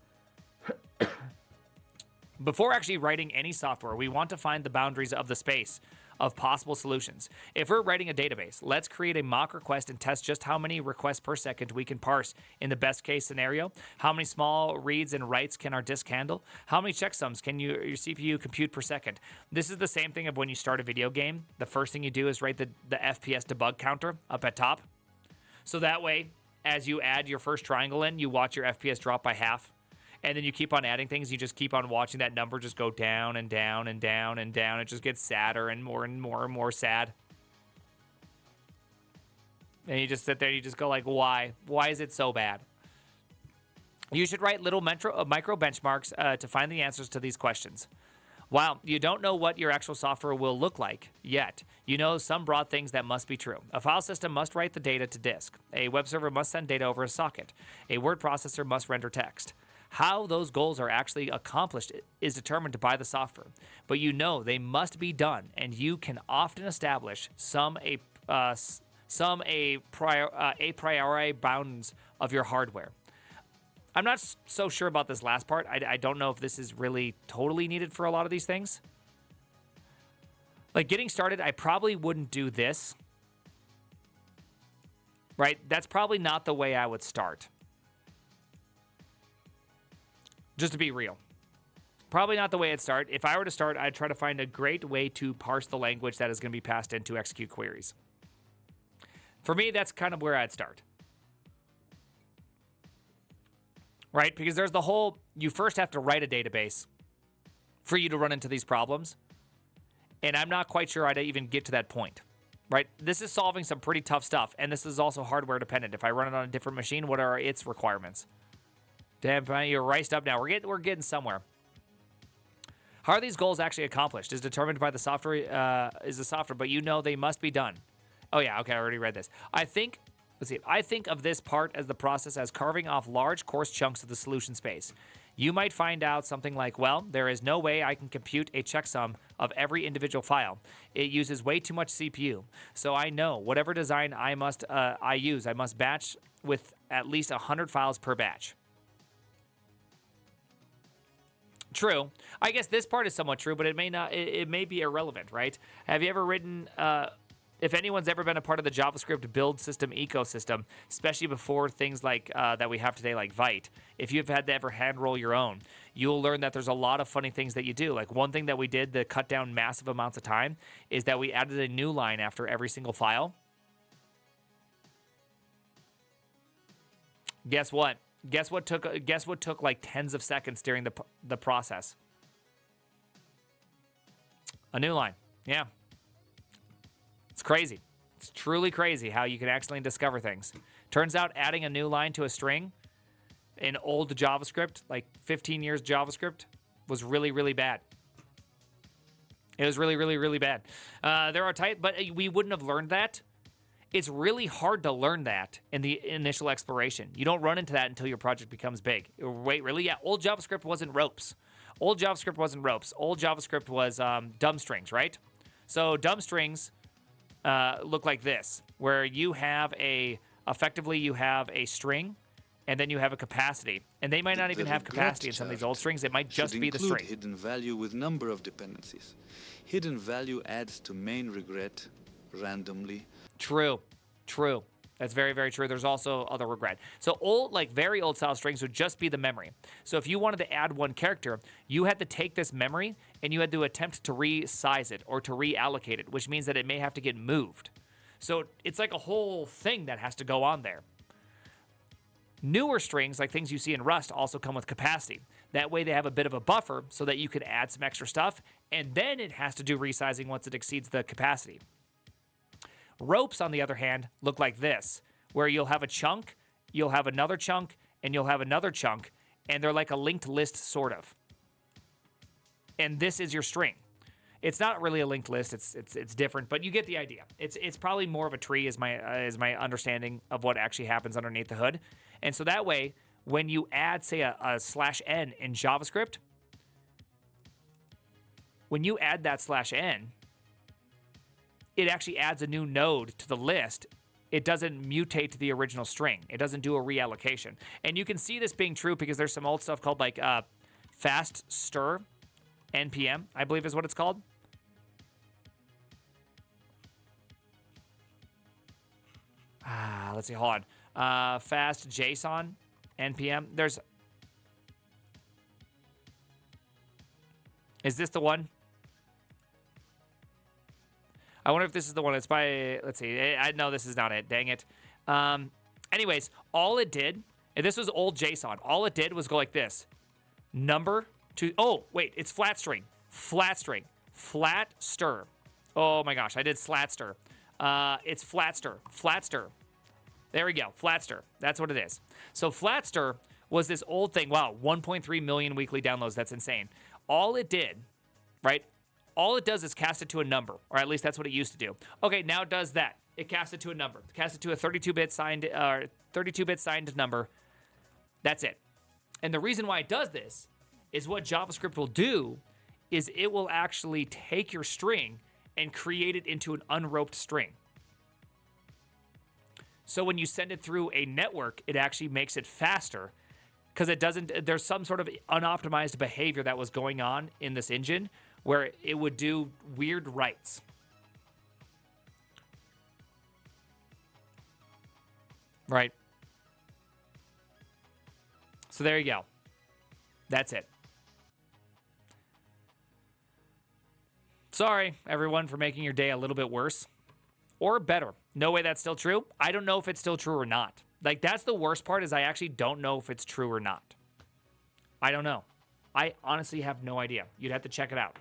Before actually writing any software, we want to find the boundaries of the space of possible solutions. If we're writing a database, let's create a mock request and test just how many requests per second we can parse in the best case scenario. How many small reads and writes can our disk handle? How many checksums can your CPU compute per second? This is the same thing of when you start a video game. The first thing you do is write the FPS debug counter up at top. So that way, as you add your first triangle in, you watch your FPS drop by half. And then you keep on adding things. You just keep on watching that number just go down and down and down and down. It just gets sadder and more and more and more sad. And you just sit there and you just go like, why? Why is it so bad? You should write little micro benchmarks to find the answers to these questions. While you don't know what your actual software will look like yet, you know some broad things that must be true. A file system must write the data to disk. A web server must send data over a socket. A word processor must render text. How those goals are actually accomplished is determined by the software, but you know they must be done, and you can often establish a priori bounds of your hardware. I'm not so sure about this last part. I don't know if this is really totally needed for a lot of these things. Like getting started, I probably wouldn't do this. Right? That's probably not the way I would start. Just to be real. Probably not the way I'd start. If I were to start, I'd try to find a great way to parse the language that is going to be passed in to execute queries. For me, that's kind of where I'd start. Right? Because there's the whole, you first have to write a database for you to run into these problems. And I'm not quite sure I'd even get to that point. Right? This is solving some pretty tough stuff. And this is also hardware dependent. If I run it on a different machine, what are its requirements? Damn, you're riced up now. We're getting somewhere. How are these goals actually accomplished is determined by the software, but you know they must be done. Oh yeah, okay, I already read this. I think of this part as the process as carving off large, coarse chunks of the solution space. You might find out something like, well, there is no way I can compute a checksum of every individual file. It uses way too much CPU. So I know whatever design I must batch with at least 100 files per batch. True. I guess this part is somewhat true, but it may not. It may be irrelevant, right? Have you ever written? If anyone's ever been a part of the JavaScript build system ecosystem, especially before things like that we have today, like Vite, if you've had to ever hand roll your own, you'll learn that there's a lot of funny things that you do. Like one thing that we did to cut down massive amounts of time is that we added a new line after every single file. Guess what? Guess what took like tens of seconds during the process? A new line. Yeah. It's crazy. It's truly crazy how you can accidentally discover things. Turns out adding a new line to a string in old JavaScript, like 15 years JavaScript, was really, really bad. It was really, really, really bad. But we wouldn't have learned that It's really hard to learn that in the initial exploration. You don't run into that until your project becomes big. Wait, really? Yeah, old JavaScript wasn't ropes. Old JavaScript wasn't ropes. Old JavaScript was dumb strings, right? So dumb strings look like this, where you have effectively you have a string, and then you have a capacity. And they might not even have capacity in some of these old strings. It might just be the string. Hidden value with number of dependencies. Hidden value adds to main regret randomly. True. That's very, very true. There's also other regret. So old, like very old style strings would just be the memory. So if you wanted to add one character, you had to take this memory and you had to attempt to resize it or to reallocate it, which means that it may have to get moved. So it's like a whole thing that has to go on there. Newer strings, like things you see in Rust, also come with capacity. That way they have a bit of a buffer so that you could add some extra stuff, and then it has to do resizing once it exceeds the capacity. Ropes, on the other hand, look like this, where you'll have a chunk, you'll have another chunk, and you'll have another chunk, and they're like a linked list, sort of. And this is your string. It's not really a linked list, it's different, but you get the idea. It's probably more of a tree is my understanding of what actually happens underneath the hood. And so that way, when you add, say, a /n in JavaScript, when you add that /n, it actually adds a new node to the list. It doesn't mutate the original string. It doesn't do a reallocation. And you can see this being true because there's some old stuff called like fast stir npm, I believe is what it's called. Let's see, hold on. Fast JSON npm. Is this the one? I wonder if this is the one. It's by, let's see. I know this is not it. Dang it. Anyways, all it did, and this was old JSON. All it did was go like this. Number to, oh, wait, it's flat string. Flat string. Flat stir. Oh my gosh, I did slat stir. It's flat stir. Flat stir. There we go. Flat stir. That's what it is. So flat stir was this old thing. Wow, 1.3 million weekly downloads. That's insane. All it did, right? All it does is cast it to a number, or at least that's what it used to do. Okay, now it does that. It casts it to a number. It casts it to a 32-bit signed number. That's it. And the reason why it does this is what JavaScript will do is it will actually take your string and create it into an unroped string. So when you send it through a network, it actually makes it faster because there's some sort of unoptimized behavior that was going on in this engine where it would do weird writes. Right. So there you go. That's it. Sorry, everyone, for making your day a little bit worse. Or better. No way that's still true. I don't know if it's still true or not. Like, that's the worst part is I actually don't know if it's true or not. I don't know. I honestly have no idea. You'd have to check it out.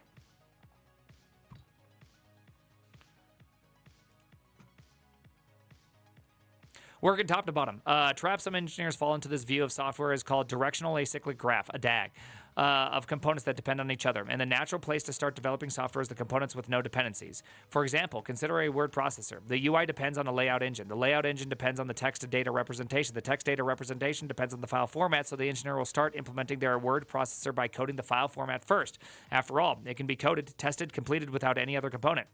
Working top to bottom. Trap some engineers fall into this view of software is called directional acyclic graph, a DAG, of components that depend on each other. And the natural place to start developing software is the components with no dependencies. For example, consider a word processor. The UI depends on a layout engine. The layout engine depends on the text to data representation. The text data representation depends on the file format, so the engineer will start implementing their word processor by coding the file format first. After all, it can be coded, tested, completed without any other component.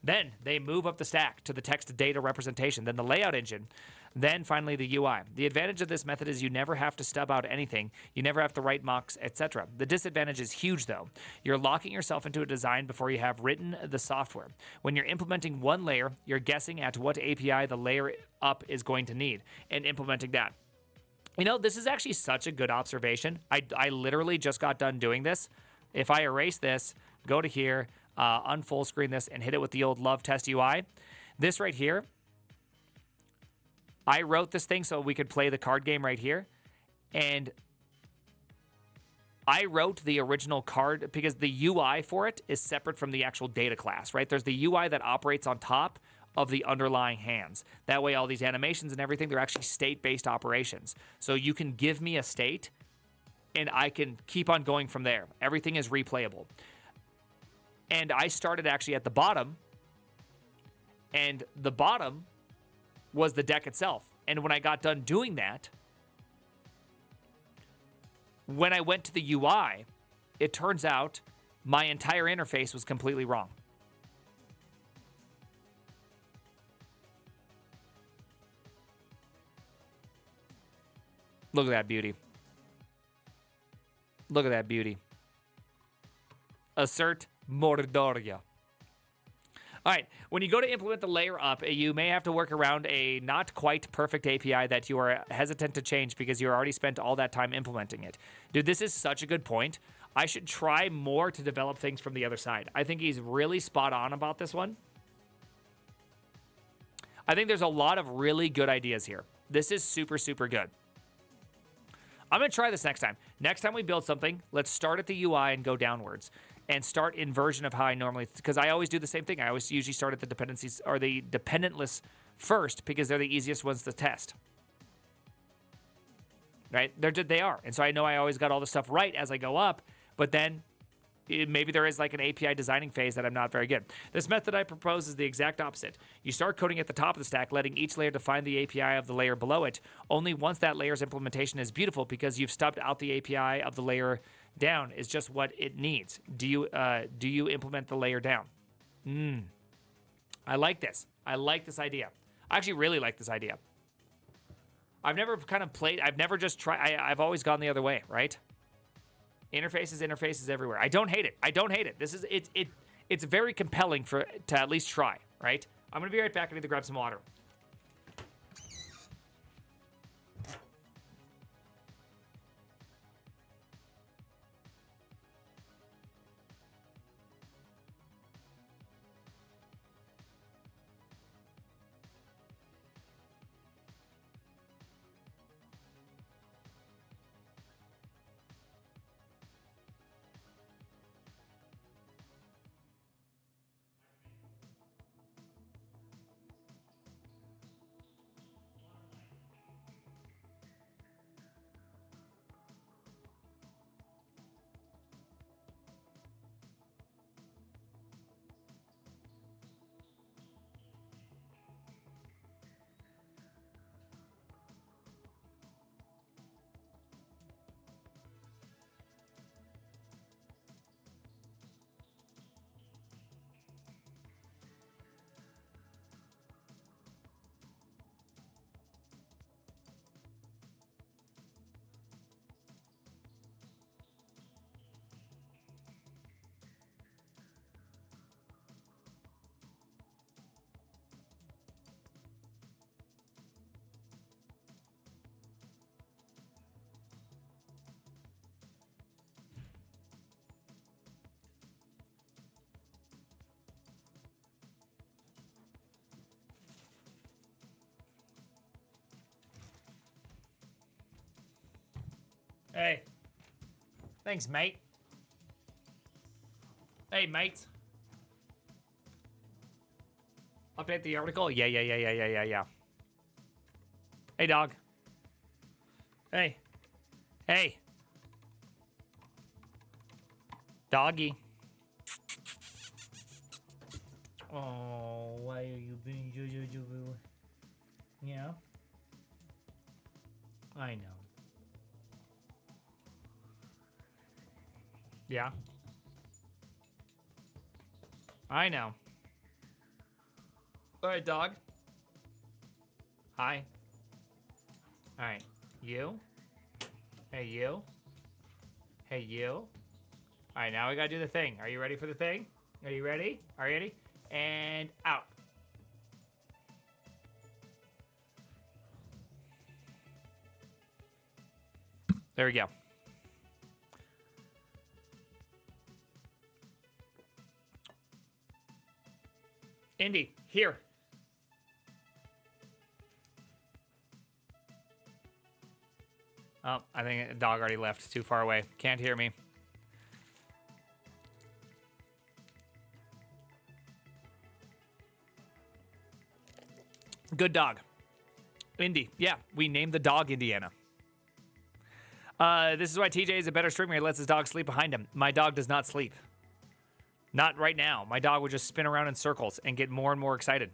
Then they move up the stack to the text data representation, then the layout engine, then finally the UI. The advantage of this method is you never have to stub out anything. You never have to write mocks, etc. The disadvantage is huge, though. You're locking yourself into a design before you have written the software. When you're implementing one layer, you're guessing at what API the layer up is going to need and implementing that. You know, this is actually such a good observation. I literally just got done doing this. If I erase this, go to here, unfull screen this, and hit it with the old love test UI. This right here, I wrote this thing so we could play the card game right here. And I wrote the original card because the UI for it is separate from the actual data class, right? There's the UI that operates on top of the underlying hands. That way all these animations and everything, they're actually state-based operations. So you can give me a state and I can keep on going from there. Everything is replayable. And I started actually at the bottom, and the bottom was the deck itself. And when I got done doing that, when I went to the UI, it turns out my entire interface was completely wrong. Look at that beauty. Look at that beauty. Assert Mordoria. All right, when you go to implement the layer up, you may have to work around a not quite perfect API that you are hesitant to change because you already spent all that time implementing it. Dude, this is such a good point. I should try more to develop things from the other side. I think he's really spot on about this one. I think there's a lot of really good ideas here. This is super, super good. I'm going to try this next time. Next time we build something, let's start at the UI and go downwards. And start in version of how I normally, because I always do the same thing. I always usually start at the dependencies or the dependentless first because they're the easiest ones to test. Right? They are. And so I know I always got all the stuff right as I go up, but then maybe there is like an API designing phase that I'm not very good. This method I propose is the exact opposite. You start coding at the top of the stack, letting each layer define the API of the layer below it. Only once that layer's implementation is beautiful because you've stubbed out the API of the layer down is just what it needs. Do you implement the layer down? I like this. I like this idea. I actually really like this idea. I've never kind of played. I've never just tried. I've always gone the other way, right? Interfaces everywhere. I don't hate it. I don't hate it. This is it's very compelling to at least try, right? I'm gonna be right back. I need to grab some water. Hey. Thanks, mate. Hey, mate. Update the article? Yeah. Hey, dog. Hey. Hey. Doggy. Oh, why are you being... Yeah. I know. Yeah. I know. All right, dog. Hi. All right. You. Hey, you. Hey, you. All right, now we gotta do the thing. Are you ready for the thing? Are you ready? Are you ready? And out. There we go. Indy, here. Oh, I think the dog already left. It's too far away. Can't hear me. Good dog. Indy. Yeah, we named the dog Indiana. This is why TJ is a better streamer. He lets his dog sleep behind him. My dog does not sleep. Not right now. My dog would just spin around in circles and get more and more excited.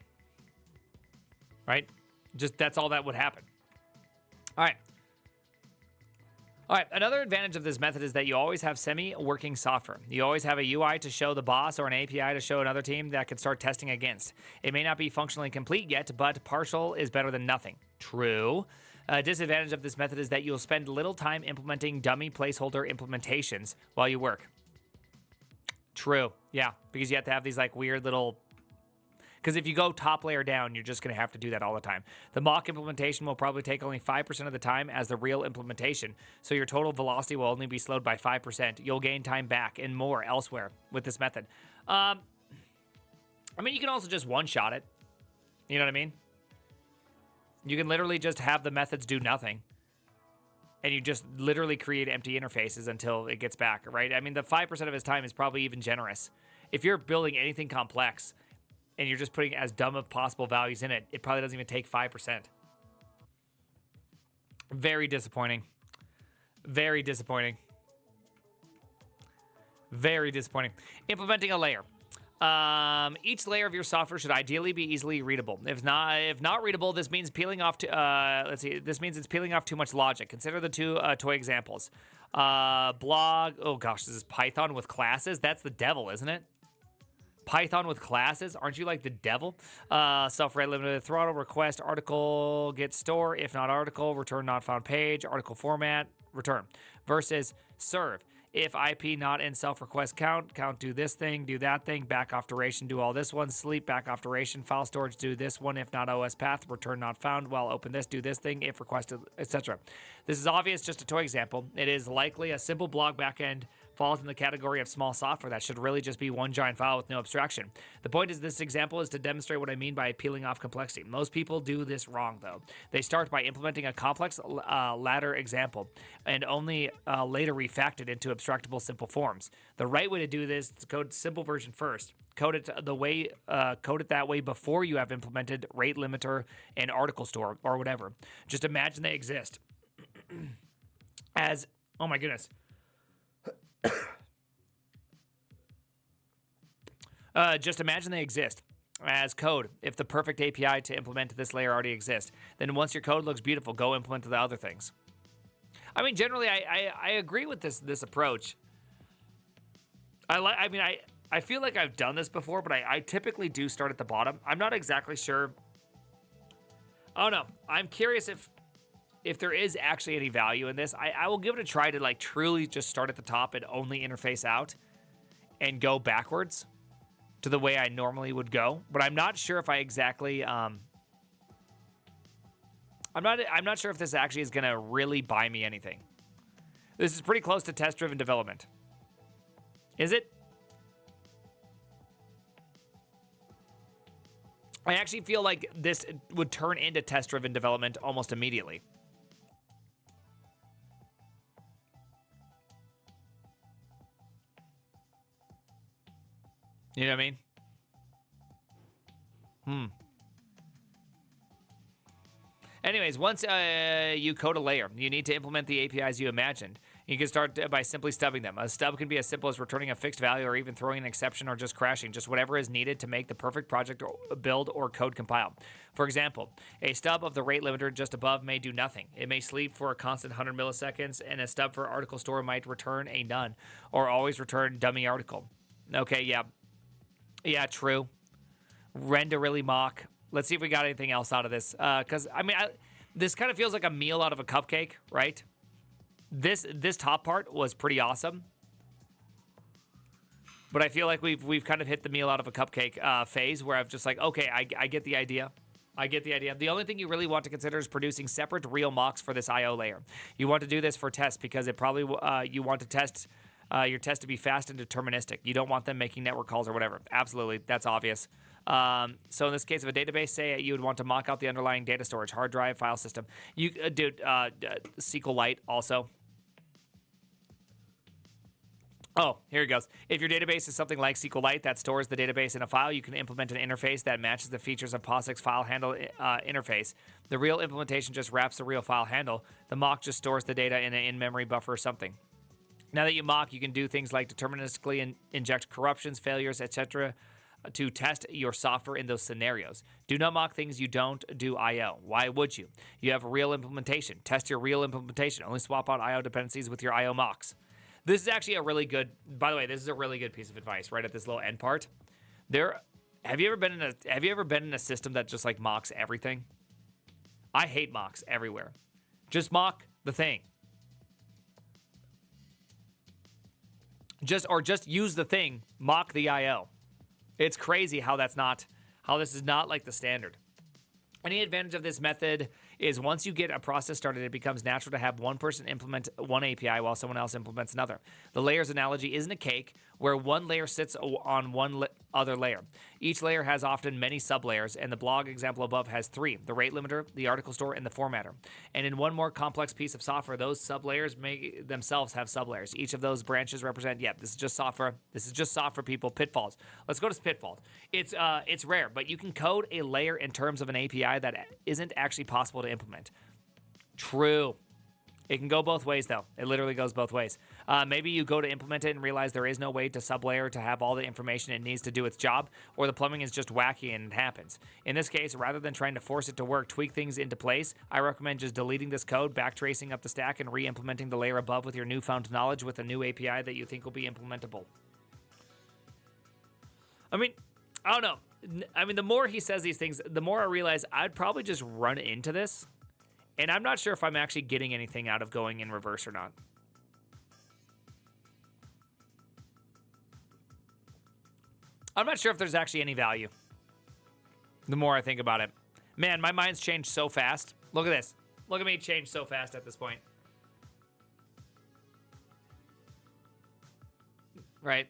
Right? Just that's all that would happen. All right. All right, another advantage of this method is that you always have semi-working software. You always have a UI to show the boss or an API to show another team that can start testing against. It may not be functionally complete yet, but partial is better than nothing. True. A disadvantage of this method is that you'll spend little time implementing dummy placeholder implementations while you work. True. Yeah, because you have to have these like weird little... Because if you go top layer down, you're just going to have to do that all the time. The mock implementation will probably take only 5% of the time as the real implementation, so your total velocity will only be slowed by 5%. You'll gain time back and more elsewhere with this method. I mean, you can also just one-shot it. You know what I mean? You can literally just have the methods do nothing, and you just literally create empty interfaces until it gets back, right? I mean, the 5% of his time is probably even generous. If you're building anything complex, and you're just putting as dumb of possible values in it, it probably doesn't even take 5%. Very disappointing. Very disappointing. Very disappointing. Implementing a layer. Each layer of your software should ideally be easily readable. If not readable, this means peeling off. This means it's peeling off too much logic. Consider the two toy examples. Blog. Oh gosh, this is Python with classes. That's the devil, isn't it? Python with classes? Aren't you like the devil? Self-rate limited throttle, request, article, get store, if not article, return not found page, article format, return. Versus serve. If IP not in self-request count do this thing, do that thing, back off duration, do all this one, sleep, back off duration, file storage, do this one, if not OS path, return not found, while open this, do this thing, if requested, etc. This is obvious, just a toy example. It is likely a simple blog backend falls in the category of small software that should really just be one giant file with no abstraction. The point is this example is to demonstrate what I mean by peeling off complexity. Most people do this wrong, though. They start by implementing a complex ladder example and only later refact it into abstractable simple forms. The right way to do this is to code simple version first. Code it that way before you have implemented rate limiter and article store or whatever. Just imagine they exist as, oh my goodness. Just imagine they exist as code. If the perfect API to implement this layer already exists, then once your code looks beautiful, go implement the other things. I mean, generally, I agree with this approach. I feel like I've done this before, but I typically do start at the bottom. I'm not exactly sure. Oh no, I'm curious if there is actually any value in this. I will give it a try to like truly just start at the top and only interface out and go backwards to the way I normally would go. But I'm not sure if I exactly I'm not sure if this actually is gonna really buy me anything. This is pretty close to test-driven development. Is it? I actually feel like this would turn into test-driven development almost immediately. You know what I mean? Anyways, once you code a layer, you need to implement the APIs you imagined. You can start by simply stubbing them. A stub can be as simple as returning a fixed value or even throwing an exception or just crashing, just whatever is needed to make the perfect project or build or code compile. For example, a stub of the rate limiter just above may do nothing. It may sleep for a constant 100 milliseconds, and a stub for article store might return a none or always return dummy article. Okay, yeah. Yeah, true. Render really mock. Let's see if we got anything else out of this. Because, I mean, this kind of feels like a meal out of a cupcake, right? This top part was pretty awesome. But I feel like we've kind of hit the meal out of a cupcake phase where I'm just like, okay, I get the idea. I get the idea. The only thing you really want to consider is producing separate real mocks for this I/O layer. You want to do this for tests because it probably you want to test your test to be fast and deterministic. You don't want them making network calls or whatever. Absolutely, that's obvious. So in this case of a database, say you would want to mock out the underlying data storage, hard drive, file system. You SQLite also. Oh, here it goes. If your database is something like SQLite that stores the database in a file, you can implement an interface that matches the features of POSIX file handle interface. The real implementation just wraps the real file handle. The mock just stores the data in an in-memory buffer or something. Now that you mock, you can do things like deterministically inject corruptions, failures, etc. to test your software in those scenarios. Do not mock things you don't do I/O. Why would you? You have a real implementation. Test your real implementation. Only swap out I/O dependencies with your I/O mocks. This is actually a really good, by the way, this is a really good piece of advice right at this little end part. Have you ever been in a system that just like mocks everything? I hate mocks everywhere. Just mock the thing. Just use the thing, mock the I/O. It's crazy how this is not like the standard. Any advantage of this method is once you get a process started, it becomes natural to have one person implement one API while someone else implements another. The layers analogy isn't a cake where one layer sits on one other layer. Each layer has often many sublayers, and the blog example above has 3, the rate limiter, the article store, and the formatter. And in one more complex piece of software, those sublayers may themselves have sublayers. Each of those branches represent, this is just software. This is just software, people. Pitfalls. Let's go to pitfalls. It's rare, but you can code a layer in terms of an API that isn't actually possible to implement. True. It can go both ways, though. It literally goes both ways. Maybe you go to implement it and realize there is no way to sublayer to have all the information it needs to do its job, or the plumbing is just wacky and it happens. In this case, rather than trying to force it to work, tweak things into place, I recommend just deleting this code, backtracing up the stack, and re-implementing the layer above with your newfound knowledge with a new API that you think will be implementable. I mean, I don't know. I mean, the more he says these things, the more I realize I'd probably just run into this. And I'm not sure if I'm actually getting anything out of going in reverse or not. I'm not sure if there's actually any value. The more I think about it. Man, my mind's changed so fast. Look at this. Look at me change so fast at this point. Right?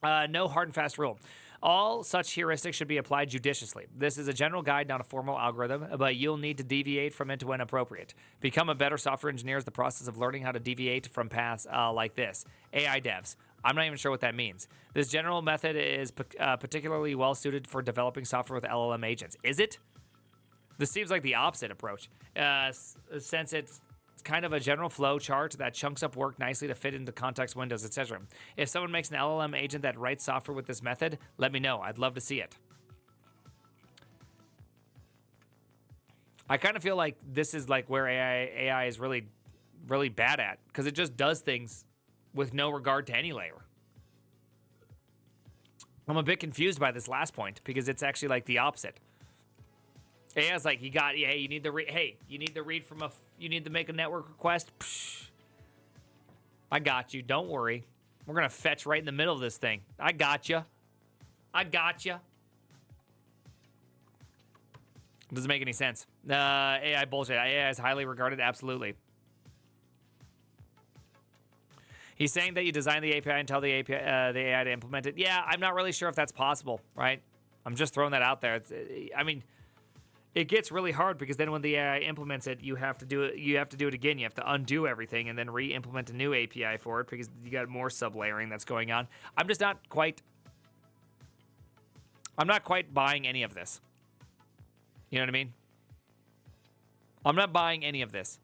No hard and fast rule. All such heuristics should be applied judiciously. This is a general guide, not a formal algorithm, but you'll need to deviate from it when appropriate. Become a better software engineer is the process of learning how to deviate from paths like this. AI devs. I'm not even sure what that means. This general method is particularly well suited for developing software with LLM agents. Is it? This seems like the opposite approach, since it's kind of a general flow chart that chunks up work nicely to fit into context windows, etc. If someone makes an LLM agent that writes software with this method, let me know. I'd love to see it. I kind of feel like this is like where AI is really, really bad at, because it just does things with no regard to any layer. I'm a bit confused by this last point because it's actually like the opposite. AI's like, you need to read from you need to make a network request. Psh, I got you. Don't worry. We're going to fetch right in the middle of this thing. I got you. Doesn't make any sense. AI bullshit. AI is highly regarded. Absolutely. He's saying that you design the API and tell the AI to implement it. Yeah, I'm not really sure if that's possible, right? I'm just throwing that out there. It gets really hard because then when the AI implements it, you have to do it. You have to do it again. You have to undo everything and then re-implement a new API for it because you got more sublayering that's going on. I'm not quite buying any of this. You know what I mean? I'm not buying any of this.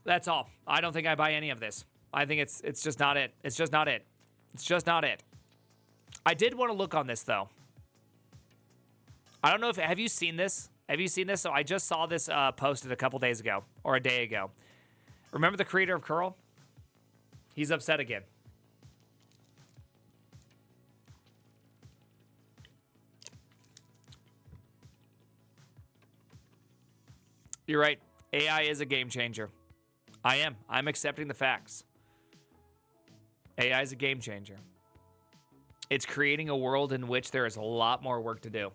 That's all. I don't think I buy any of this. I think it's just not it. It's just not it. It's just not it. I did want to look on this, though. I don't know if... Have you seen this? Have you seen this? So I just saw this posted a couple days ago, or a day ago. Remember the creator of curl? He's upset again. You're right. AI is a game changer. I am. I'm accepting the facts. AI is a game changer. It's creating a world in which there is a lot more work to do.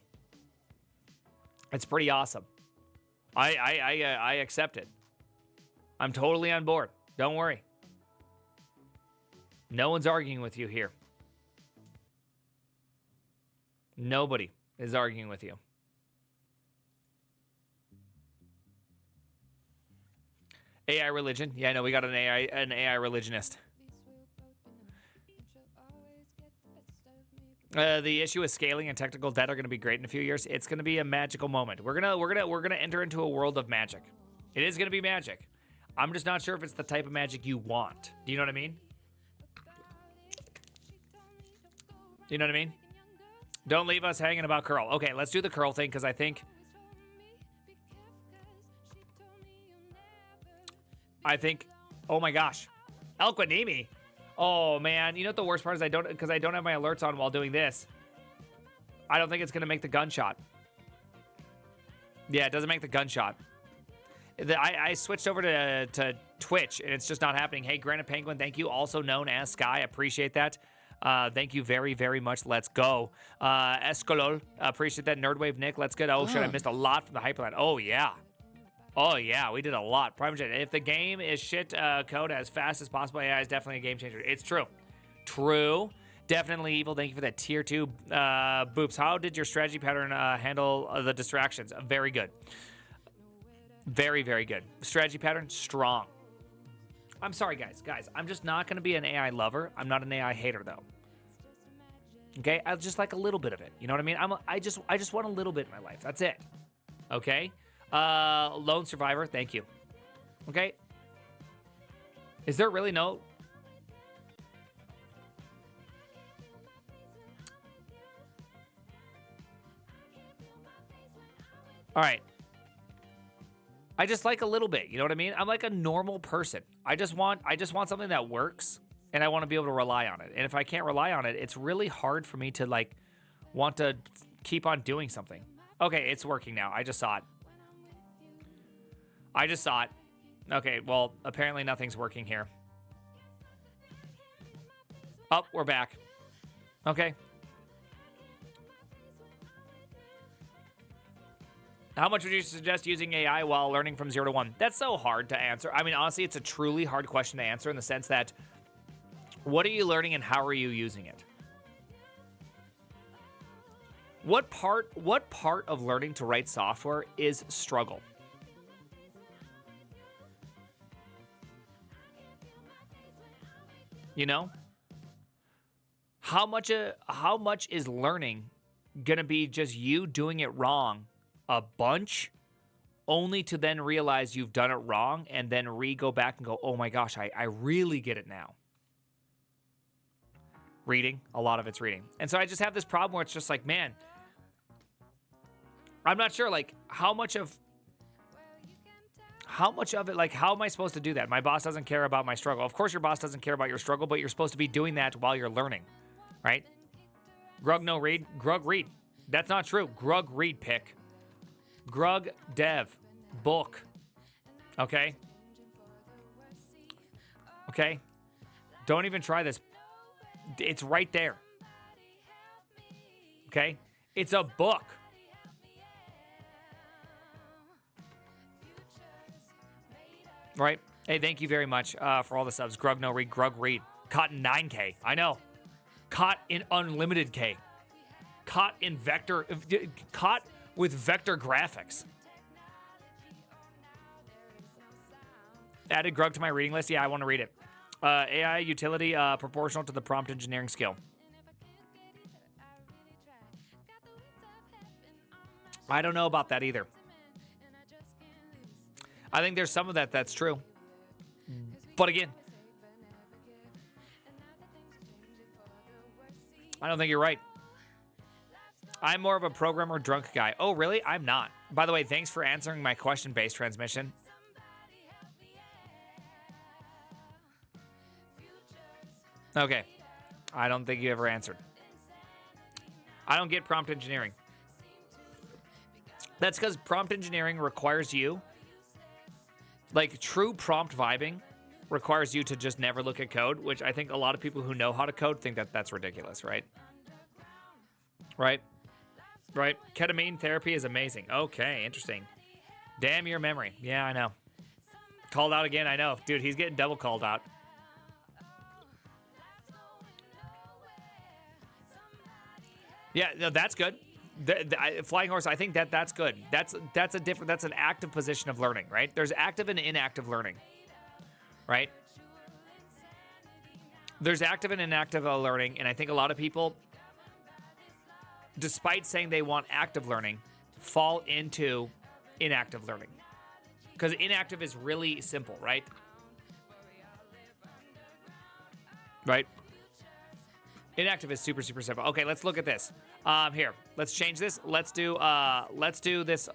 It's pretty awesome. I accept it. I'm totally on board. Don't worry. No one's arguing with you here. Nobody is arguing with you. AI religion. Yeah, I know we got an AI religionist. The issue with scaling and technical debt are going to be great in a few years. It's going to be a magical moment. We're gonna enter into a world of magic. It is going to be magic. I'm just not sure if it's the type of magic you want. Do you know what I mean? You know what I mean? Don't leave us hanging about curl. Okay, let's do the curl thing because I think oh my gosh. Elquanimi. Oh man, you know what the worst part is I don't have my alerts on while doing this. I don't think it's gonna make the gunshot. Yeah, it doesn't make the gunshot. I switched over to Twitch and it's just not happening. Hey, Granite Penguin, thank you. Also known as Sky, appreciate that. Thank you very, very much. Let's go. Escolol, appreciate that. Nerdwave Nick, let's get. Oh, shit, I missed a lot from the Hyperland. Oh, yeah. Oh, yeah, we did a lot. Primeagen, if the game is shit code as fast as possible, AI is definitely a game changer. It's true. True. Definitely evil. Thank you for that tier 2. Boops, how did your strategy pattern handle the distractions? Very good. Very, very good. Strategy pattern, strong. I'm sorry, guys. I'm just not going to be an AI lover. I'm not an AI hater, though. Okay? I just like a little bit of it. You know what I mean? I just want a little bit in my life. That's it. Okay? Lone Survivor, thank you. Okay? Is there really no... All right. I just like a little bit, you know what I mean? I'm like a normal person. I just want something that works and I want to be able to rely on it. And if I can't rely on it, it's really hard for me to like want to keep on doing something. Okay, it's working now. I just saw it. Okay, well, apparently nothing's working here. Oh, we're back. Okay. How much would you suggest using AI while learning from 0 to 1? That's so hard to answer. I mean, honestly, it's a truly hard question to answer in the sense that what are you learning and how are you using it? What part of learning to write software is struggle? You know? How much is learning gonna be just you doing it wrong a bunch, only to then realize you've done it wrong and then go back and go, oh my gosh, I really get it now. Reading, a lot of it's reading. And so I just have this problem where it's just like, man, I'm not sure like how much of it, like how am I supposed to do that? My boss doesn't care about my struggle. Of course your boss doesn't care about your struggle, but you're supposed to be doing that while you're learning, right? Grug no read, Grug read. That's not true. Grug read pick. Grug dev book. Okay? Okay? Don't even try this. It's right there. Okay? It's a book. Right? Hey, thank you very much for all the subs. Grug no read, Grug read. Caught in 9K. I know. Caught in unlimited K. Caught in vector. Caught with vector graphics. Added Grug to my reading list. Yeah, I want to read it. AI utility proportional to the prompt engineering skill. I don't know about that either. I think there's some of that's true. But again, I don't think you're right. I'm more of a programmer drunk guy. Oh, really? I'm not. By the way, thanks for answering my question-based transmission. Okay. I don't think you ever answered. I don't get prompt engineering. That's because prompt engineering requires you, like true prompt vibing requires you to just never look at code, which I think a lot of people who know how to code think that that's ridiculous, right? Right? Right? Ketamine therapy is amazing. Okay, interesting. Damn your memory. Yeah, I know. Called out again, I know. Dude, he's getting double called out. Yeah, no, that's good. Flying horse, I think that's good. That's an active position of learning, right? There's active and inactive learning, right? There's active and inactive learning, and I think a lot of people, despite saying they want active learning, fall into inactive learning. Because inactive is really simple, right? Right? Inactive is super, super simple. Okay, let's look at this. Here, let's change this. Let's do this.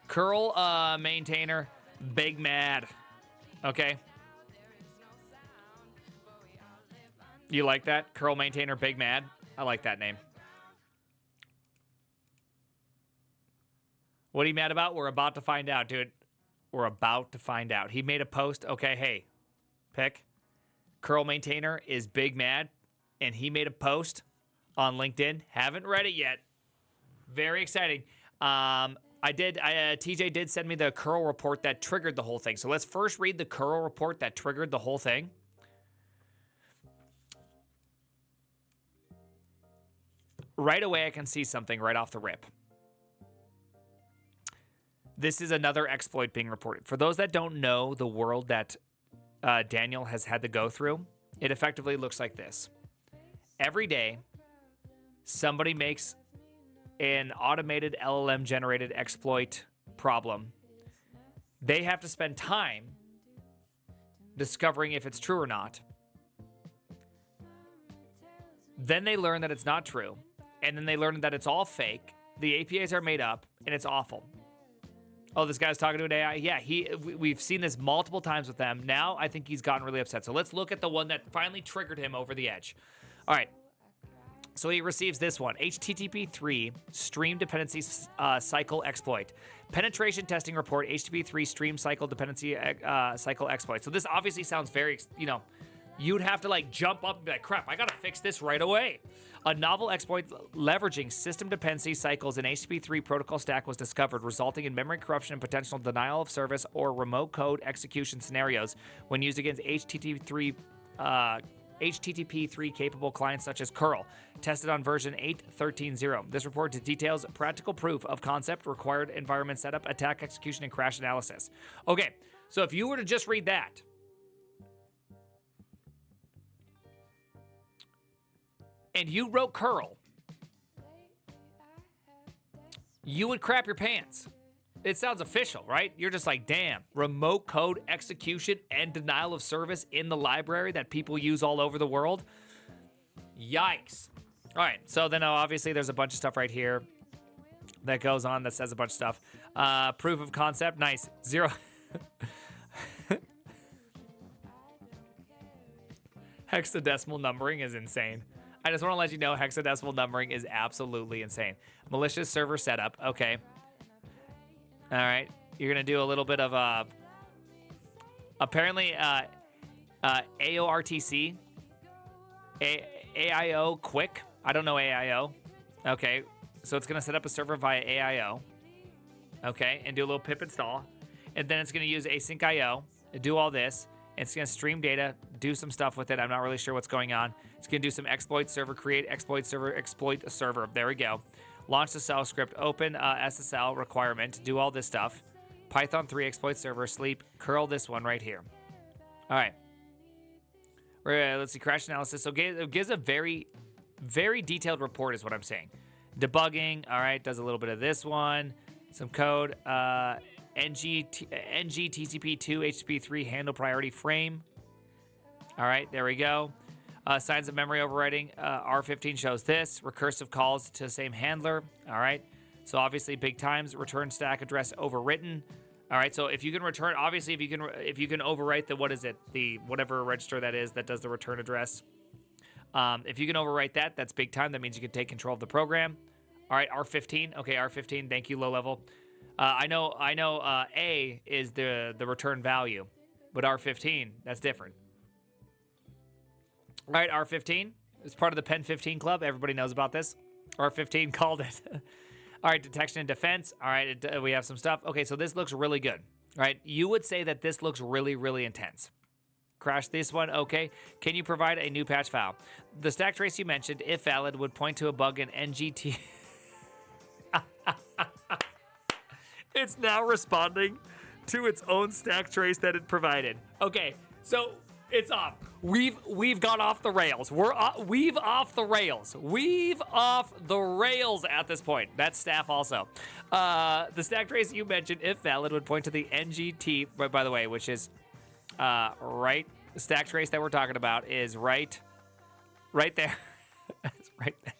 Curl maintainer, big mad. Okay. You like that? Curl maintainer, big mad. I like that name. What are you mad about? We're about to find out, dude. We're about to find out. He made a post. Okay, hey, pick. Curl maintainer is big mad, and he made a post on LinkedIn. Haven't read it yet. Very exciting. TJ did send me the curl report that triggered the whole thing. So let's first read the curl report that triggered the whole thing. Right away, I can see something right off the rip. This is another exploit being reported. For those that don't know the world that Daniel has had to go through, it effectively looks like this. Every day, somebody makes an automated LLM-generated exploit problem. They have to spend time discovering if it's true or not. Then they learn that it's not true. And then they learn that it's all fake. The APIs are made up, and it's awful. Oh, this guy's talking to an AI? Yeah, we've seen this multiple times with them. Now, I think he's gotten really upset. So let's look at the one that finally triggered him over the edge. All right. So he receives this one, HTTP3 stream dependency cycle exploit. Penetration testing report, HTTP3 stream cycle dependency cycle exploit. So this obviously sounds very, you'd have to like jump up and be like, crap, I gotta fix this right away. A novel exploit leveraging system dependency cycles in HTTP3 protocol stack was discovered, resulting in memory corruption and potential denial of service or remote code execution scenarios when used against HTTP3 capable clients such as curl, tested on version 8.13.0. This report details practical proof of concept, required environment setup, attack execution, and crash analysis. Okay, so if you were to just read that, and you wrote curl, you would crap your pants. It sounds official, right? You're just like, damn, remote code execution and denial of service in the library that people use all over the world. Yikes. All right, so then obviously there's a bunch of stuff right here that goes on that says a bunch of stuff. Proof of concept, nice. 0. Hexadecimal numbering is insane. I just want to let you know hexadecimal numbering is absolutely insane. Malicious server setup, okay. All right, you're gonna do a little bit of apparently AORTC, AIO quick. I don't know AIO. Okay, so it's gonna set up a server via AIO. Okay, and do a little pip install, and then it's gonna use async IO and do all this. It's gonna stream data, do some stuff with it. I'm not really sure what's going on. It's gonna do some exploit server, create exploit server, exploit a server. There we go. Launch the shell script, open SSL requirement, do all this stuff. Python 3 exploit server, sleep, curl this one right here. All right. Let's see, crash analysis. So it gives a very, very detailed report is what I'm saying. Debugging, all right, does a little bit of this one. Some code, NG TCP2 HTTP3 handle priority frame. All right, there we go. Signs of memory overwriting. R15 shows this. Recursive calls to the same handler. All right. So obviously big times. Return stack address overwritten. All right. So if you can return, obviously if you can overwrite the, what is it? The whatever register that is that does the return address. If you can overwrite that, that's big time. That means you can take control of the program. All right. R15. Okay. R15. Thank you. Low level. I know. A is the return value, but R15 that's different. All right, R15 is part of the Pen 15 Club. Everybody knows about this. R15 called it. All right, detection and defense. All right, we have some stuff. Okay, so this looks really good. All right, you would say that this looks really, really intense. Crash this one, okay. Can you provide a new patch file? The stack trace you mentioned, if valid, would point to a bug in NGT. It's now responding to its own stack trace that it provided. Okay, so It's off. We've gone off the rails. We've off the rails. We've off the rails at this point. That's staff also. The stack trace you mentioned, if valid, would point to the NGT, by the way, which is right. The stack trace that we're talking about is right there. It's right there.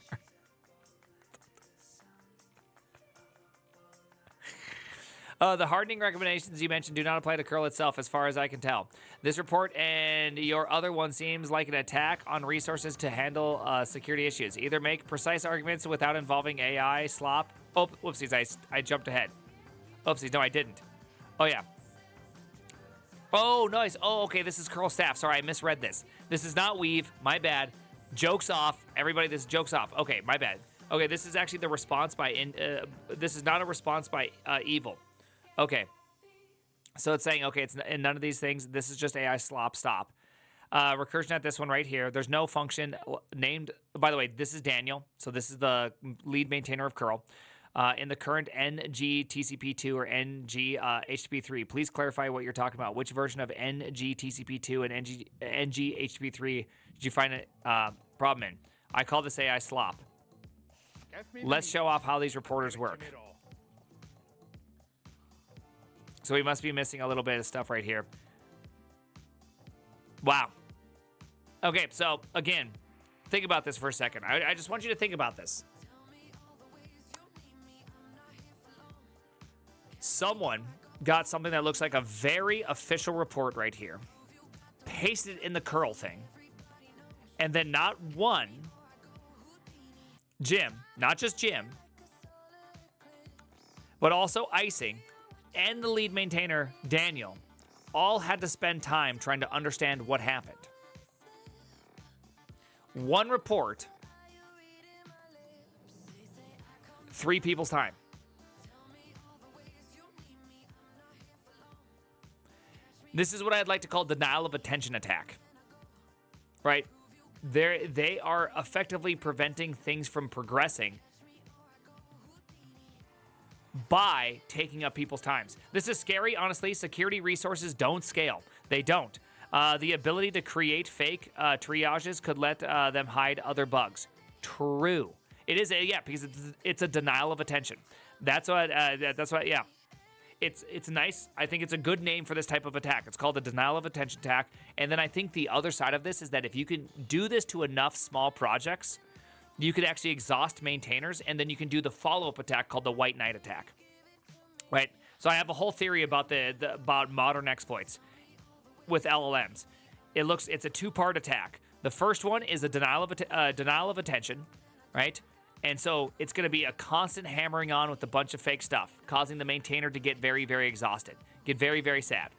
The hardening recommendations you mentioned do not apply to curl itself, as far as I can tell. This report and your other one seems like an attack on resources to handle security issues. Either make precise arguments without involving AI slop. Oh, whoopsies, I jumped ahead. Oopsies, no, I didn't. Oh, yeah. Oh, nice. Oh, okay, this is curl staff. Sorry, I misread this. This is not weave. My bad. Joke's off. Everybody, this is joke's off. Okay, my bad. Okay, this is actually the response by... this is not a response by evil. Okay, so it's saying, okay, it's in none of these things. This is just AI slop stop. Recursion at this one right here. There's no function named, by the way, this is Daniel. So this is the lead maintainer of curl. In the current NG TCP2 or NG HTTP3, please clarify what you're talking about. Which version of NG TCP2 and NG HTTP3 did you find a problem in? I call this AI slop. Let's show off how these reporters work. So we must be missing a little bit of stuff right here. Wow. Okay, so again, think about this for a second. I just want you to think about this. Someone got something that looks like a very official report right here, pasted it in the curl thing, and then not one, Jim, not just Jim, but also Icing, and the lead maintainer, Daniel, all had to spend time trying to understand what happened. One report, 3 people's time. This is what I'd like to call denial of attention attack, right? They are effectively preventing things from progressing by taking up people's times. This is scary, honestly. Security resources don't scale. They don't. The ability to create fake triages could let them hide other bugs. True. It is, because it's a denial of attention. That's what, yeah. It's nice. I think it's a good name for this type of attack. It's called a denial of attention attack. And then I think the other side of this is that if you can do this to enough small projects, you could actually exhaust maintainers, and then you can do the follow-up attack called the White Knight attack, right? So I have a whole theory about about modern exploits with LLMs. It's a 2-part attack. The first one is a denial of attention, right? And so it's going to be a constant hammering on with a bunch of fake stuff, causing the maintainer to get very, very exhausted, get very, very sad.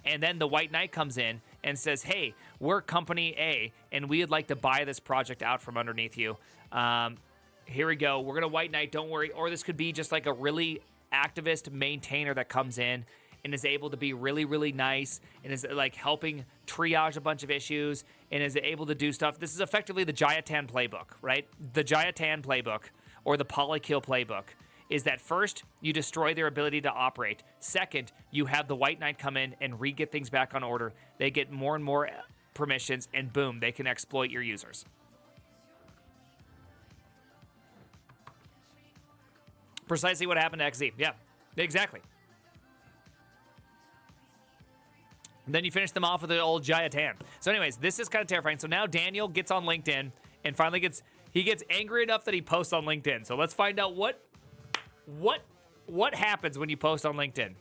And then the White Knight comes in and says, hey, we're company A, and we'd like to buy this project out from underneath you. Here we go. We're going to White Knight, don't worry. Or this could be just like a really activist maintainer that comes in and is able to be really, really nice and is like helping triage a bunch of issues and is able to do stuff. This is effectively the Jayatan playbook, right? The Jayatan playbook or the Polykill playbook is that first, you destroy their ability to operate. Second, you have the White Knight come in and re-get things back on order. They get more and more permissions, and boom, they can exploit your users. Precisely what happened to XZ. Yeah, exactly. And then you finish them off with the old Jayatan. So anyways, this is kind of terrifying. So now Daniel gets on LinkedIn and finally gets angry enough that he posts on LinkedIn. So let's find out what happens when you post on LinkedIn.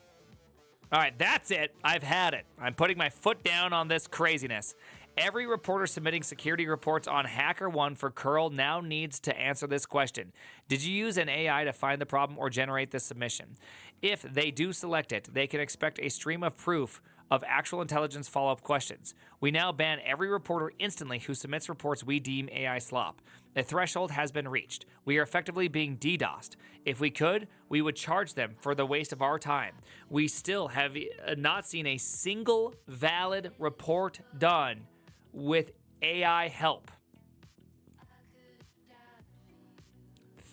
All right, that's it. I've had it. I'm putting my foot down on this craziness. Every reporter submitting security reports on HackerOne for curl now needs to answer this question. Did you use an AI to find the problem or generate this submission? If they do select it, they can expect a stream of proof of actual intelligence follow-up questions. We now ban every reporter instantly who submits reports we deem AI slop. The threshold has been reached. We are effectively being DDoSed. If we could, we would charge them for the waste of our time. We still have not seen a single valid report done with AI help.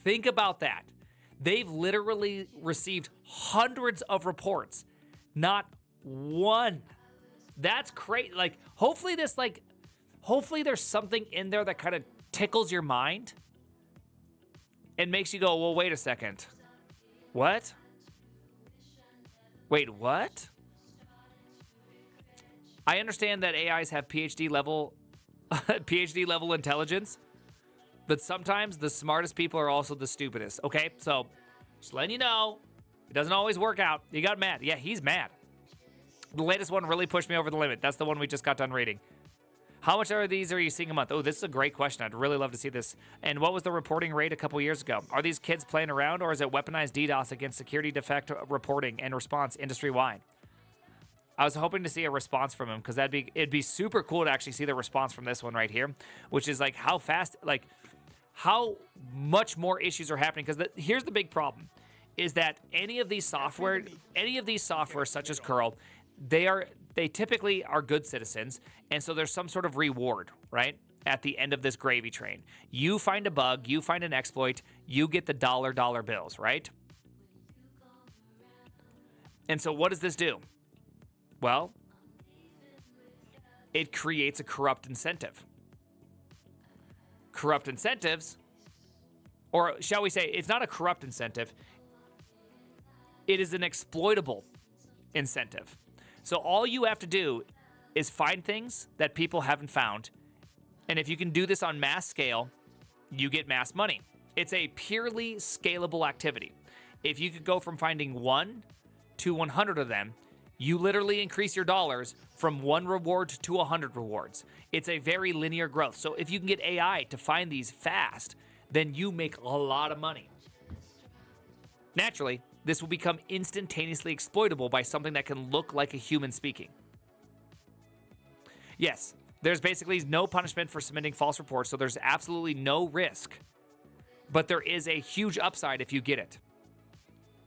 Think about that. They've literally received hundreds of reports. Not one That's great. Like, hopefully there's something in there that kind of tickles your mind and makes you go, well, wait a second. What? Wait, what? I understand that AIs have PhD level intelligence, but sometimes the smartest people are also the stupidest. Okay, so just letting you know, it doesn't always work out. You got mad. Yeah, he's mad. The latest one really pushed me over the limit. That's the one we just got done reading. How much are these are you seeing a month? Oh, this is a great question. I'd really love to see this. And what was the reporting rate a couple years ago? Are these kids playing around, or is it weaponized DDoS against security defect reporting and response industry-wide? I was hoping to see a response from him because it'd be super cool to actually see the response from this one right here, which is like how fast, like how much more issues are happening. Because here's the big problem, is that any of these software such as curl, they typically are good citizens, and so there's some sort of reward, right? At the end of this gravy train. You find a bug, you find an exploit, you get the dollar bills, right? And so what does this do? Well, it creates a corrupt incentive. Corrupt incentives, or shall we say, it's not a corrupt incentive, it is an exploitable incentive. So all you have to do is find things that people haven't found. And if you can do this on mass scale, you get mass money. It's a purely scalable activity. If you could go from finding 1 to 100 of them, you literally increase your dollars from 1 reward to 100 rewards. It's a very linear growth. So if you can get AI to find these fast, then you make a lot of money. Naturally, this will become instantaneously exploitable by something that can look like a human speaking. Yes, there's basically no punishment for submitting false reports, so there's absolutely no risk. But there is a huge upside if you get it.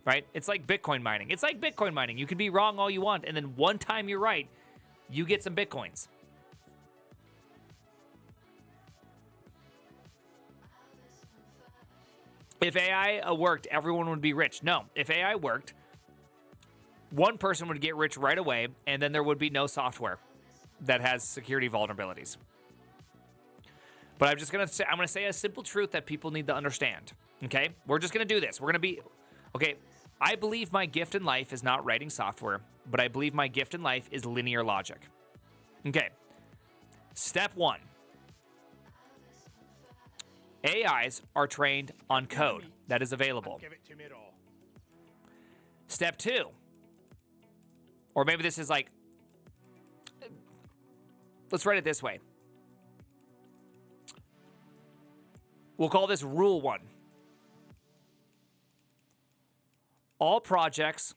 Right? It's like Bitcoin mining. You can be wrong all you want, and then one time you're right, you get some Bitcoins. If AI worked, everyone would be rich. No, if AI worked, one person would get rich right away, and then there would be no software that has security vulnerabilities. But I'm going to say a simple truth that people need to understand. Okay? We're just going to do this. Okay, I believe my gift in life is not writing software, but I believe my gift in life is linear logic. Okay. Step 1. AIs are trained on code that is available. Step 2. Or maybe this is like, let's write it this way. We'll call this rule 1. All projects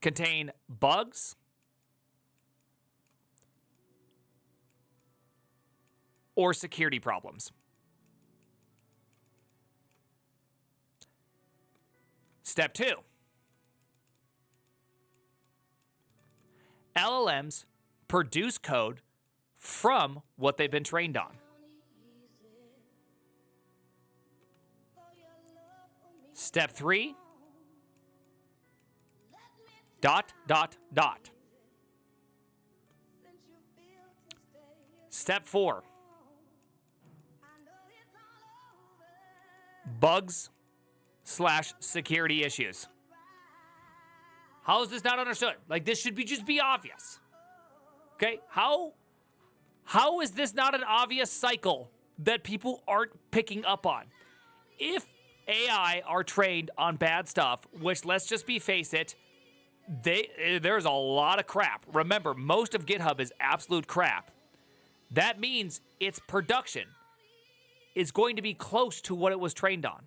contain bugs or security problems. Step 2. LLMs produce code from what they've been trained on. Step 3. ... Step 4. Bugs/security issues. How is this not understood? Like, this should just be obvious. Okay? How is this not an obvious cycle that people aren't picking up on? If AI are trained on bad stuff, which, let's just face it, there's a lot of crap. Remember, most of GitHub is absolute crap. That means its production is going to be close to what it was trained on,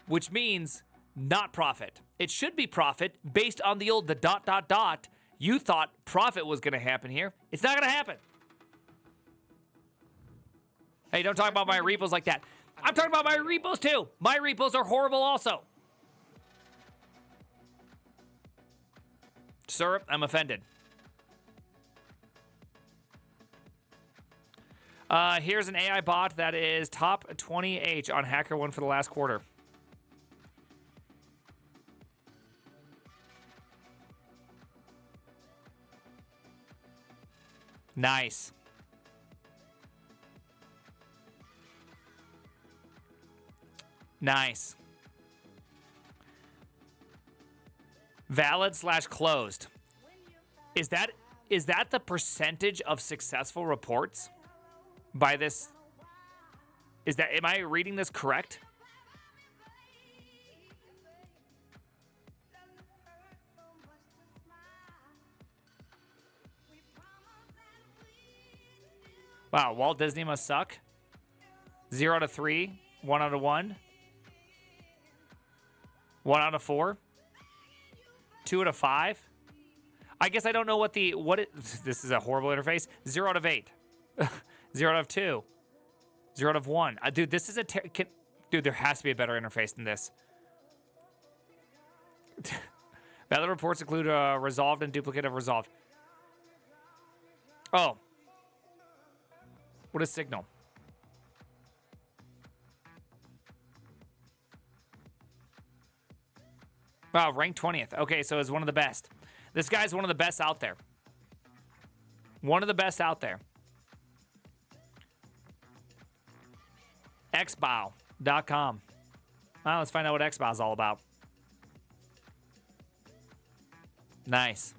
which means not profit. It should be profit based on the old You thought profit was going to happen here. It's not going to happen. Hey, don't talk about my repos like that. I'm talking about my repos too. My repos are horrible also. Sir, I'm offended. Here's an AI bot that is top 20H on HackerOne for the last quarter. Nice. Nice. Valid / closed. Is that the percentage of successful reports by this? Am I reading this correct? Wow, Walt Disney must suck. 0 out of 3, 1 out of 1. 1 out of 4. 2 out of 5. I guess I don't know what this is a horrible interface. 0 out of 8. 0 out of 2. 0 out of 1. Dude, this is dude, there has to be a better interface than this. Valid reports include resolved and duplicate of resolved. Oh. What is signal? Wow, ranked 20th. Okay, so it's one of the best. This guy's one of the best out there. One of the best out there. xbow.com. Well, let's find out what xbow is all about. Nice.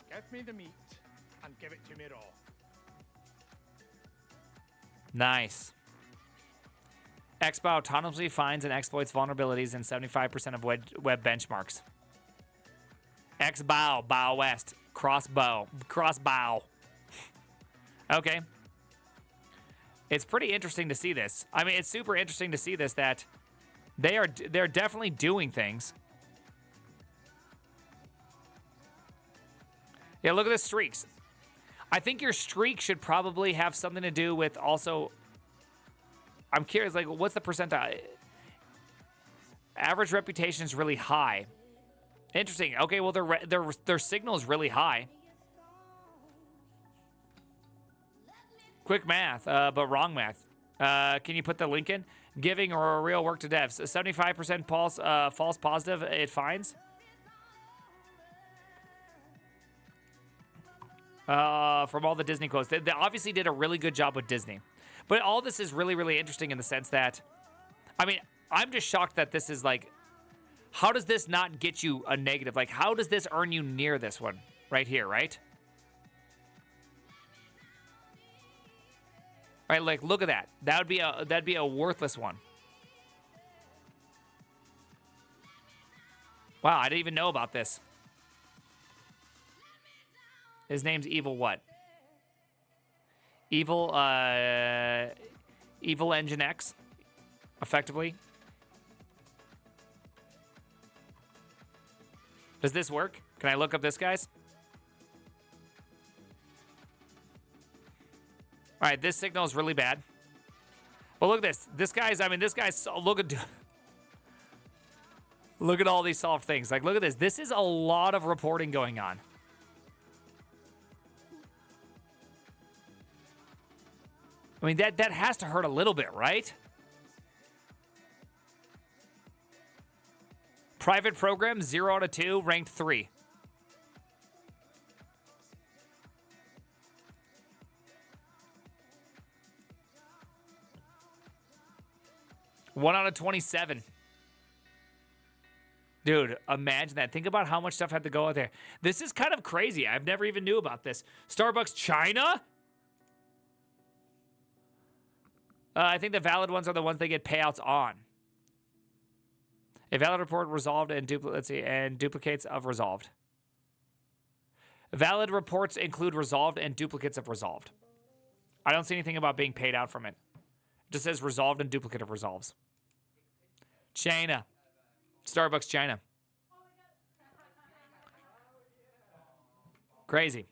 Give me the meat and give it to me raw. Nice. xbow autonomously finds and exploits vulnerabilities in 75% of web benchmarks. xbow, bow west, crossbow. Okay. It's pretty interesting to see this. I mean, it's super interesting to see this, that they're definitely doing things. Yeah, look at the streaks. I think your streak should probably have something to do with also. I'm curious, like, what's the percentile? Average reputation is really high. Interesting. Okay, well, their signal is really high. Quick math, but wrong math. Can you put the link in? Giving or real work to devs. 75% false positive, it finds. From all the Disney quotes. They obviously did a really good job with Disney. But all this is really, really interesting in the sense that, I mean, I'm just shocked that this is like, how does this not get you a negative? Like, how does this earn you near this one right here, right? Right, like, look at that. That'd be a worthless one. Wow, I didn't even know about this. His name's Evil what? Evil Engine X, effectively. Does this work? Can I look up this, guys? All right, this signal is really bad. But look at this. This guy's look at all these solved things. Like, look at this. This is a lot of reporting going on. I mean, that has to hurt a little bit, right? Private program, 0 out of 2, ranked 3. One out of 27. Dude, imagine that. Think about how much stuff had to go out there. This is kind of crazy. I've never even knew about this. Starbucks China? I think the valid ones are the ones they get payouts on. A valid report resolved and duplicates of resolved. Valid reports include resolved and duplicates of resolved. I don't see anything about being paid out from it. It just says resolved and duplicate of resolves. China. Starbucks China. Crazy.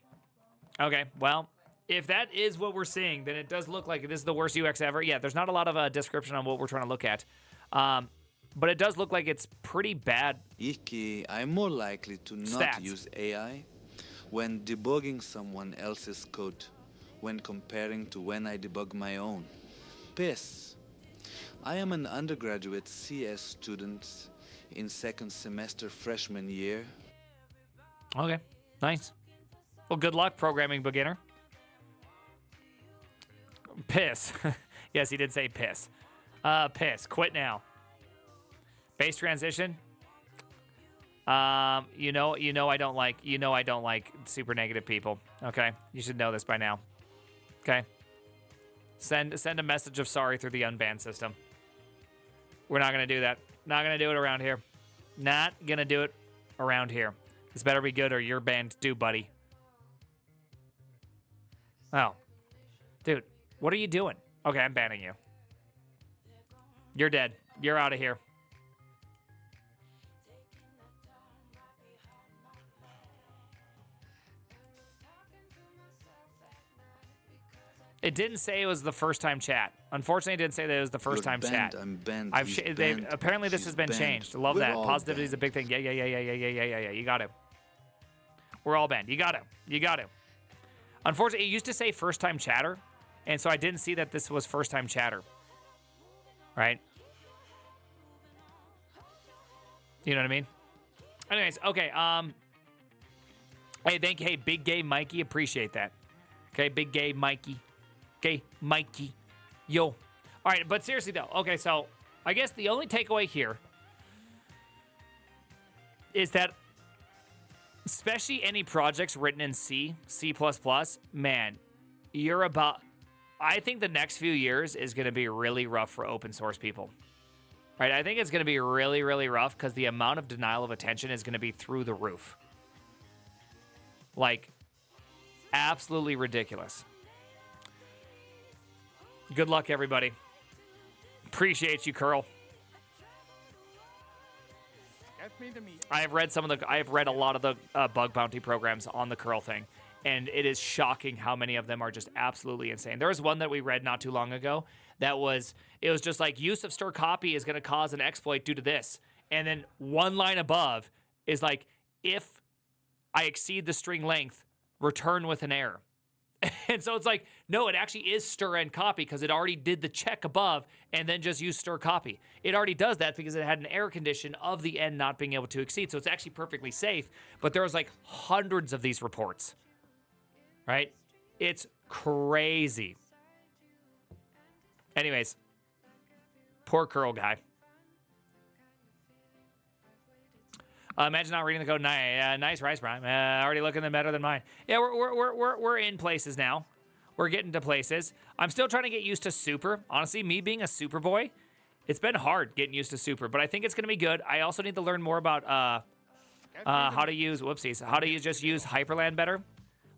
Okay, well, if that is what we're seeing, then it does look like this is the worst UX ever. Yeah, there's not a lot of description on what we're trying to look at. But it does look like it's pretty bad. Iki, I'm more likely to not use AI when debugging someone else's code, when comparing to when I debug my own. Piss. I am an undergraduate CS student in second semester freshman year. Okay, nice. Well, good luck, programming beginner. Piss. Yes, he did say piss. Piss. Quit now. Base transition. I don't like super negative people. Okay, you should know this by now. Okay, send a message of sorry through the unban system. We're not gonna do that. Not gonna do it around here. Not gonna do it around here. This better be good or you're banned too, buddy. Oh, dude, what are you doing? Okay, I'm banning you. You're dead. You're out of here. It didn't say it was the first time chat. Unfortunately, it didn't say that it was the 1st time banned. chat. I'm banned. Apparently, this has been banned. changed. Love We're that. all Positivity is a banned. big thing. Yeah. You got it. We're all banned. You got it. Unfortunately, it used to say first time chatter, and so I didn't see that this was first time chatter. Right? You know what I mean? Anyways, okay. Hey, thank you. Hey, Big Gay Mikey, appreciate that. Okay, Big Gay Mikey. Okay, Mikey. Yo. All right, but seriously, though. Okay, so I guess the only takeaway here is that especially any projects written in C, C++, man, you're about... I think the next few years is going to be really rough for open source people. Right? I think it's going to be really, really rough because the amount of denial of attention is going to be through the roof. Like, absolutely ridiculous. Good luck, everybody. Appreciate you, Curl. I have read a lot of the bug bounty programs on the Curl thing, and it is shocking how many of them are just absolutely insane. There was one that we read not too long ago it was just like use of store copy is going to cause an exploit due to this, and then one line above is like if I exceed the string length, return with an error. And so it's like, no, it actually is stir and copy because it already did the check above and then just use stir copy. It already does that because it had an error condition of the end not being able to exceed. So it's actually perfectly safe. But there was like hundreds of these reports, right? It's crazy. Anyways, poor curl guy. Imagine not reading the code. Nice rice prime. Already looking better than mine. Yeah, we're in places now. We're getting to places. I'm still trying to get used to super. Honestly, me being a super boy, it's been hard getting used to super, but I think it's gonna be good. I also need to learn more about how to use just use Hyperland better.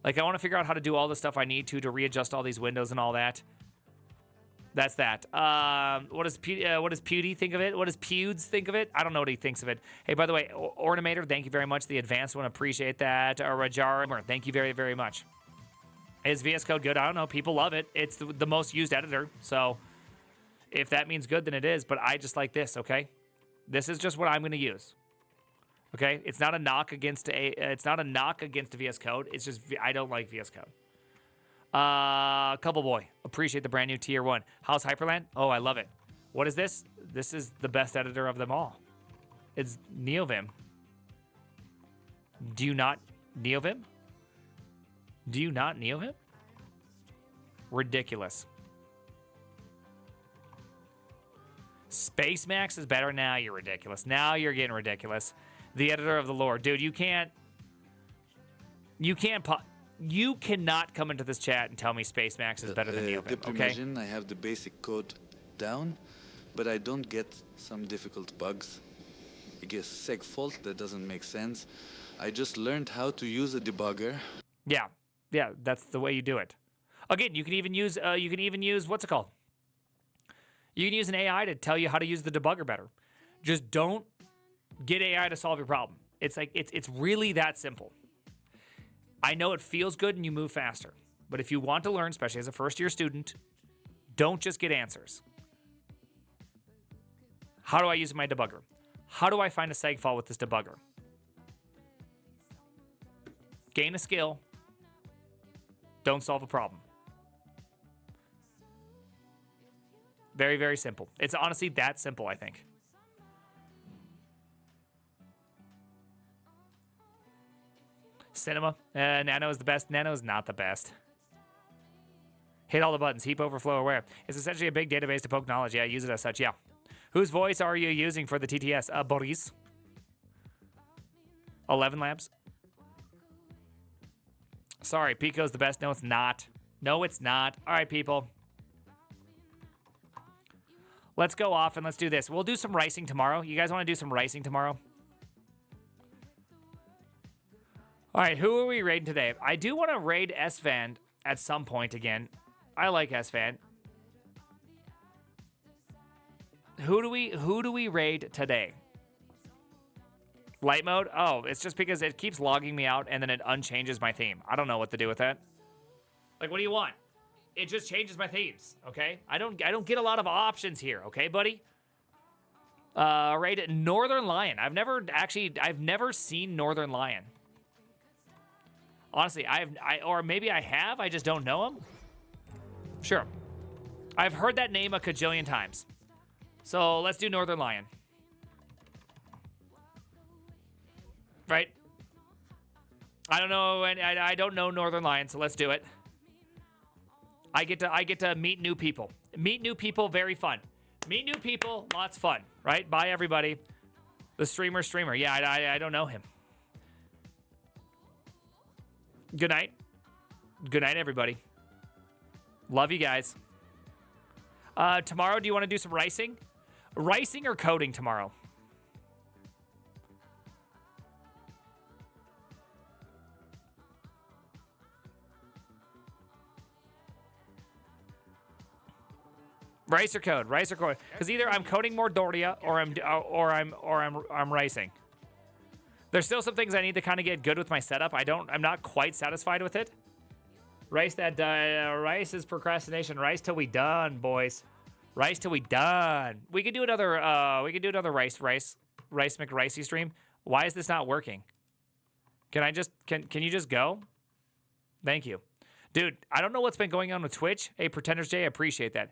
Like I want to figure out how to do all the stuff I need to readjust all these windows and all that. That's that. What does Pewdie think of it? What does Pewds think of it? I don't know what he thinks of it. Hey, by the way, Ornamator, thank you very much. The advanced one, appreciate that. Rajar, thank you very, very much. Is VS Code good? I don't know. People love it. It's the most used editor. So if that means good, then it is. But I just like this, okay? This is just what I'm going to use. Okay? It's not a knock against VS Code. It's just I don't like VS Code. Couple boy, appreciate the brand new tier 1. How's Hyperland? Oh, I love it. What is this? This is the best editor of them all. It's NeoVim. Do you not NeoVim? Do you not NeoVim? Ridiculous. Space Max is better. Now you're ridiculous. Now you're getting ridiculous. The editor of the lore. Dude, you cannot come into this chat and tell me Space Max is better than NeoVim, okay? theprimeagen, I have the basic code down, but I don't get some difficult bugs. I guess segfault, that doesn't make sense. I just learned how to use a debugger. Yeah, that's the way you do it. Again, you can even use what's it called? You can use an AI to tell you how to use the debugger better. Just don't get AI to solve your problem. It's like it's really that simple. I know it feels good and you move faster, but if you want to learn, especially as a first-year student, don't just get answers. How do I use my debugger? How do I find a seg fault with this debugger? Gain a skill. Don't solve a problem. Very, very simple. It's honestly that simple, I think. Cinema. Nano is the best. Nano is not the best. Hit all the buttons. Heap overflow aware. It's essentially a big database to poke knowledge. Yeah, use it as such. Yeah. Whose voice are you using for the TTS? Boris. 11 Labs. Sorry, Pico's the best. No, it's not. No, it's not. All right, people. Let's go off and let's do this. We'll do some ricing tomorrow. You guys want to do some ricing tomorrow? All right, who are we raiding today? I do want to raid S-Van at some point again. I like S-Van. Who do we raid today? Light mode? Oh, it's just because it keeps logging me out and then it unchanges my theme. I don't know what to do with that. Like, what do you want? It just changes my themes, okay? I don't get a lot of options here, okay, buddy? Raid Northern Lion. I've never seen Northern Lion. Honestly, or maybe I have, I just don't know him. Sure. I've heard that name a cajillion times. So let's do Northern Lion. Right? I don't know, and I don't know Northern Lion, so let's do it. I get to meet new people. Meet new people, very fun. Meet new people, lots fun, right? Bye, everybody. The streamer. Yeah, I don't know him. Good night. Good night, everybody. Love you guys. Tomorrow, do you want to do some ricing? Ricing or coding tomorrow? Rice or code? Rice or code? Because either I'm coding more Doria or I'm ricing. There's still some things I need to kind of get good with my setup. I'm not quite satisfied with it. Rice rice is procrastination. Rice till we done, boys. Rice till we done. We could do another rice McRicey stream. Why is this not working? Can you just go? Thank you. Dude, I don't know what's been going on with Twitch. Hey, Pretenders J, I appreciate that.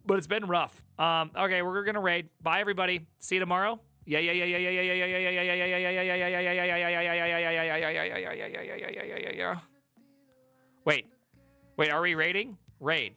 But it's been rough. Okay, we're gonna raid. Bye, everybody. See you tomorrow. Yeah. Wait, are we raiding? Raid.